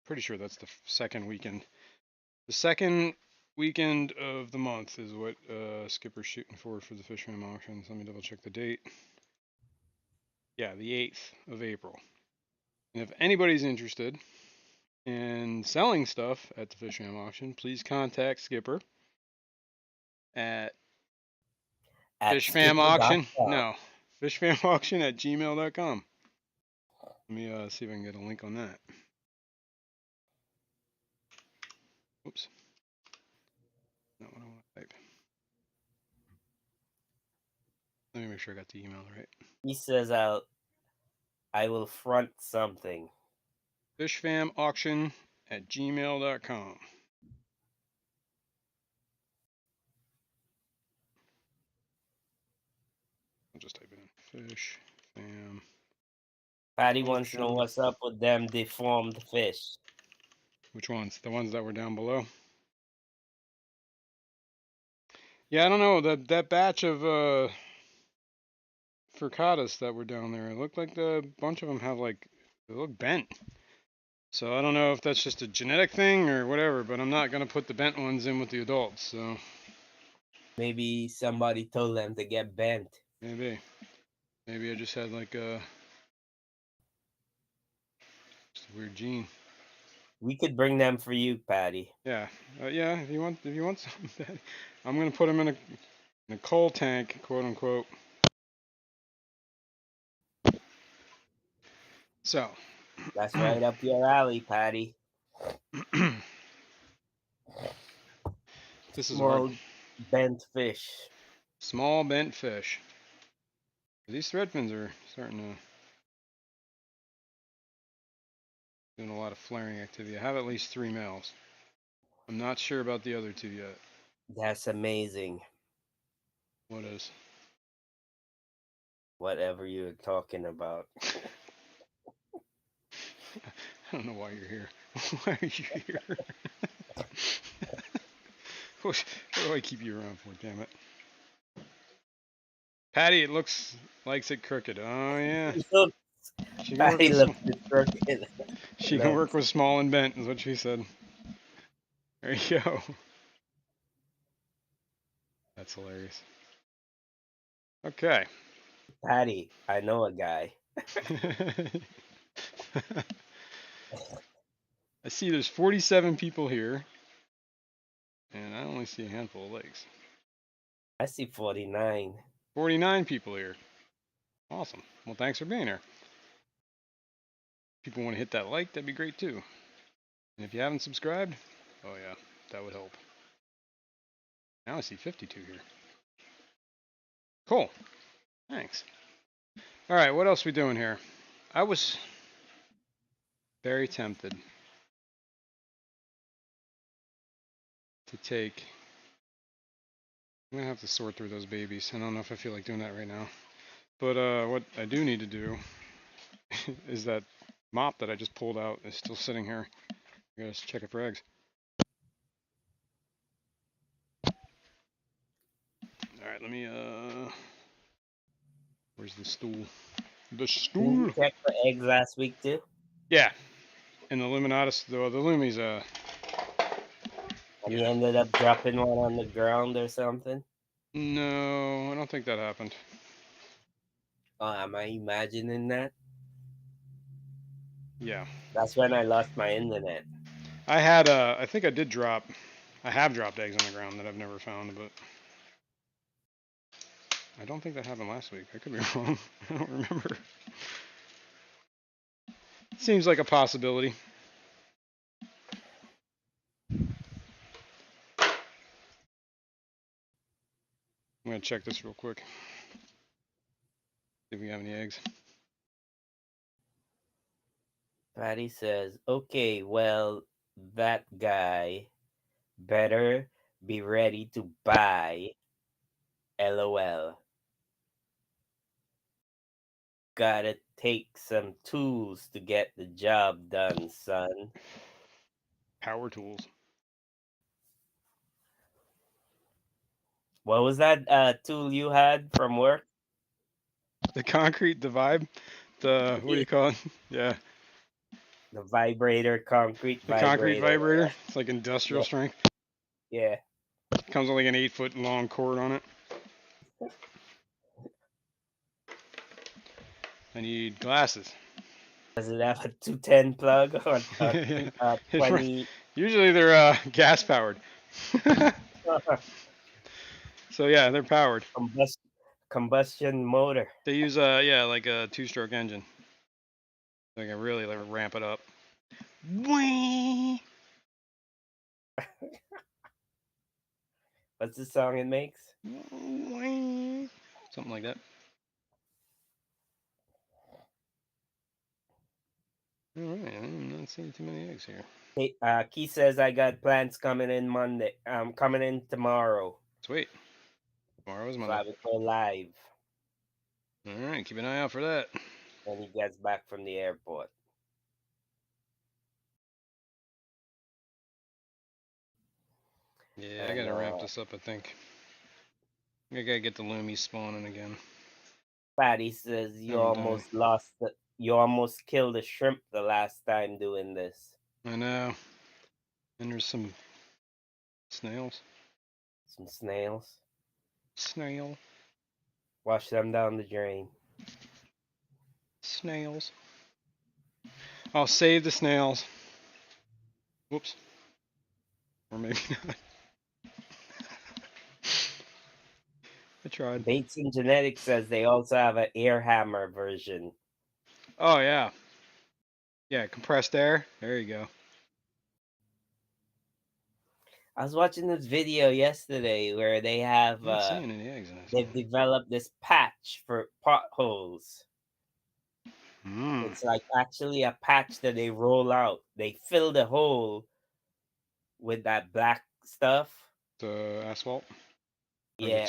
pretty sure that's the second weekend. The second weekend of the month is what Skipper's shooting for the Fishroom auctions. Let me double check the date. Yeah, the 8th of April. And if anybody's interested in selling stuff at the Fishroom auction, please contact Skipper at fishfamauction. skipper.com. No, fishfamauction at gmail.com. Let me see if I can get a link on that. Oops. Not what I want to type. Let me make sure I got the email right. He says I will front something. Fishfamauction at gmail.com. I'll just type it in. Fish fam. Patty wants to know what's up with them deformed fish. Which ones? The ones that were down below? Yeah, I don't know. That batch of furcadas that were down there, it looked like a bunch of them have they look bent. So I don't know if that's just a genetic thing or whatever, but I'm not gonna put the bent ones in with the adults. So Maybe somebody told them to get bent. maybe I just had just a weird gene. We could bring them for you, Patty. Yeah, yeah. If you want some, I'm gonna put them in a coal tank, quote unquote. So That's right up your alley, Patty. this is Small bent fish. Small bent fish. These threadfins are starting to doing a lot of flaring activity. I have at least 3 males. I'm not sure about the other 2 yet. That's amazing. What is? Whatever you're talking about. I don't know why you're here. Why are you here? What do I keep you around for? Damn it. Patty, it likes it crooked. Oh yeah. She can work Patty with looks crooked. she can work with small and bent, is what she said. There you go. That's hilarious. Okay. Patty, I know a guy. I see there's 47 people here, and I only see a handful of legs. I see 49. 49 people here. Awesome. Well, thanks for being here. If people want to hit that like, that'd be great too. And if you haven't subscribed, oh yeah, that would help. Now I see 52 here. Cool. Thanks. All right, what else we doing here? I was very tempted to take. I'm gonna have to sort through those babies. I don't know if I feel like doing that right now. But what I do need to do is that mop that I just pulled out is still sitting here. I gotta check it for eggs. All right, let me where's the stool? The stool. Did you check for eggs last week too? Yeah. And the Luminatus, the Lumis, And you ended up dropping one on the ground or something? no, I don't think that happened. Oh, am I imagining that? Yeah. That's when I lost my internet. I had, I think I did drop, I have dropped eggs on the ground that I've never found, but I don't think that happened last week. I could be wrong. I don't remember. Seems like a possibility. I'm gonna check this real quick. See if we have any eggs. Patty says, okay, well, that guy better be ready to buy. LOL. Gotta take some tools to get the job done, son. Power tools. What was that tool you had from work? The concrete, the vibe, the, what do you call it? Yeah. The vibrator, concrete The concrete vibrator. vibrator. It's like industrial Yeah. strength. Yeah. Comes with like an 8-foot long cord on it. I need glasses. Does it have a 210 plug or a Yeah. 20? Usually they're gas powered. So yeah, they're powered. Combustion motor. They use like a 2-stroke engine. They can really like ramp it up. Whee! What's the song it makes? Whee! Something like that. All right, I'm not seeing too many eggs here. Hey, Keith says I got plants coming in Monday. Coming in tomorrow. Sweet. Tomorrow is So Monday. I will go live All right, keep an eye out for that. when he gets back from the airport. Yeah, I gotta wrap this up, I think. I gotta get the loomies spawning again. Patty says you almost killed a shrimp the last time doing this. I know. And there's some snails. Some snails. Snail. Wash them down the drain. Snails. I'll save the snails. Whoops. Or maybe not. I tried. Bates and Genetics says they also have an air hammer version. Oh, yeah. Yeah, compressed air. There you go. I was watching this video yesterday where they have I'm not seeing any eggs in this. they've developed this patch for potholes. Mm. It's like actually a patch that they roll out. They fill the hole with that black stuff. The asphalt. Yeah,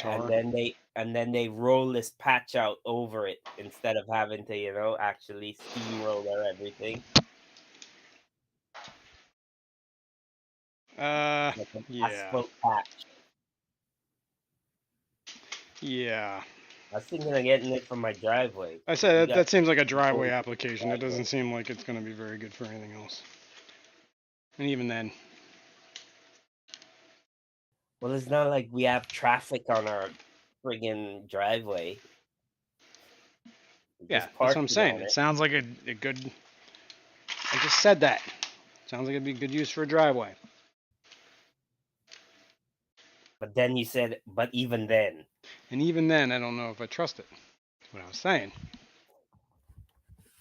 and then they roll this patch out over it instead of having to, actually steamroller everything. Like an Yeah. asphalt patch. Yeah. I was thinking of getting it for my driveway. I said that seems like a driveway application. It doesn't seem like it's going to be very good for anything else. And even then. Well, it's not like we have traffic on our friggin' driveway. Yeah, that's what I'm saying. It sounds like a good. I just said that. Sounds like it'd be good use for a driveway. But then you said, but even then. And even then, I don't know if I trust it. That's what I was saying.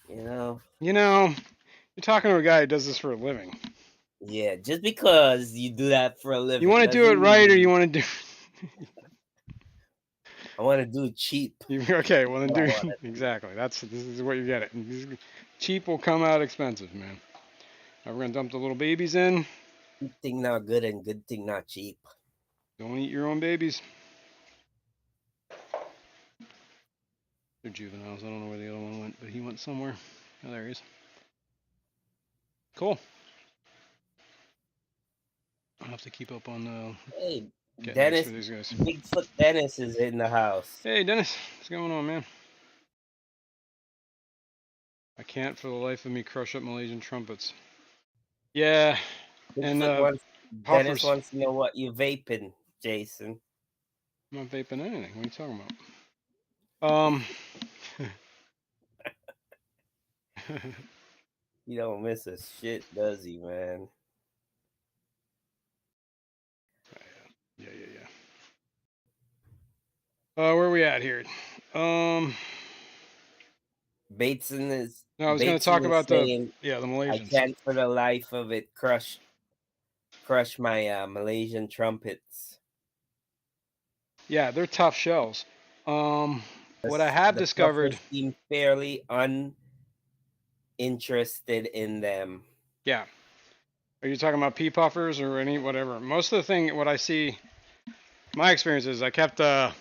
You're talking to a guy who does this for a living. Yeah, just because you do that for a living. You want to do it right, or you want to do? I want to do it cheap. Okay, well then do exactly. This is what you get it. Cheap will come out expensive, man. We're gonna dump the little babies in. Good thing not good and good thing not cheap. Don't eat your own babies. They're juveniles. I don't know where the other one went, but he went somewhere. Oh, there he is. Cool. I'll have to keep up on Hey, Dennis, for these guys. Bigfoot Dennis is in the house. Hey, Dennis, what's going on, man? I can't for the life of me crush up Malaysian trumpets. Yeah, and Dennis wants to know what you vaping, Jason. I'm not vaping anything. What are you talking about? He don't miss a shit, does he, man? Yeah. Where are we at here? Bateson is. No, I was going to talk about the Malaysians. I can't for the life of it crush my Malaysian trumpets. Yeah, they're tough shells. What I have discovered. Seem fairly uninterested in them. Yeah. Are you talking about pea puffers or whatever? Most of the thing, what I see, my experience is I kept a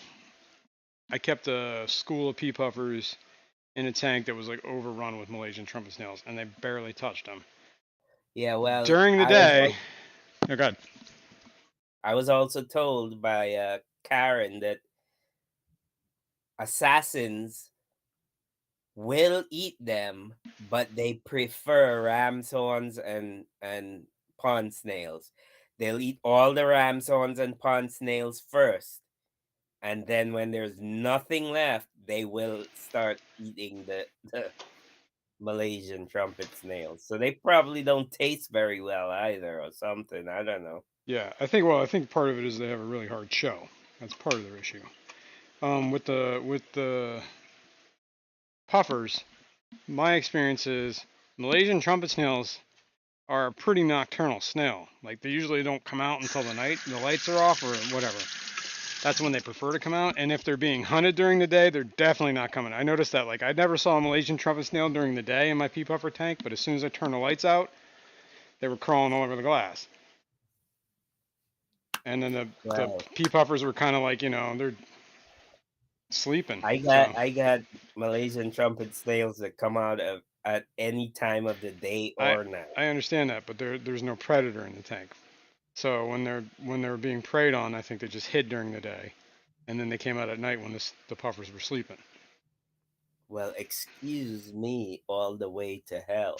school of pea puffers in a tank that was like overrun with Malaysian trumpet snails, and they barely touched them. Yeah, well, during the day. Oh God. I was also told by Karen that assassins will eat them, but they prefer ram's horns and pond snails. They'll eat all the ramshorns and pond snails first, and then when there's nothing left, they will start eating the Malaysian trumpet snails. So they probably don't taste very well either, or something. I don't know. Yeah, I think part of it is they have a really hard shell. That's part of their issue. With the puffers, my experience is Malaysian trumpet snails are a pretty nocturnal snail. Like they usually don't come out until the lights are off or whatever. That's when they prefer to come out. And if they're being hunted during the day, they're definitely not coming. I noticed that. Like I never saw a Malaysian trumpet snail during the day in my pea puffer tank, but as soon as I turned the lights out, they were crawling all over the glass. And then the Well, pea puffers were kind of like they're sleeping. I got So I got Malaysian trumpet snails that come out at any time of the day I or night. I understand that, but there's no predator in the tank. So when they're being preyed on, I think they just hid during the day, and then they came out at night when the puffers were sleeping. Well, excuse me, all the way to hell.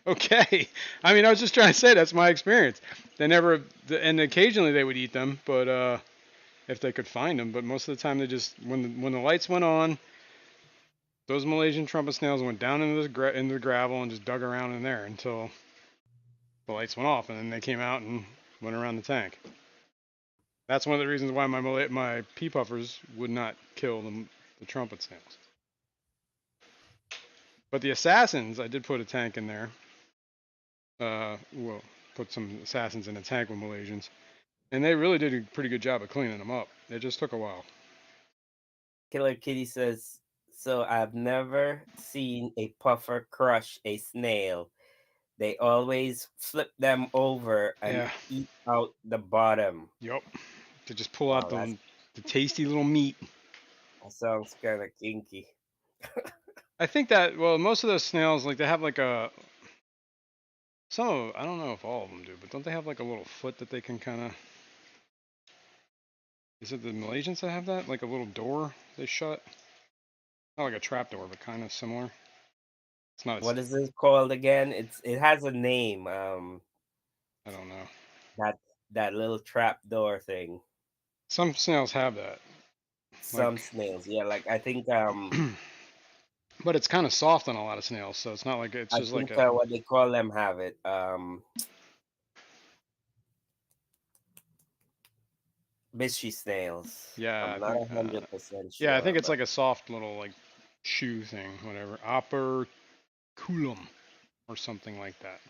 Okay, I mean I was just trying to say that's my experience. They never and occasionally they would eat them, but if they could find them, but most of the time they just when the lights went on, those Malaysian trumpet snails went down into the gravel and just dug around in there until the lights went off, and then they came out and went around the tank. That's one of the reasons why my pea puffers would not kill the trumpet snails. But the assassins, I did put a tank in there. Well, put some assassins in a tank with Malaysians, and they really did a pretty good job of cleaning them up. It just took a while. Killer Kitty says, so I've never seen a puffer crush a snail. They always flip them over and Yeah. eat out the bottom. Yep. To just pull out Wow, the tasty little meat. that sounds kind of kinky. I think that most of those snails like they have like a I don't know if all of them do, but don't they have like a little foot that they can kind of? Is it the Malaysians that have that? Like a little door they shut? Not like a trap door, but kind of similar. It's not. What is this called again? It has a name. I don't know. That that little trap door thing. Some snails have that. Some Like, snails, yeah. Like but it's kind of soft on a lot of snails, so it's not like it's I just like think a. what they call them have it. Mystery snails. Yeah, I'm I not think. 100% Yeah, I think sure, it's but like a soft little like shoe thing, whatever. Operculum or something like that.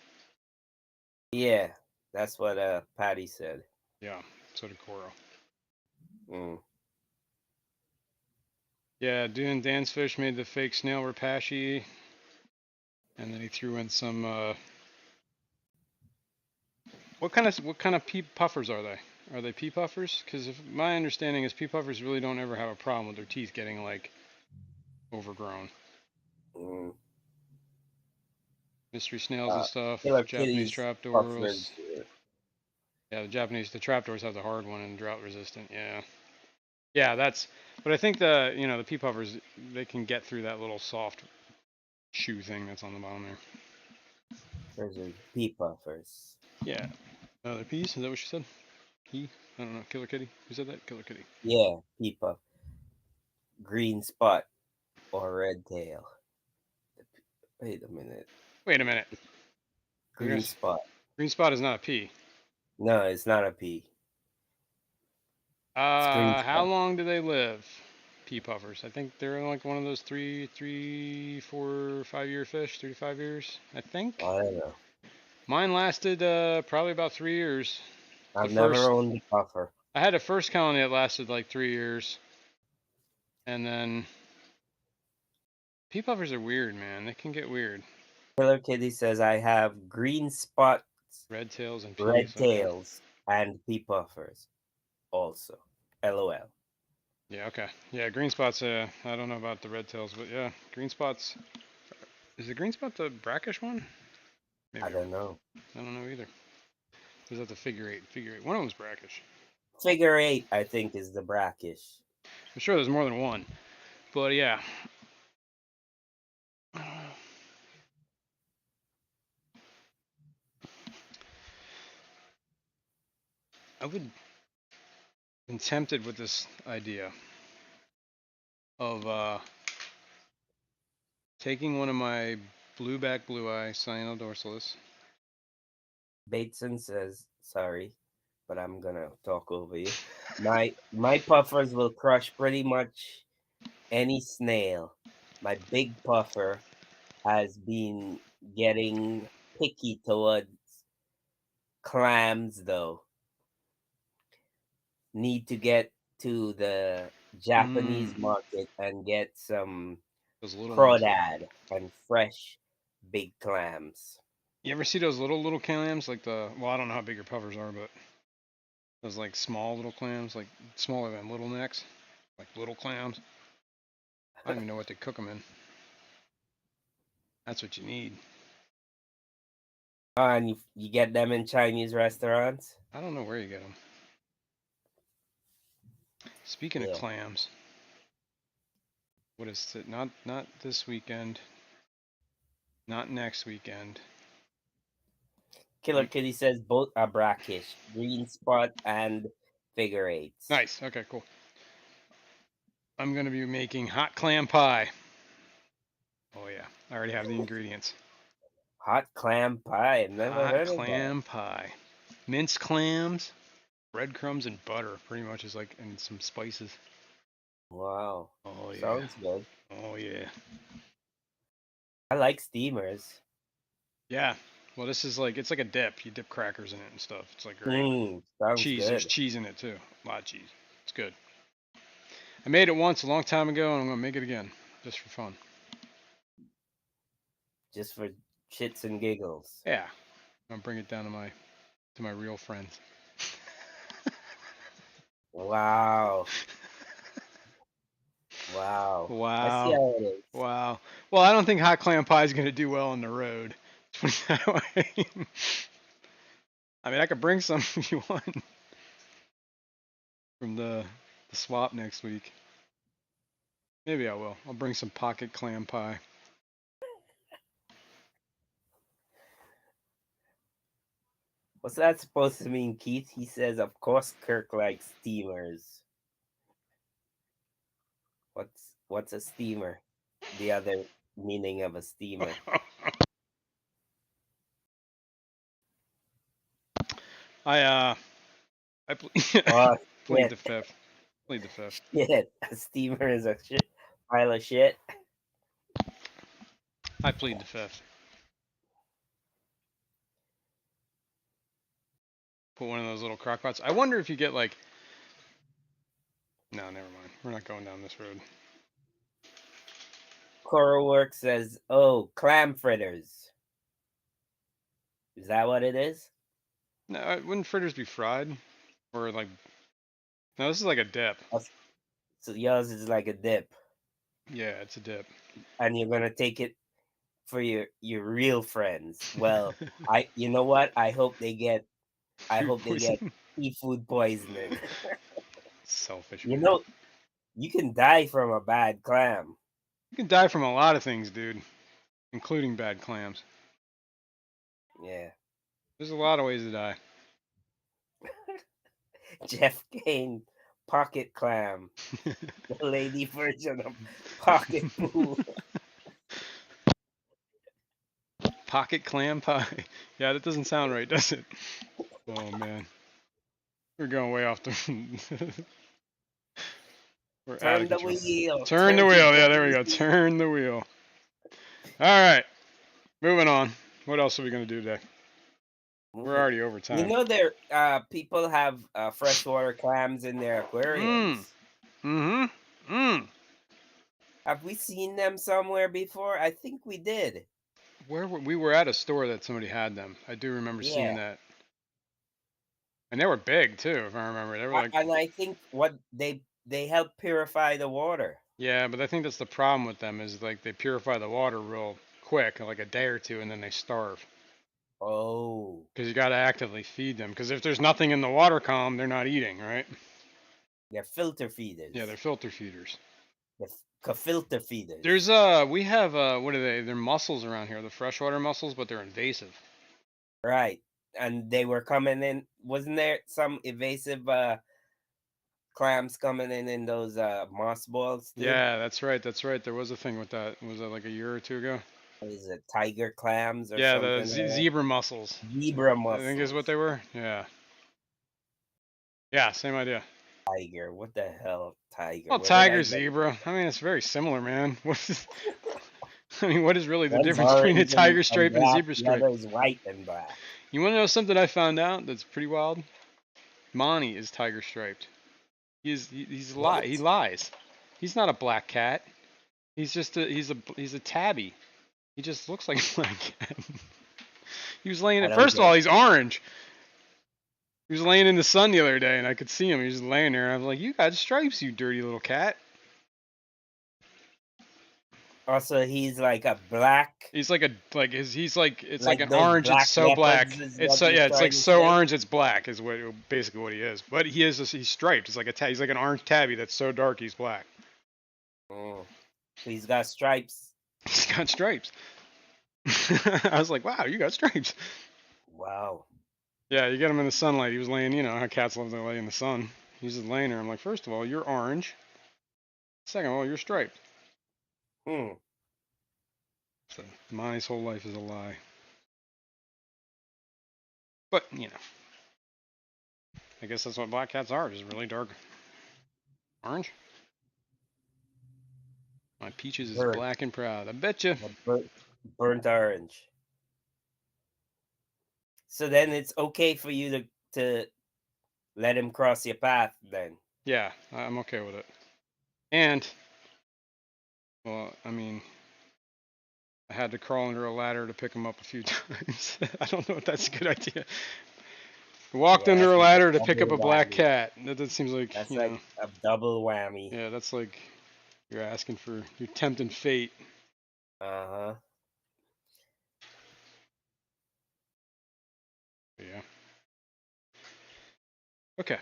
yeah, that's what Patty said. Yeah, so did Coro. Mm. Yeah, Dan's Fish made the fake snail Rapashi, and then he threw in some. What kind of pea puffers are they? Are they pea puffers? Because my understanding is pea puffers really don't ever have a problem with their teeth getting like overgrown. Mm. Mystery snails and stuff. Killer Japanese Kitties trapdoors. puffers. Yeah, the trapdoors have the hard one and drought resistant. Yeah. Yeah, that's. But I think the pea puffers they can get through that little soft shoe thing that's on the bottom there. Those are pea puffers. Yeah. Other peas? Is that what she said? He? I don't know. Killer Kitty? Who said that? Killer Kitty. Yeah, pea puff. Green spot or red tail. Wait a minute. Wait a minute. Green spot. Green spot is not a pea. No, it's not a pea. It's green How spot. long do they live? Pea puffers. I think they're like one of those 3, 4, 5 year fish. 3 to 5 years. I think. I don't know. Mine lasted probably about 3 years. The I've never first, owned a puffer. I had a first colony that lasted like 3 years, and then pea puffers are weird, man. They can get weird. Killer Kitty says I have green spots, Red tails and red peas. Okay. tails, and pea puffers also. LOL. Yeah. Okay. Yeah. Green spots. I don't know about the red tails, but yeah, green spots. Is the green spot the brackish one? Maybe I you're don't right. know. I don't know either. Is that the figure eight? Figure eight. One of them's brackish. Figure 8, I think, is the brackish. I'm sure there's more than one, but yeah. I would been tempted with this idea of taking one of my blueback blue eye cyanodorsalis. Bateson says, sorry, but I'm gonna talk over you. My puffers will crush pretty much any snail. My big puffer has been getting picky towards clams though. Need to get to the Japanese market and get some Those little ones. crawdad and fresh big clams. You ever see those little clams? Like well, I don't know how big your puffers are, but those like small little clams, like smaller than little necks, like little clams. I don't even know what they cook them in. That's what you need. And you get them in Chinese restaurants? I don't know where you get them. Speaking of clams, what is it? Not this weekend. Not next weekend. Killer Kitty says both are brackish, green spot and figure eights. Nice. Okay, cool. I'm going to be making hot clam pie. Oh, yeah. I already have the ingredients. Hot clam pie. I've never heard of that. Hot clam pie. Minced clams, breadcrumbs, and butter. Pretty much is like, and some spices. Wow. Oh, yeah. Sounds good. Oh, yeah. I like steamers. Yeah. Well, this is like, it's like a dip. You dip crackers in it and stuff. It's like great. Sounds Cheese. good. There's cheese in it, too. A lot of cheese. It's good. I made it once a long time ago, and I'm going to make it again. Just for fun. Just for shits and giggles. Yeah. I'm going to bring it down to my real friends. Wow. Wow. Wow. I see how it is. Wow. Well, I don't think hot clam pie is going to do well on the road. Put it that way. I mean, I could bring some if you want from the swap next week. Maybe I will. I'll bring some pocket clam pie. What's that supposed to mean, Keith? He says, of course Kirk likes steamers. What's a steamer? The other meaning of a steamer. I plead the fifth. Plead the fifth. Shit, a steamer is a pile of shit. I plead the fifth. Put one of those little crock pots. I wonder if you get like. No, never mind. We're not going down this road. Coral Work says, "Oh, clam fritters." Is that what it is? No, wouldn't fritters be fried, or like? No, this is like a dip. So yours is like a dip. Yeah, it's a dip. And you're gonna take it for your real friends. Well, you know what? I hope they get seafood poisoning. Selfish. You know, you can die from a bad clam. You can die from a lot of things, dude, including bad clams. Yeah. There's a lot of ways to die. Jeff Kane, pocket clam. The lady version of pocket poo. Pocket clam pie. Yeah, that doesn't sound right, does it? Oh, man. We're going way off the... We're Turn the wheel. Turn the wheel. Yeah, there we go. Turn the wheel. All right. Moving on. What else are we going to do today? We're already over time. You know, people have freshwater clams in their aquariums. Have we seen them somewhere before? I think we did. We were at a store that somebody had them. I do remember seeing that. And they were big too, if I remember. They were like. And I think what they help purify the water. Yeah, but I think that's the problem with them is like they purify the water real quick, like a day or two, and then they starve. Oh. Because you got to actively feed them. Because if there's nothing in the water column, they're not eating, right? They're filter feeders. Yeah, they're filter feeders. Filter feeders. There's we have what are they? They're mussels around here, the freshwater mussels, but they're invasive. Right. and they were coming in. Wasn't there some evasive clams coming in those moss balls too? Yeah, that's right. That's right. There was a thing with that. Was that like a year or two ago? Is it tiger clams or Yeah, the something like that? zebra mussels. Zebra I think is what mussels. they were. Yeah. Yeah, same idea. Tiger. What the hell, tiger? Well, Where did I tiger, get it? zebra. I mean, it's very similar, man. What is, I mean, what is really the One's difference between a orange tiger and stripe and a black. zebra The stripe? other is white and black. You want to know something I found out that's pretty wild? Monty is tiger striped. He's a lie. He What? lies. He's not a black cat. He's a tabby. He just looks like a black cat. He was laying I it. don't First of get all, it. he's orange. He was laying in the sun the other day, and I could see him. He was just laying there. And I was like, "You got stripes, you dirty little cat." Also, he's like a black, He's like a like his. He's like it's like like an those orange. It's black so black. leopards, is It's what so you're yeah. It's like trying to so say? orange. It's black. Is what basically what he is. But he is. He's striped. It's like he's like an orange tabby that's so dark he's black. Mm. So he's got stripes. He's got stripes. I was like, wow, you got stripes. Wow. Yeah, you get him in the sunlight. He was laying. You know how cats love to lay in the sun. He's just laying there. I'm like, first of all, you're orange. Second of all, you're striped. Hmm. So Monty's whole life is a lie. But you know, I guess that's what black cats are. Just really dark orange. My peaches is Burnt. black and proud. I bet you. A burnt orange. So then it's okay for you to let him cross your path then. Yeah, I'm okay with it. And well, I mean, I had to crawl under a ladder to pick him up a few times. I don't know if that's a good idea. Walked Yeah, under that's a like a ladder to pick up double a black whammy. cat. That seems like, That's you like know, a double whammy. yeah, that's like you're asking for, you're tempting fate. Uh-huh. But yeah. Okay.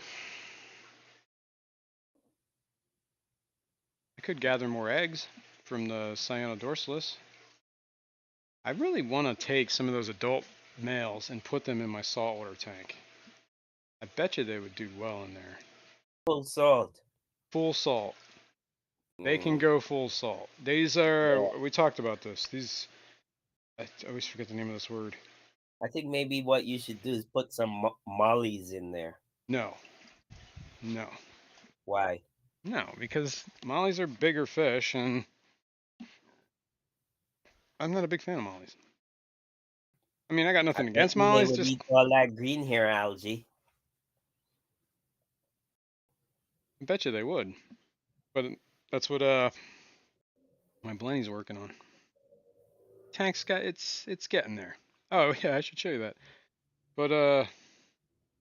I could gather more eggs from the Cyanodorsalis. I really want to take some of those adult males and put them in my saltwater tank. I bet you they would do well in there. Full salt. Full salt. They can Mm. go full salt. These are, Yeah. we talked about this. These, I always forget the name of this word. I think maybe what you should do is put some mollies in there. No, no, Why? no, because mollies are bigger fish, and I'm not a big fan of mollies. I mean, I got I nothing bet against you they mollies, would just, eat all that green hair algae. I bet you they would. But that's what my Blenny's working on. Tank's got, it's getting there. Oh yeah, I should show you that. But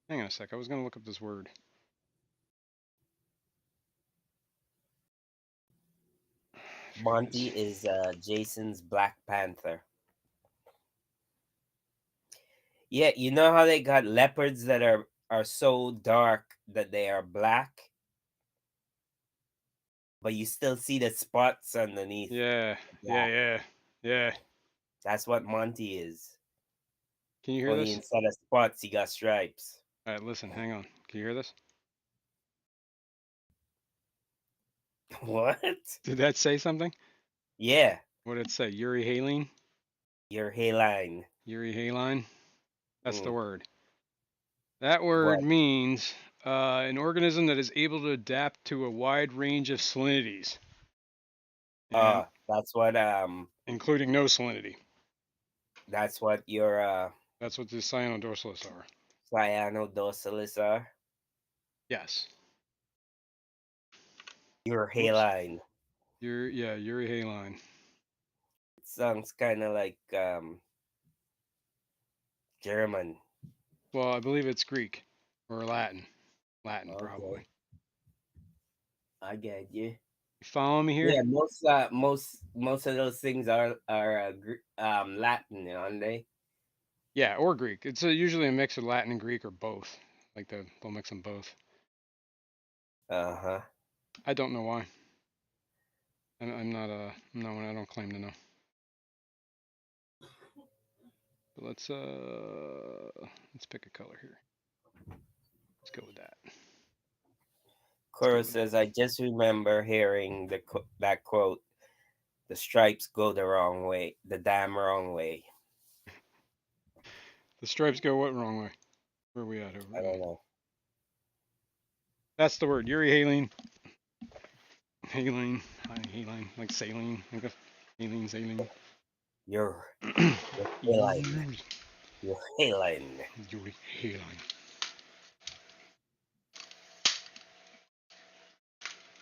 hang on a sec. I was gonna look up this word. Monty is Jason's Black Panther. Yeah, you know how they got leopards that are so dark that they are black, but you still see the spots underneath Yeah, yeah, black. yeah, yeah. That's what Monty is. Can you hear Only this? instead of spots, he got stripes. All right, listen, hang on. Can you hear this? What? Did that say something? Yeah, What did it say? Euryhaline? your hairline. Euryhaline? That's the Mm. word. That word What? means an organism that is able to adapt to a wide range of salinities, and That's what including no salinity. your That's what the cyanodorsalis are. cyanodorsalis are. Yes. Your Whoops. hairline. Yeah, euryhaline. It sounds kind of like German. Well, I believe it's Greek or Latin. Latin, Okay, probably. I get you. You follow me here? Yeah, most of those things are Latin, aren't they? Yeah, or Greek. It's usually a mix of Latin and Greek or both. Like they'll mix them both. Uh-huh. I don't know why. I'm not no, I don't claim to know. Let's pick a color here. Let's go with that. Coro says, I just remember hearing that quote, the stripes go the wrong way, the damn wrong way. The stripes go what wrong way? Where are we at over I don't know. That's the word. Haline. Haline. Haline. Like saline. Like a haline, saline. You're haline. You're haline. Yuri haline.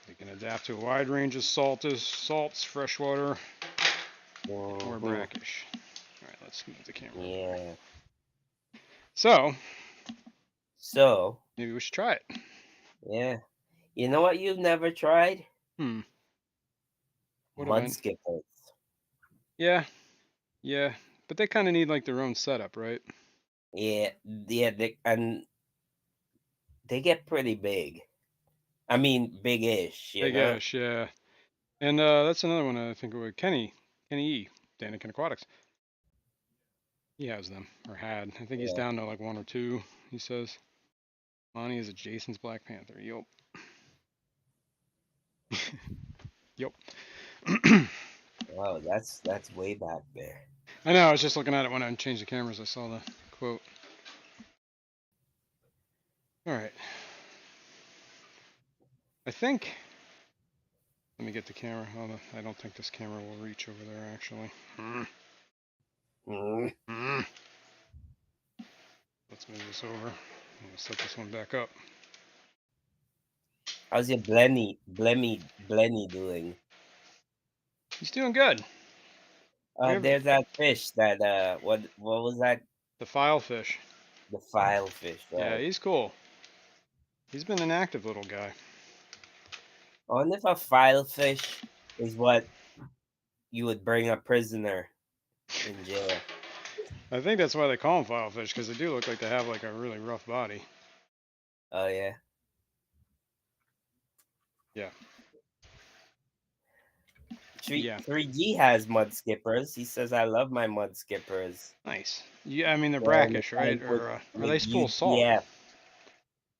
They can adapt to a wide range of salts, freshwater, or brackish. All right, let's move the camera. Yeah. So maybe we should try it. Yeah. You know what you've never tried? Mud skippers. Yeah. But they kind of need like their own setup, right? Yeah. And they get pretty big. I mean, big-ish, you know? Big-ish, yeah. And that's another one I think with Kenny E, Daniken Aquatics. He has them, or had. I think he's down to like 1 or 2, he says. Lonnie is a Jason's Black Panther. Yup. Yup. Wow, that's way back there. I know, I was just looking at it when I changed the cameras. I saw the quote. All right. I think, let me get the camera. Oh, I don't think this camera will reach over there, actually. Let's move this over. I'm going to set this one back up. How's your Blenny doing? He's doing good. There's that fish that, what was that? The file fish. The file fish, right? Yeah, he's cool. He's been an active little guy. I wonder if a file fish is what you would bring a prisoner in jail. I think that's why they call them file fish, because they do look like they have like a really rough body. Oh, yeah? Yeah. 3G has mud skippers. He says, I love my mud skippers. Nice. Yeah, I mean, they're brackish, right? Or are they full salt? Yeah.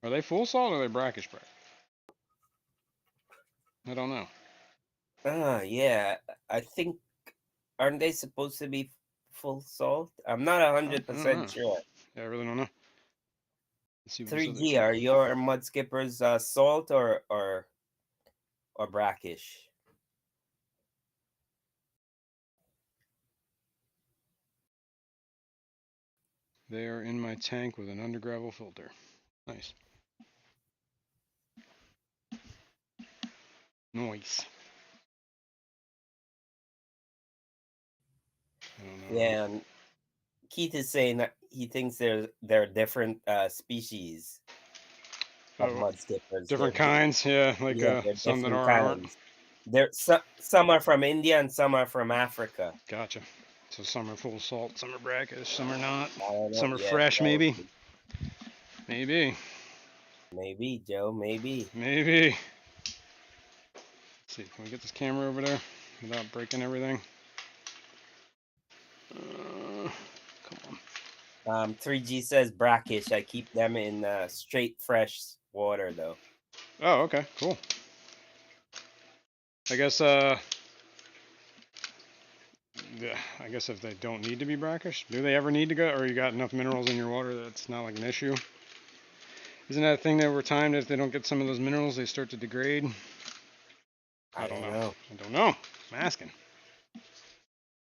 Are they full salt or are they brackish? I don't know. Yeah. I think, aren't they supposed to be full salt? I'm not 100% sure. Yeah, I really don't know. Let's see 3G, are your mud skippers salt or brackish? They are in my tank with an undergravel filter. Nice. Nice. I don't know. Yeah, and Keith is saying that he thinks there are different species of mud skippers. Different kinds, yeah, like some that aren't. Some are from India and some are from Africa. Gotcha. So some are full salt, some are brackish, some are not. I don't know. Some are fresh, maybe. Maybe, Joe. Maybe. Let's see, can we get this camera over there without breaking everything? Come on. 3G says brackish. I keep them in straight fresh water though. Oh, okay, cool. I guess if they don't need to be brackish, do they ever need to go, or you got enough minerals in your water that it's not like an issue? Isn't that a thing that over time, if they don't get some of those minerals, they start to degrade? I don't know. I'm asking.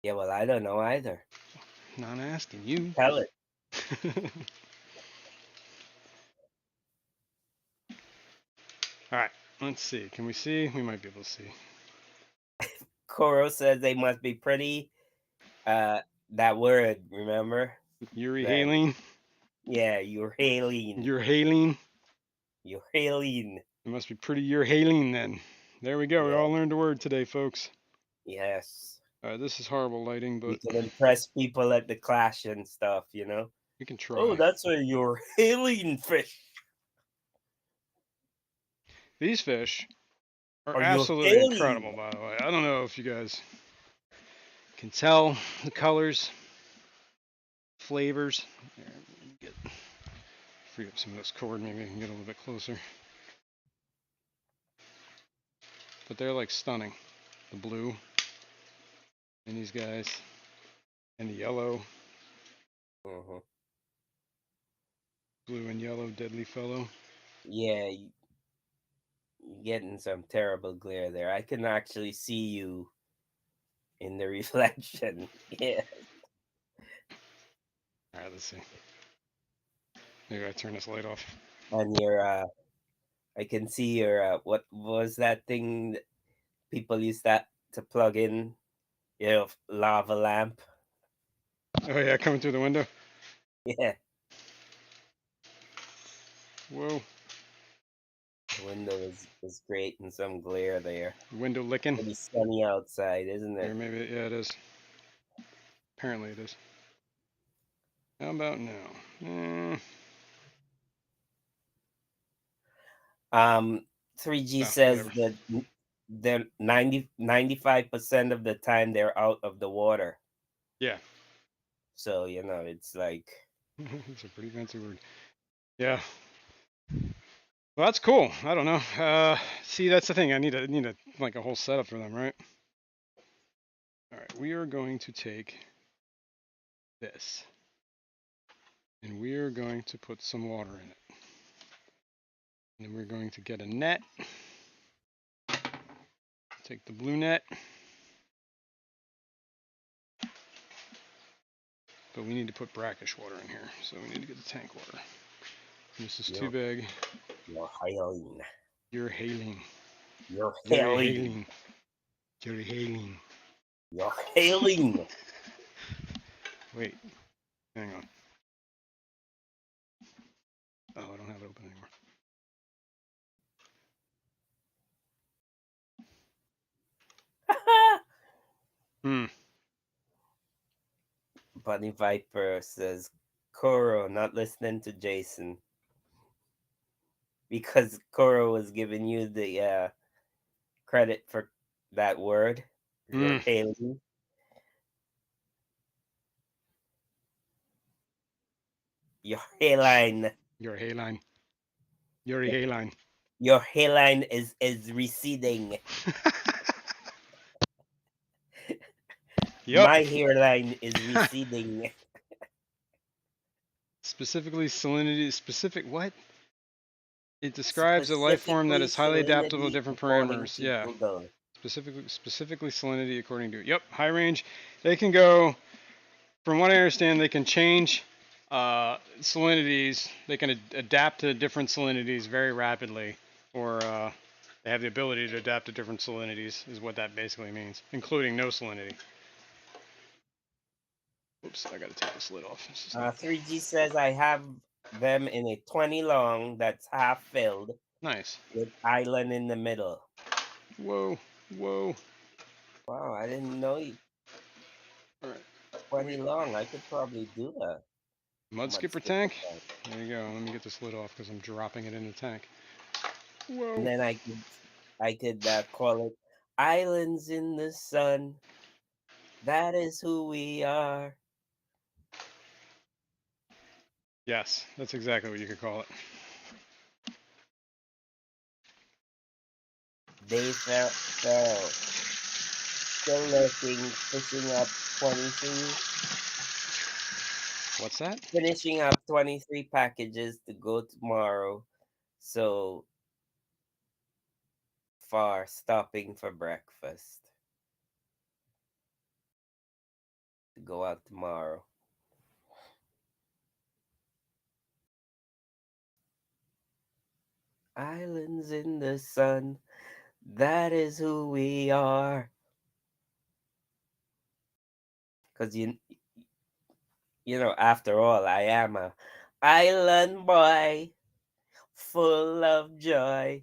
Yeah, well, I don't know either. Not asking you. Tell it. All right, let's see. Can we see? We might be able to see. Coro says they must be pretty. That word, remember? Haline? Yeah, haline. Haline. It must be pretty haline then. There we go. Yeah. We all learned a word today, folks. Yes. All right, this is horrible lighting, but... You can impress people at the clash and stuff, you know? You can try. Oh, that's a haline fish. These fish are absolutely incredible, by the way. I don't know if you guys can tell the colors. flavors. Here, free up some of this cord. Maybe I can get a little bit closer. But they're like stunning. The blue and these guys and the yellow. Blue and yellow, deadly fellow. Yeah, you're getting some terrible glare there. I can actually see you in the reflection. Yeah. All right, let's see. Maybe I turn this light off. And I can see your what was that thing that people used that to plug in, lava lamp. Oh yeah, coming through the window. Yeah. Whoa. The window is creating some glare there. Window licking. Pretty sunny outside, isn't Or it? maybe, yeah, it is. Apparently it is. How about now? 3G Oh, says whatever. that they're 95% of the time they're out of the water. Yeah. So, it's like It's a pretty fancy word. Yeah. Well, that's cool. I don't know. See, that's the thing. I need a like a whole setup for them, right? All right. We are going to take this, and we are going to put some water in it, and then we're going to get a net. Take the blue net, but we need to put brackish water in here, so we need to get the tank water. This is too big. you're hailing. You're hailing. You're You're hailing. hailing. You're hailing. You're hailing. Wait, hang on. Oh, I don't have it open anymore. Bunny Viper says Koro not listening to Jason because Koro was giving you the credit for that word. You're hailing. Your hairline. Your hairline. Your hairline. Your hairline is receding. Yep. My hairline is receding. Specifically salinity. Specific what? It describes a life form that is highly adaptable to different parameters. Yeah. Google. Specifically salinity according to. Yep. High range. They can go. From what I understand, they can change salinities. They can adapt to different salinities very rapidly, or they have the ability to adapt to different salinities, is what that basically means, including no salinity. Oops, I gotta take this lid off. 3G says I have them in a 20 long that's half filled. Nice. With island in the middle. Whoa, whoa. Wow, I didn't know you. All right. 20 long. I could probably do that. Mud skipper tank. There you go. Let me get this lid off because I'm dropping it in the tank. Whoa. And then I could call it Islands in the Sun. That is who we are. Yes, that's exactly what you could call it. They fell. Still looking, fishing up 23. What's that? Finishing up 23 packages to go tomorrow. So far, stopping for breakfast. To go out tomorrow. Islands in the sun. That is who we are. Because after all, I am a island boy, full of joy.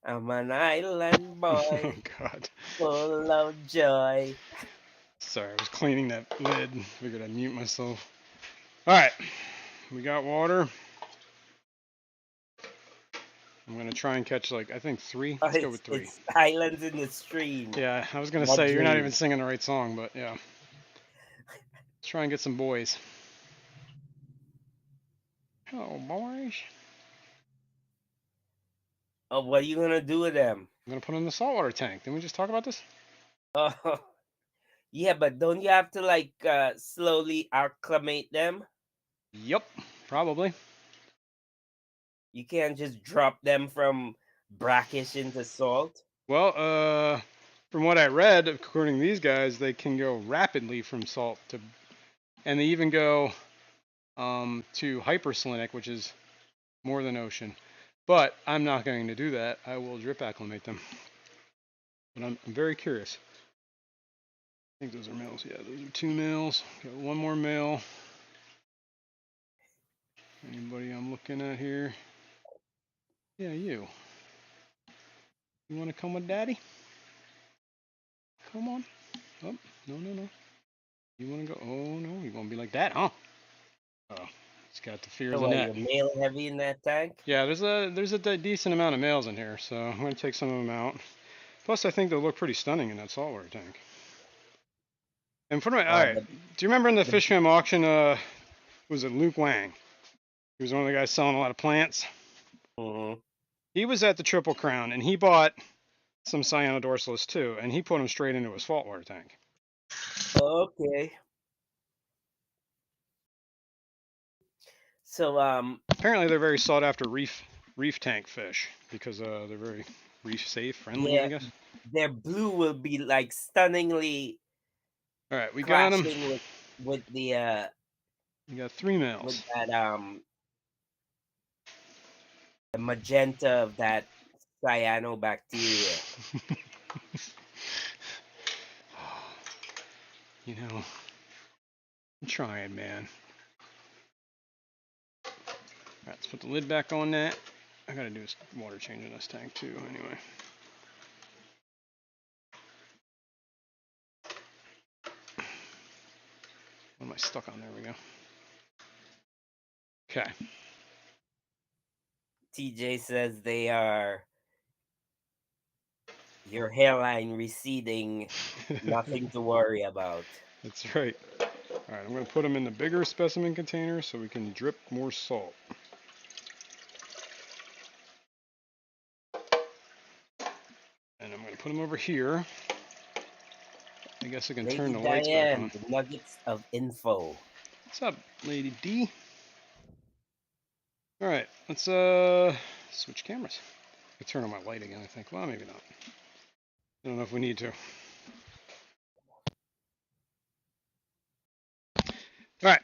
I'm an island boy, Oh God. full of joy. Sorry, I was cleaning that lid. Figured I'd mute myself. All right, we got water. I'm gonna try and catch I think 3. Let's go with 3. It's islands in the stream. Yeah, I was gonna say you're not even singing the right song, but yeah. Let's try and get some boys. Oh, boys. Oh, what are you gonna do with them? I'm gonna put them in the saltwater tank. Didn't we just talk about this? Oh, yeah, but don't you have to like slowly acclimate them? Yep, probably. You can't just drop them from brackish into salt. Well, from what I read, according to these guys, they can go rapidly from salt to, and they even go to hypersalinic, which is more than ocean. But I'm not going to do that. I will drip acclimate them. But I'm very curious. I think those are males. Yeah, those are 2 males. Got one more male. Anybody I'm looking at here? Yeah, you. You want to come with daddy? Come on. Oh, no, no, no. You want to go? Oh, no. You want to be like that, huh? Oh, he's got the fear So of the what, net. you're male heavy in that tank? Yeah, there's a decent amount of males in here, so I'm going to take some of them out. Plus, I think they'll look pretty stunning in that saltwater tank. And all right, The, do you remember in the the Fishroom auction, was it Luke Wang? He was one of the guys selling a lot of plants. mhm. He was at the Triple Crown, and he bought some Cyanodorsalis too, and he put them straight into his saltwater tank. Okay. So Apparently, they're very sought after reef tank fish because they're very reef safe, friendly, I yeah, guess. their blue will be like stunningly All right, we got them. clashing with the We got 3 with males. that the magenta of that cyanobacteria. You know, I'm trying, man. All right, let's put the lid back on that. I gotta do a water change in this tank too, anyway. What am I stuck on? There we go. Okay. TJ says they are your hairline receding, nothing to worry about. That's right. All right, I'm gonna put them in the bigger specimen container so we can drip more salt. And I'm gonna put them over here. I guess I can turn Lady the lights back Diane, on. the nuggets of info. What's up, Lady D? All right, let's switch cameras. I turn on my light again, I think. Well, maybe not. I don't know if we need to. All right.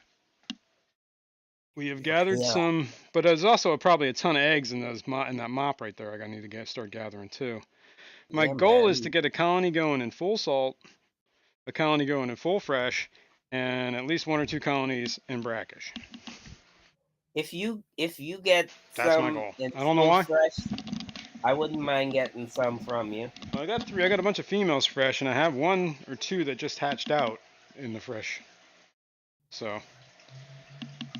We have gathered Yeah, some, but there's also probably a ton of eggs in those in that mop right there. I need to start gathering too. My yeah, goal is to man. get a colony going in full salt, a colony going in full fresh, and at least 1 or 2 colonies in brackish. If you get That's my some goal. in I don't know full why. fresh, I wouldn't mind getting some from you. Well, I got 3. I got a bunch of females fresh, and I have 1 or 2 that just hatched out in the fresh. So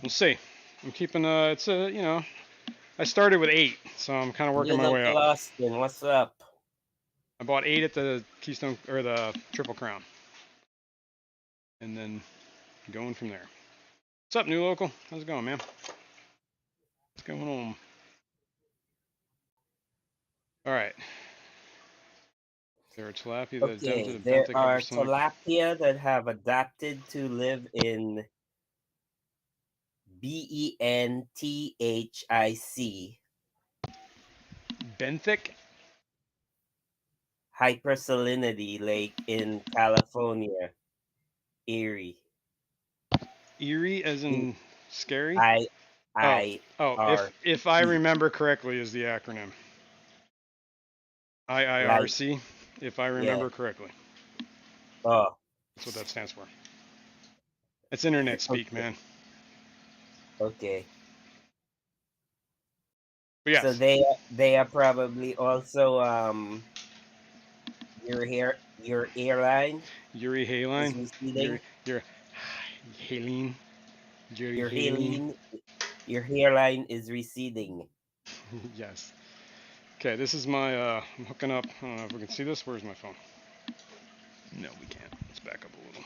we'll see. I'm keeping it's a I started with 8, so I'm kind of working Little my way Uncle up. Austin, what's up? I bought 8 at the Keystone or the Triple Crown, and then going from there. What's up, new local? How's it going, man? What's going on? All right. There are tilapia that Okay, adapted to there benthic are hypersonic. tilapia that have adapted to live in benthic Benthic? hypersalinity lake in California, Erie. Erie, as E- in scary? I Oh, I oh. R If I E remember correctly, is the acronym like IIRC? If I yeah. remember correctly, Oh, that's what that stands for. It's internet speak, okay. man. Okay. But So yes, they are probably also your airline Yuri is Haline, receding. Yuri Haline, Yuri Your Haline. hairline your hairline is receding. Yes. Okay, this is my. I'm hooking up. I don't know if we can see this. Where's my phone? No, we can't. Let's back up a little.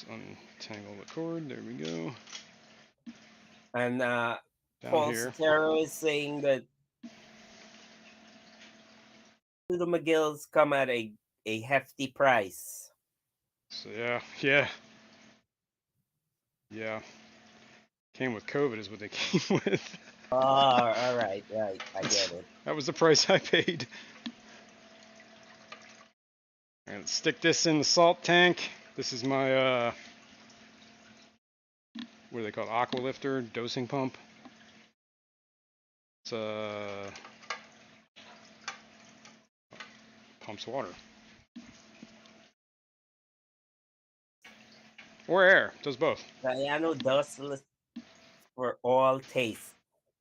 Let's untangle the cord. There we go. And down Paul here. Sotero is saying that the McGills come at a hefty price. So yeah, yeah. Came with COVID is what they came with. Oh, all right, I get it. That was the price I paid. All right, let's stick this in the salt tank. This is my what do they call it? Aqua lifter dosing pump. It's pumps water or air. Does both. Diano dustless for all taste.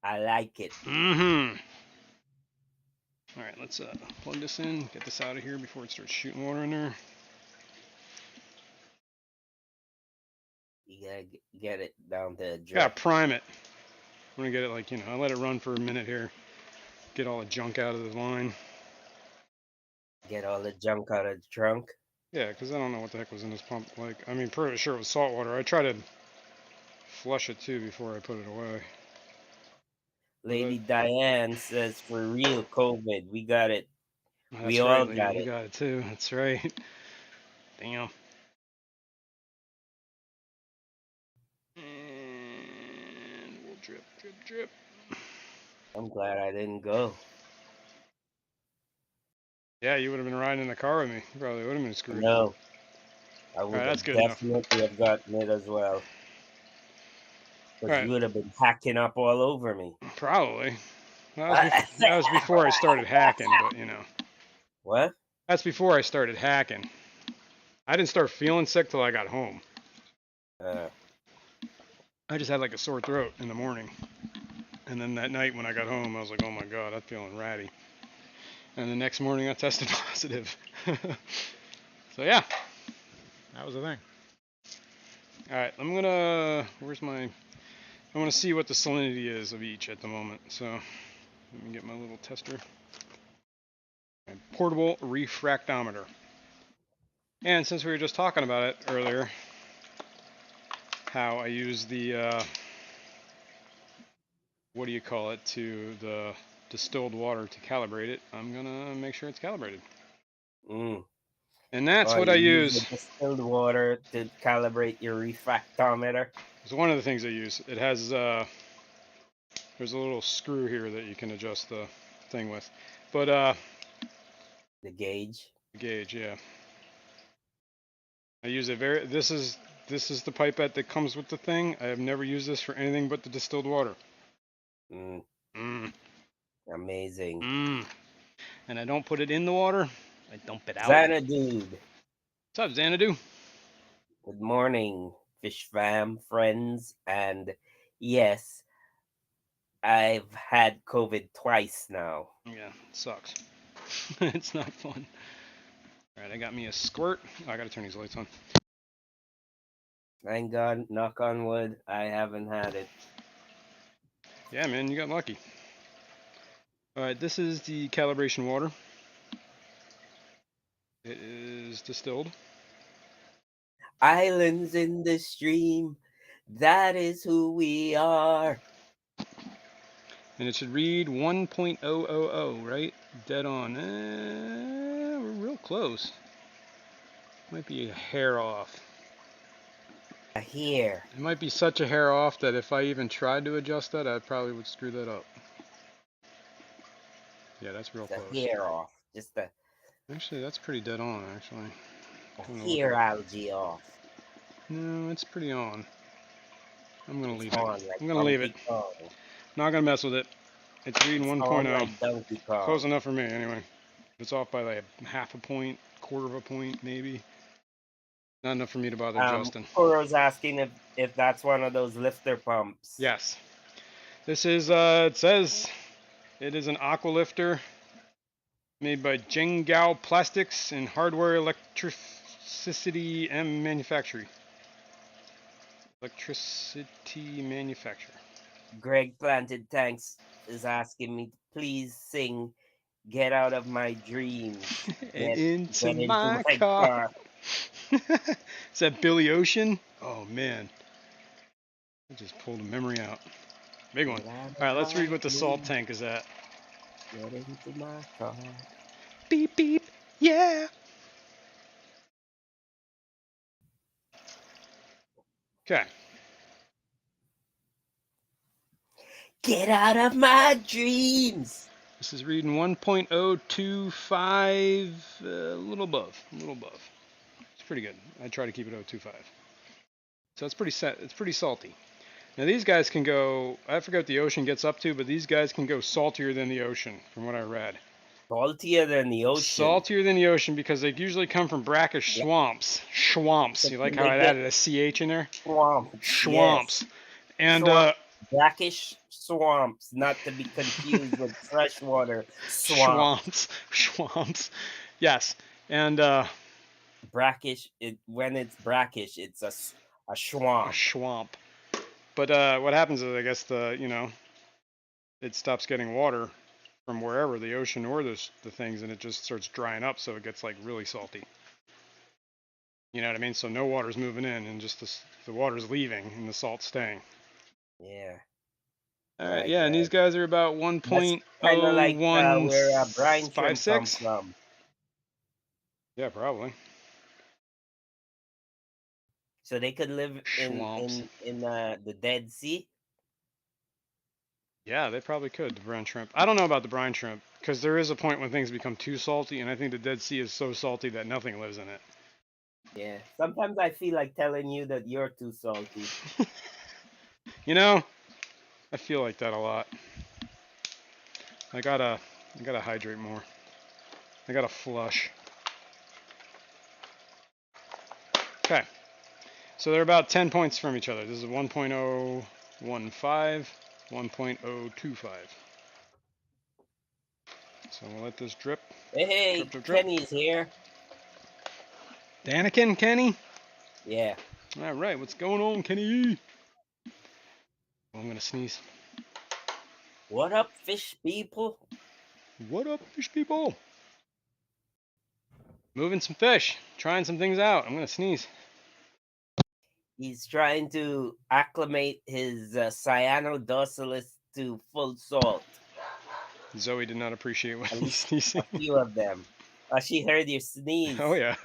I like it. Mm-hmm. All right, let's plug this in. Get this out of here before it starts shooting water in there. You gotta get it down to a drip. Gotta prime it. I'm gonna get it like I let it run for a minute here. Get all the junk out of the line. Get all the junk out of the trunk. Yeah, because I don't know what the heck was in this pump. Like, I mean, pretty sure it was salt water. I try to flush it too before I put it away. Lady Diane says, "For real, COVID, we got it. That's We right, all lady. got You it." got it too. That's right. Damn. And we'll drip, drip, drip. I'm glad I didn't go. Yeah, you would have been riding in the car with me. You probably would have been screwed. No, I would that's have good enough. definitely have gotten it as well. Because All you right. would have been hacking up all over me. Probably. That was before I started hacking, but What? That's before I started hacking. I didn't start feeling sick till I got home. I just had like a sore throat in the morning. And then that night when I got home, I was like, oh my God, I'm feeling ratty. And the next morning I tested positive. So yeah, that was the thing. All right, I'm gonna, I want to see what the salinity is of each at the moment. So let me get my little tester. My portable refractometer. And since we were just talking about it earlier, how I use the, what do you call it, to the distilled water to calibrate it, I'm gonna make sure it's calibrated. And that's what I use. The distilled water to calibrate your refractometer. It's one of the things I use. It has, there's a little screw here that you can adjust the thing with. But, the gauge. The gauge, yeah. I use it this is the pipette that comes with the thing. I have never used this for anything but the distilled water. Amazing. And I don't put it in the water. I dump it out. Xanadu. What's up, Xanadu? Good morning, Fish Fam friends. And yes, I've had COVID twice now. Yeah, it sucks. It's not fun. All right, I got me a squirt. Oh, I gotta turn these lights on. Thank God, knock on wood, I haven't had it. Yeah, man, you got lucky. All right, this is the calibration water. It is distilled. Islands in the stream, that is who we are. And it should read 1.000, right? Dead on. We're real close. Might be a hair off. A hair. It might be such a hair off that if I even tried to adjust that, I probably would screw that up. Yeah, that's real close. A hair off. Just a. Actually, that's pretty dead on, actually. A hair algae off. No, it's pretty on. I'm going to leave it. Like I'm going to leave it. Not going to mess with it. It's reading 1.0. Like close enough for me, anyway. It's off by like half a point, quarter of a point, maybe. Not enough for me to bother adjusting. Koro's asking if that's one of those lifter pumps. Yes. This is, it says it is an aqua lifter made by Hangout Plastics and Hardware Electricity M Manufacturing. Electricity Manufacturer. Greg Planted Tanks is asking me to please sing Get Out of My Dreams. Get into my car. Is that Billy Ocean? Oh, man. I just pulled a memory out. Big one. Get out All of right, let's read my what the salt dreams. tank is at. Get into my car. Beep beep. Yeah. Okay. Get out of my dreams. This is reading 1.025, a little above, a little above. It's pretty good. I try to keep it 0.25. So it's pretty salty. Now these guys can go, I forget what the ocean gets up to, but these guys can go saltier than the ocean, from what I read. Saltier than the ocean. Saltier than the ocean because they usually come from brackish Yeah. swamps. Schwamps. You like how I They get added a CH in there? swamps. Schwamps. Yes. And Brackish swamps, not to be confused with freshwater swamps. Schwamps. Yes. And Brackish. When it's brackish, it's a a swamp. schwamp. But what happens is, I guess it stops getting water from wherever, the ocean or the things, and it just starts drying up, so it gets like really salty. You know what I mean? So no water's moving in, and just the water's leaving, and the salt's staying. Yeah. All right, yeah, and these guys are about That's kind of like where brine shrimp come 1.056. from. Yeah, probably. So they could live in Schwamps. the Dead Sea. Yeah, they probably could, the brine shrimp. I don't know about the brine shrimp, because there is a point when things become too salty, and I think the Dead Sea is so salty that nothing lives in it. Yeah. Sometimes I feel like telling you that you're too salty. You know, I feel like that a lot. I gotta hydrate more. I gotta flush. Okay, so they're about 10 points from each other. This is 1.015, 1.025. So we'll let this drip. Hey, Drip, drip, drip. Kenny's here. Danikin, Kenny? Yeah. All right, what's going on, Kenny? Oh, I'm gonna sneeze. What up, fish people? What up, fish people? Moving some fish, trying some things out. I'm gonna sneeze. He's trying to acclimate his cyanodocilis to full salt. Zoe did not appreciate what At he's least sneezing. a few of them. She heard you sneeze. Oh yeah.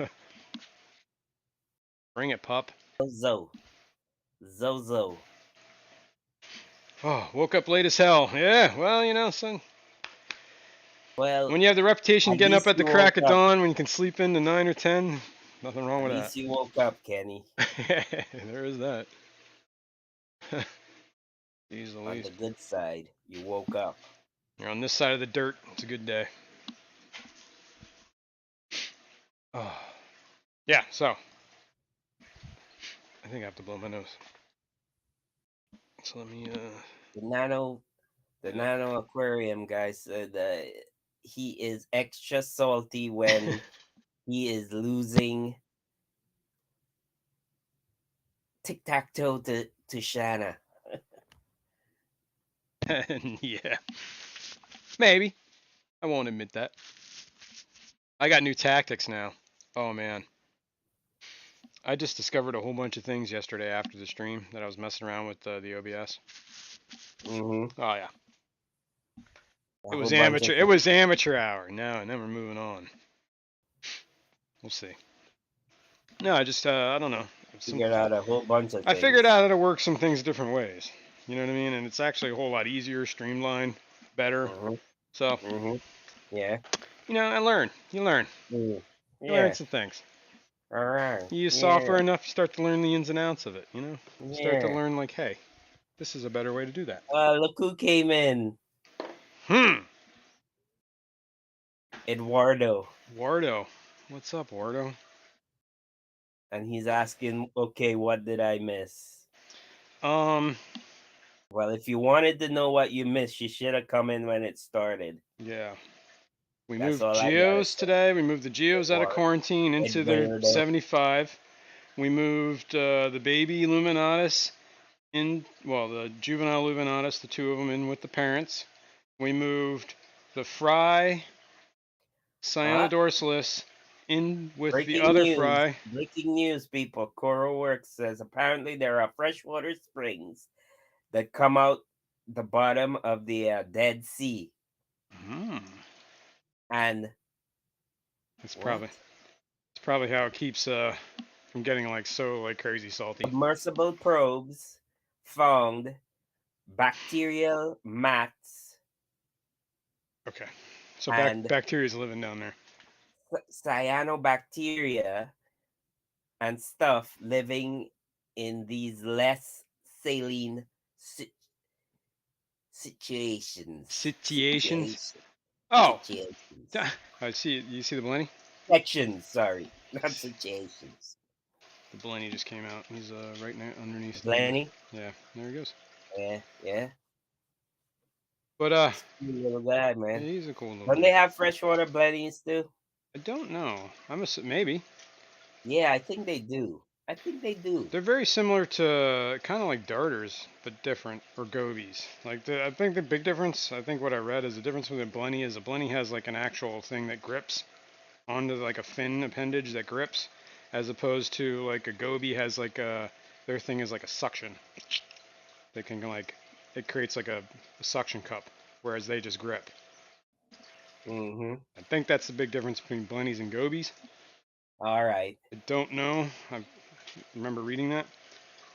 Bring it, pup. Zozo. Oh, woke up late as hell. Yeah, well, you know, son. Well, When you have the reputation at getting up least at the you crack woke of up. dawn, when you can sleep in to 9 or 10, nothing wrong At with least that. you woke up, Kenny. There is that. Jeez On Louise. the good side, you woke up. You're on this side of the dirt. It's a good day. Oh. Yeah, so. I think I have to blow my nose. So let me, The nano aquarium guy said that he is extra salty when he is losing tic-tac-toe to Shanna. yeah. Maybe. I won't admit that. I got new tactics now. Oh, man. I just discovered a whole bunch of things yesterday after the stream that I was messing around with the OBS. Mm-hmm. Oh yeah, A it whole was bunch of amateur. It was amateur hour. Now and then we're moving on. We'll see. No, I just I don't know. figured out a whole bunch of I things. figured out how to work some things different ways. You know what I mean? And it's actually a whole lot easier, streamlined, better. Mm-hmm. So Mm-hmm. Yeah. you know, I learn. You learn. Mm. You learn Yeah. some things. All right. You use Yeah. software enough, you start to learn the ins and outs of it. You know, you start to Yeah. learn like, hey, this is a better way to do that. Look who came in. Eduardo. Wardo, what's up, Wardo? And he's asking, okay, what did I miss? Well, if you wanted to know what you missed, you should have come in when it started. Yeah. We That's moved all I gotta Geos say. today. We moved the Geos out of quarantine into their 75. We moved the baby Illuminatus in, well, the juvenile Illuminatus, the two of them in with the parents. We moved the Fry Cyanodorsalis in with the other Fry. Breaking news, people. Coral Works says apparently there are freshwater springs that come out the bottom of the Dead Sea. Mm. And It's what? probably how it keeps from getting like so like crazy salty. Submersible probes found bacterial mats Okay. So and bacteria's living down there. cyanobacteria and stuff living in these less saline si- situations. Sitiations. Oh, Situations. I see. You see the Blenny? Sections, sorry, not situations. The Blenny just came out. He's right underneath the. Blenny? Yeah, there he goes. Yeah, yeah. But It's a cool little guy, yeah, man. he's a cool little Don't they dude. have freshwater blennies too? I don't know. Maybe Yeah, I think they do. I think they do. they're very similar to kind of like darters, but different, or gobies. Like I think the big difference, I think what I read is the difference with a Blenny is a Blenny has like an actual thing that grips onto like a fin appendage that grips, as opposed to like a goby has like their thing is like a suction. They can like it creates like a suction cup, whereas they just grip. Mm-hmm. I think that's the big difference between Blennies and gobies. All right. I don't know. I remember reading that.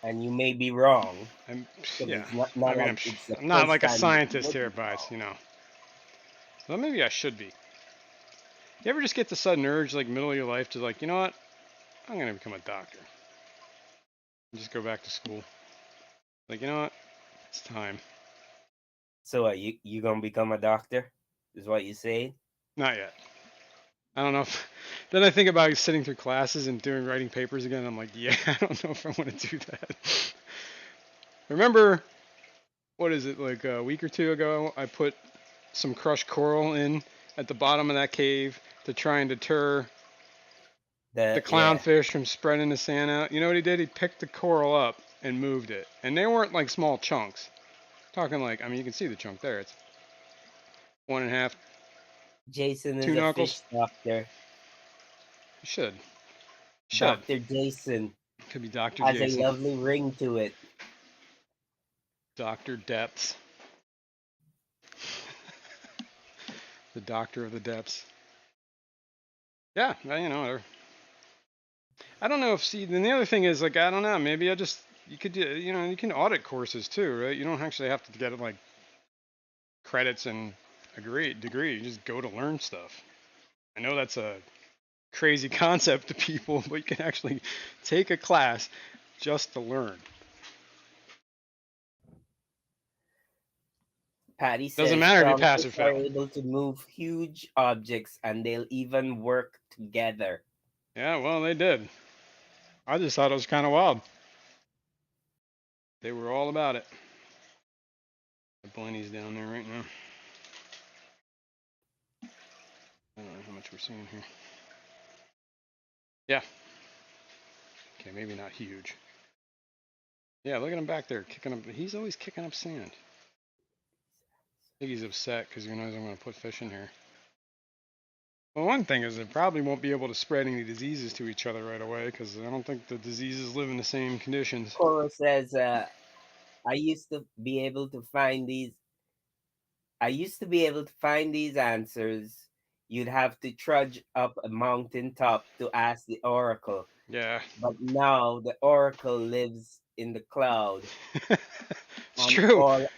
And you may be wrong I'm because yeah. it's not, I not mean, like it's the I'm not first like a time you scientist would here, be but wrong. well, maybe I should be. You ever just get the sudden urge, like middle of your life, to like, you know what? I'm gonna become a doctor. And just go back to school. Like, you know what? It's time. So you gonna become a doctor? Is what you say? Not yet. I don't know if. Then I think about sitting through classes and doing writing papers again. And I'm like, yeah, I don't know if I want to do that. Remember, what is it, like a week or two ago? I put some crushed coral in at the bottom of that cave to try and deter the Yeah, clownfish from spreading the sand out. You know what he did? He picked the coral up and moved it. And they weren't like small chunks. Talking like, I mean, you can see the chunk there. It's 1.5, Jason is two a knuckles. fish doctor. You should. Should. Dr. Jason Could be Dr. has a Jason. lovely ring to it. Dr. Depths. The doctor of the depths. Yeah, well, you know, I don't know if, see, then the other thing is, like, I don't know, maybe you could do, you know, you can audit courses too, right? You don't actually have to get, like, credits and a great degree. You just go to learn stuff. I know that's a crazy concept to people, but you can actually take a class just to learn. Patty Doesn't says matter if you pass or clownfish are fail. able to move huge objects and they'll even work together. Yeah, well, they did. I just thought it was kind of wild. They were all about it. The Blenny's down there right now. I don't know how much we're seeing here. Yeah. Okay, maybe not huge. Yeah, look at him back there kicking up. He's always kicking up sand. I think he's upset because he knows I'm going to put fish in here. Well, one thing is they probably won't be able to spread any diseases to each other right away because I don't think the diseases live in the same conditions. Cora says, I used to be able to find these. I used to be able to find these answers. You'd have to trudge up a mountain top to ask the oracle. Yeah. But now the oracle lives in the cloud It's on true.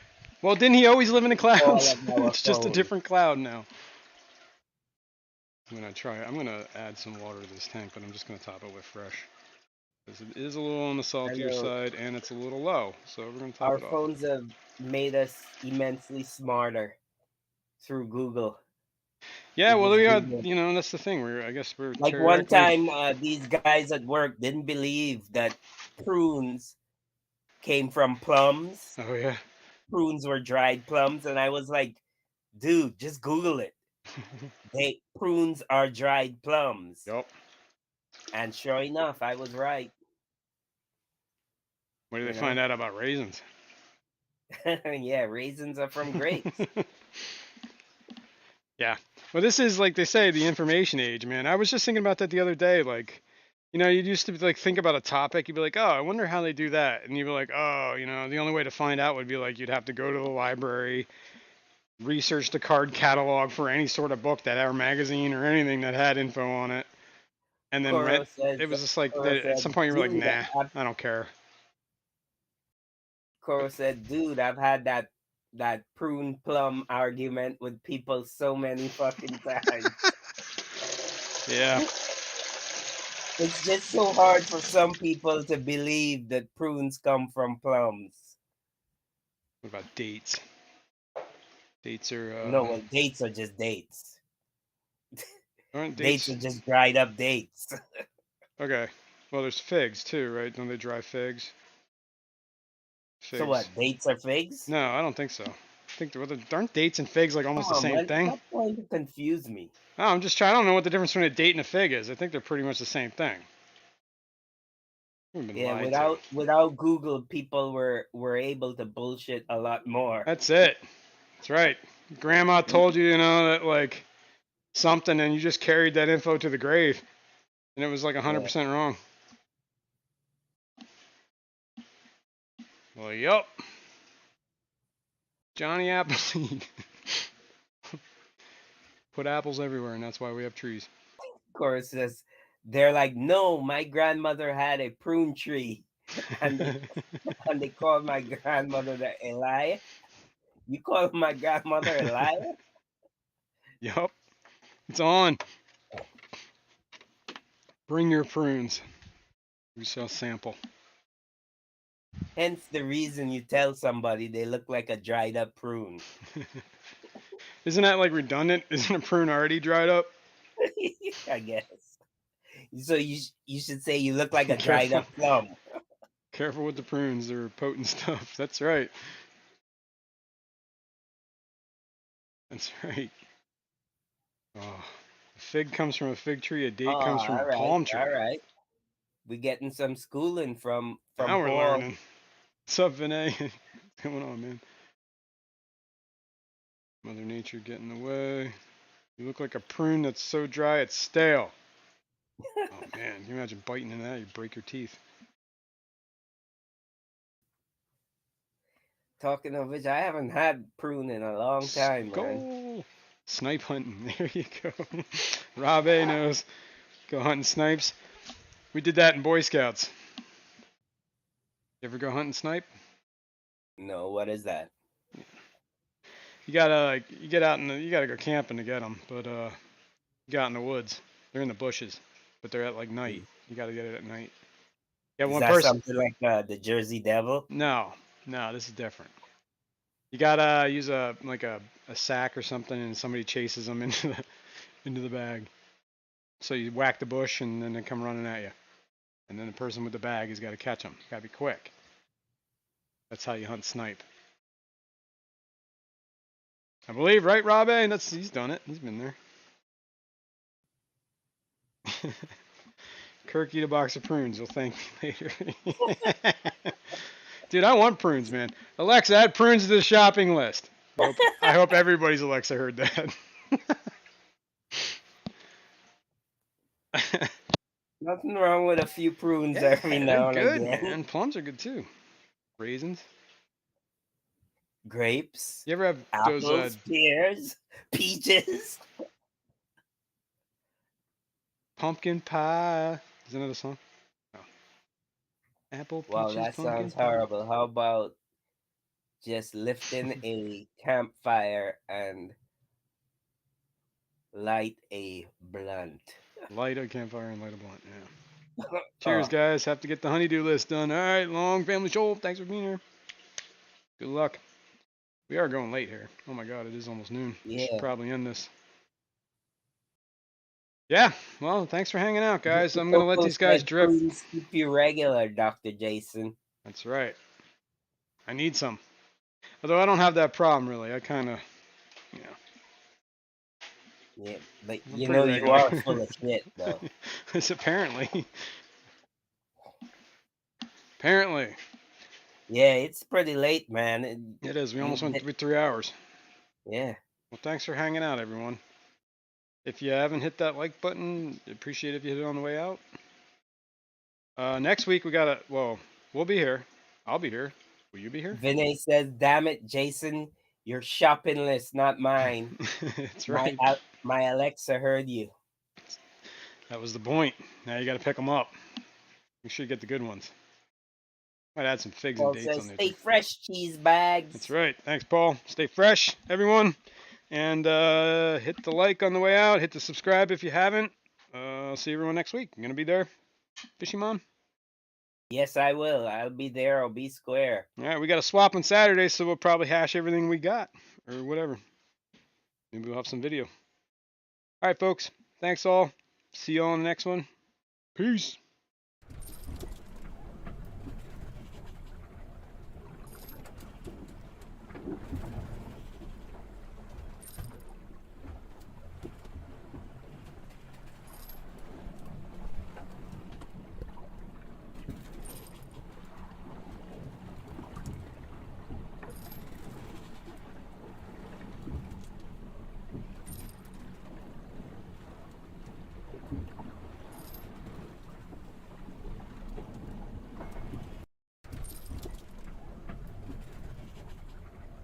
Well, didn't he always live in the all clouds? of our It's just a phones. different cloud now. I'm going to add some water to this tank, but I'm just going to top it with fresh. Because it is a little on the I saltier know side and it's a little low. So we're going to top our it off. phones have made us immensely smarter through Google. Yeah, We well, just we are, Google. you know, that's the thing. I guess we're Like one theoretically. time, these guys at work didn't believe that prunes came from plums. Oh, yeah. Prunes were dried plums, and I was like, dude, just Google it. Prunes are dried plums. Yup. And sure enough, I was right. Where do they You find know? out about raisins? Yeah, raisins are from grapes. Yeah. Well, this is, like they say, the information age, man. I was just thinking about that the other day. Like, You know, you used to like think about a topic. You'd be like, oh, I wonder how they do that, and you'd be like, oh, you know, the only way to find out would be like you'd have to go to the library, research the card catalog for any sort of book that or magazine or anything that had info on it, and then rent. Koro says, It was just like Koro at said, some point you were like, dude, nah, I don't care. Koro said, dude, I've had that prune plum argument with people so many fucking times. Yeah. It's just so hard for some people to believe that prunes come from plums. What about dates? Dates are No, well, dates are just dates. aren't Dates dates are just dried up dates. okay? Well, there's figs too, right? Don't they dry figs? So Figs. what? Dates are figs? No, I don't think so. I think aren't dates and figs like Come almost the on, same man. thing? Stop trying to confuse me. Oh, I'm just trying. I don't know what the difference between a date and a fig is. I think they're pretty much the same thing. We've been Yeah, lied to. without Google, people were able to bullshit a lot more. That's it. That's right. Grandma told you, you know, that like something, and you just carried that info to the grave, and it was like Yeah. 100% wrong. Well, yup. Johnny Appleseed. Put apples everywhere, and that's why we have trees. Of course, they're like, no, my grandmother had a prune tree, and they called my grandmother the Eli. You call my grandmother a liar? Yup. It's on. Bring your prunes. We shall sample. Hence the reason you tell somebody they look like a dried up prune. Isn't that like redundant? Isn't a prune already dried up? I guess. So you should say you look like a dried Careful. up plum. Careful with the prunes. They're potent stuff. That's right. That's right. Oh, a fig comes from a fig tree. A Oh, date comes from a all right, palm all tree. right. We getting some schooling from Now we're Paul. learning. What's up, Vinay? What's going on, man? Mother Nature getting in the way. You look like a prune that's so dry it's stale. Oh man, can you imagine biting into that? You break your teeth. Talking of which, I haven't had prune in a long time, man. Go snipe hunting. There you go. Rob A knows. Go hunting snipes. We did that in Boy Scouts. You ever go hunting snipe? No, what is that? You gotta like you get out you gotta go camping to get them, but you got in the woods. They're in the bushes, but they're at like night. You gotta get it at night. Yeah, Is one that person. something like the Jersey Devil? No, no, this is different. You gotta use a sack or something, and somebody chases them into the bag. So you whack the bush, and then they come running at you. And then the person with the bag has got to catch them. Got to be quick. That's how you hunt snipe. I believe, right, Rob? And he's done it. He's been there. Kirk, eat a box of prunes. You'll thank me later. Dude, I want prunes, man. Alexa, add prunes to the shopping list. I hope everybody's Alexa heard that. Nothing wrong with a few prunes Yeah, every they're now and good, again. man. Plums are good too. Raisins. Grapes, You ever have those apples, pears, peaches. pumpkin pie? Is that another song? No. Apple, Wow, peaches, that pumpkin sounds pie. horrible. How about just lifting a campfire and light a blunt? Light a campfire and light a blunt. Yeah. Cheers, Oh, guys. Have to get the honeydew list done. All right, long family show. Thanks for being here. Good luck. We are going late here. Oh my God, it is almost noon. We should yeah. probably end this. Yeah. Well, thanks for hanging out, guys. I'm gonna let Coco these guys said drip. prunes keep you regular, Dr. Jason. That's right. I need some. Although I don't have that problem really. I kind of, you know, Yeah, but I'm you pretty know you regular. are full of shit, though. It's apparently. Apparently. Yeah, it's pretty late, man. It is. We almost went through 3 hours. Yeah. Well, thanks for hanging out, everyone. If you haven't hit that like button, appreciate if you hit it on the way out. Next week we gotta. Well, we'll be here. I'll be here. Will you be here? Vinay says, "Damn it, Jason, your shopping list, not mine. That's My right. my Alexa heard you." That was the point. Now you gotta pick them up. You should get the good ones. Might add some figs and Paul dates says, on there "Stay too. fresh, cheese That's bags." right. Thanks, Paul. Stay fresh, everyone. And hit the like on the way out. Hit the subscribe if you haven't. I'll see everyone next week. I'm going to be there. Fishy Mom? Yes, I will. I'll be there. I'll be square. All right, we got a swap on Saturday, so we'll probably hash everything we got. Or whatever. Maybe we'll have some video. All right, folks. Thanks all. See you all on the next one. Peace.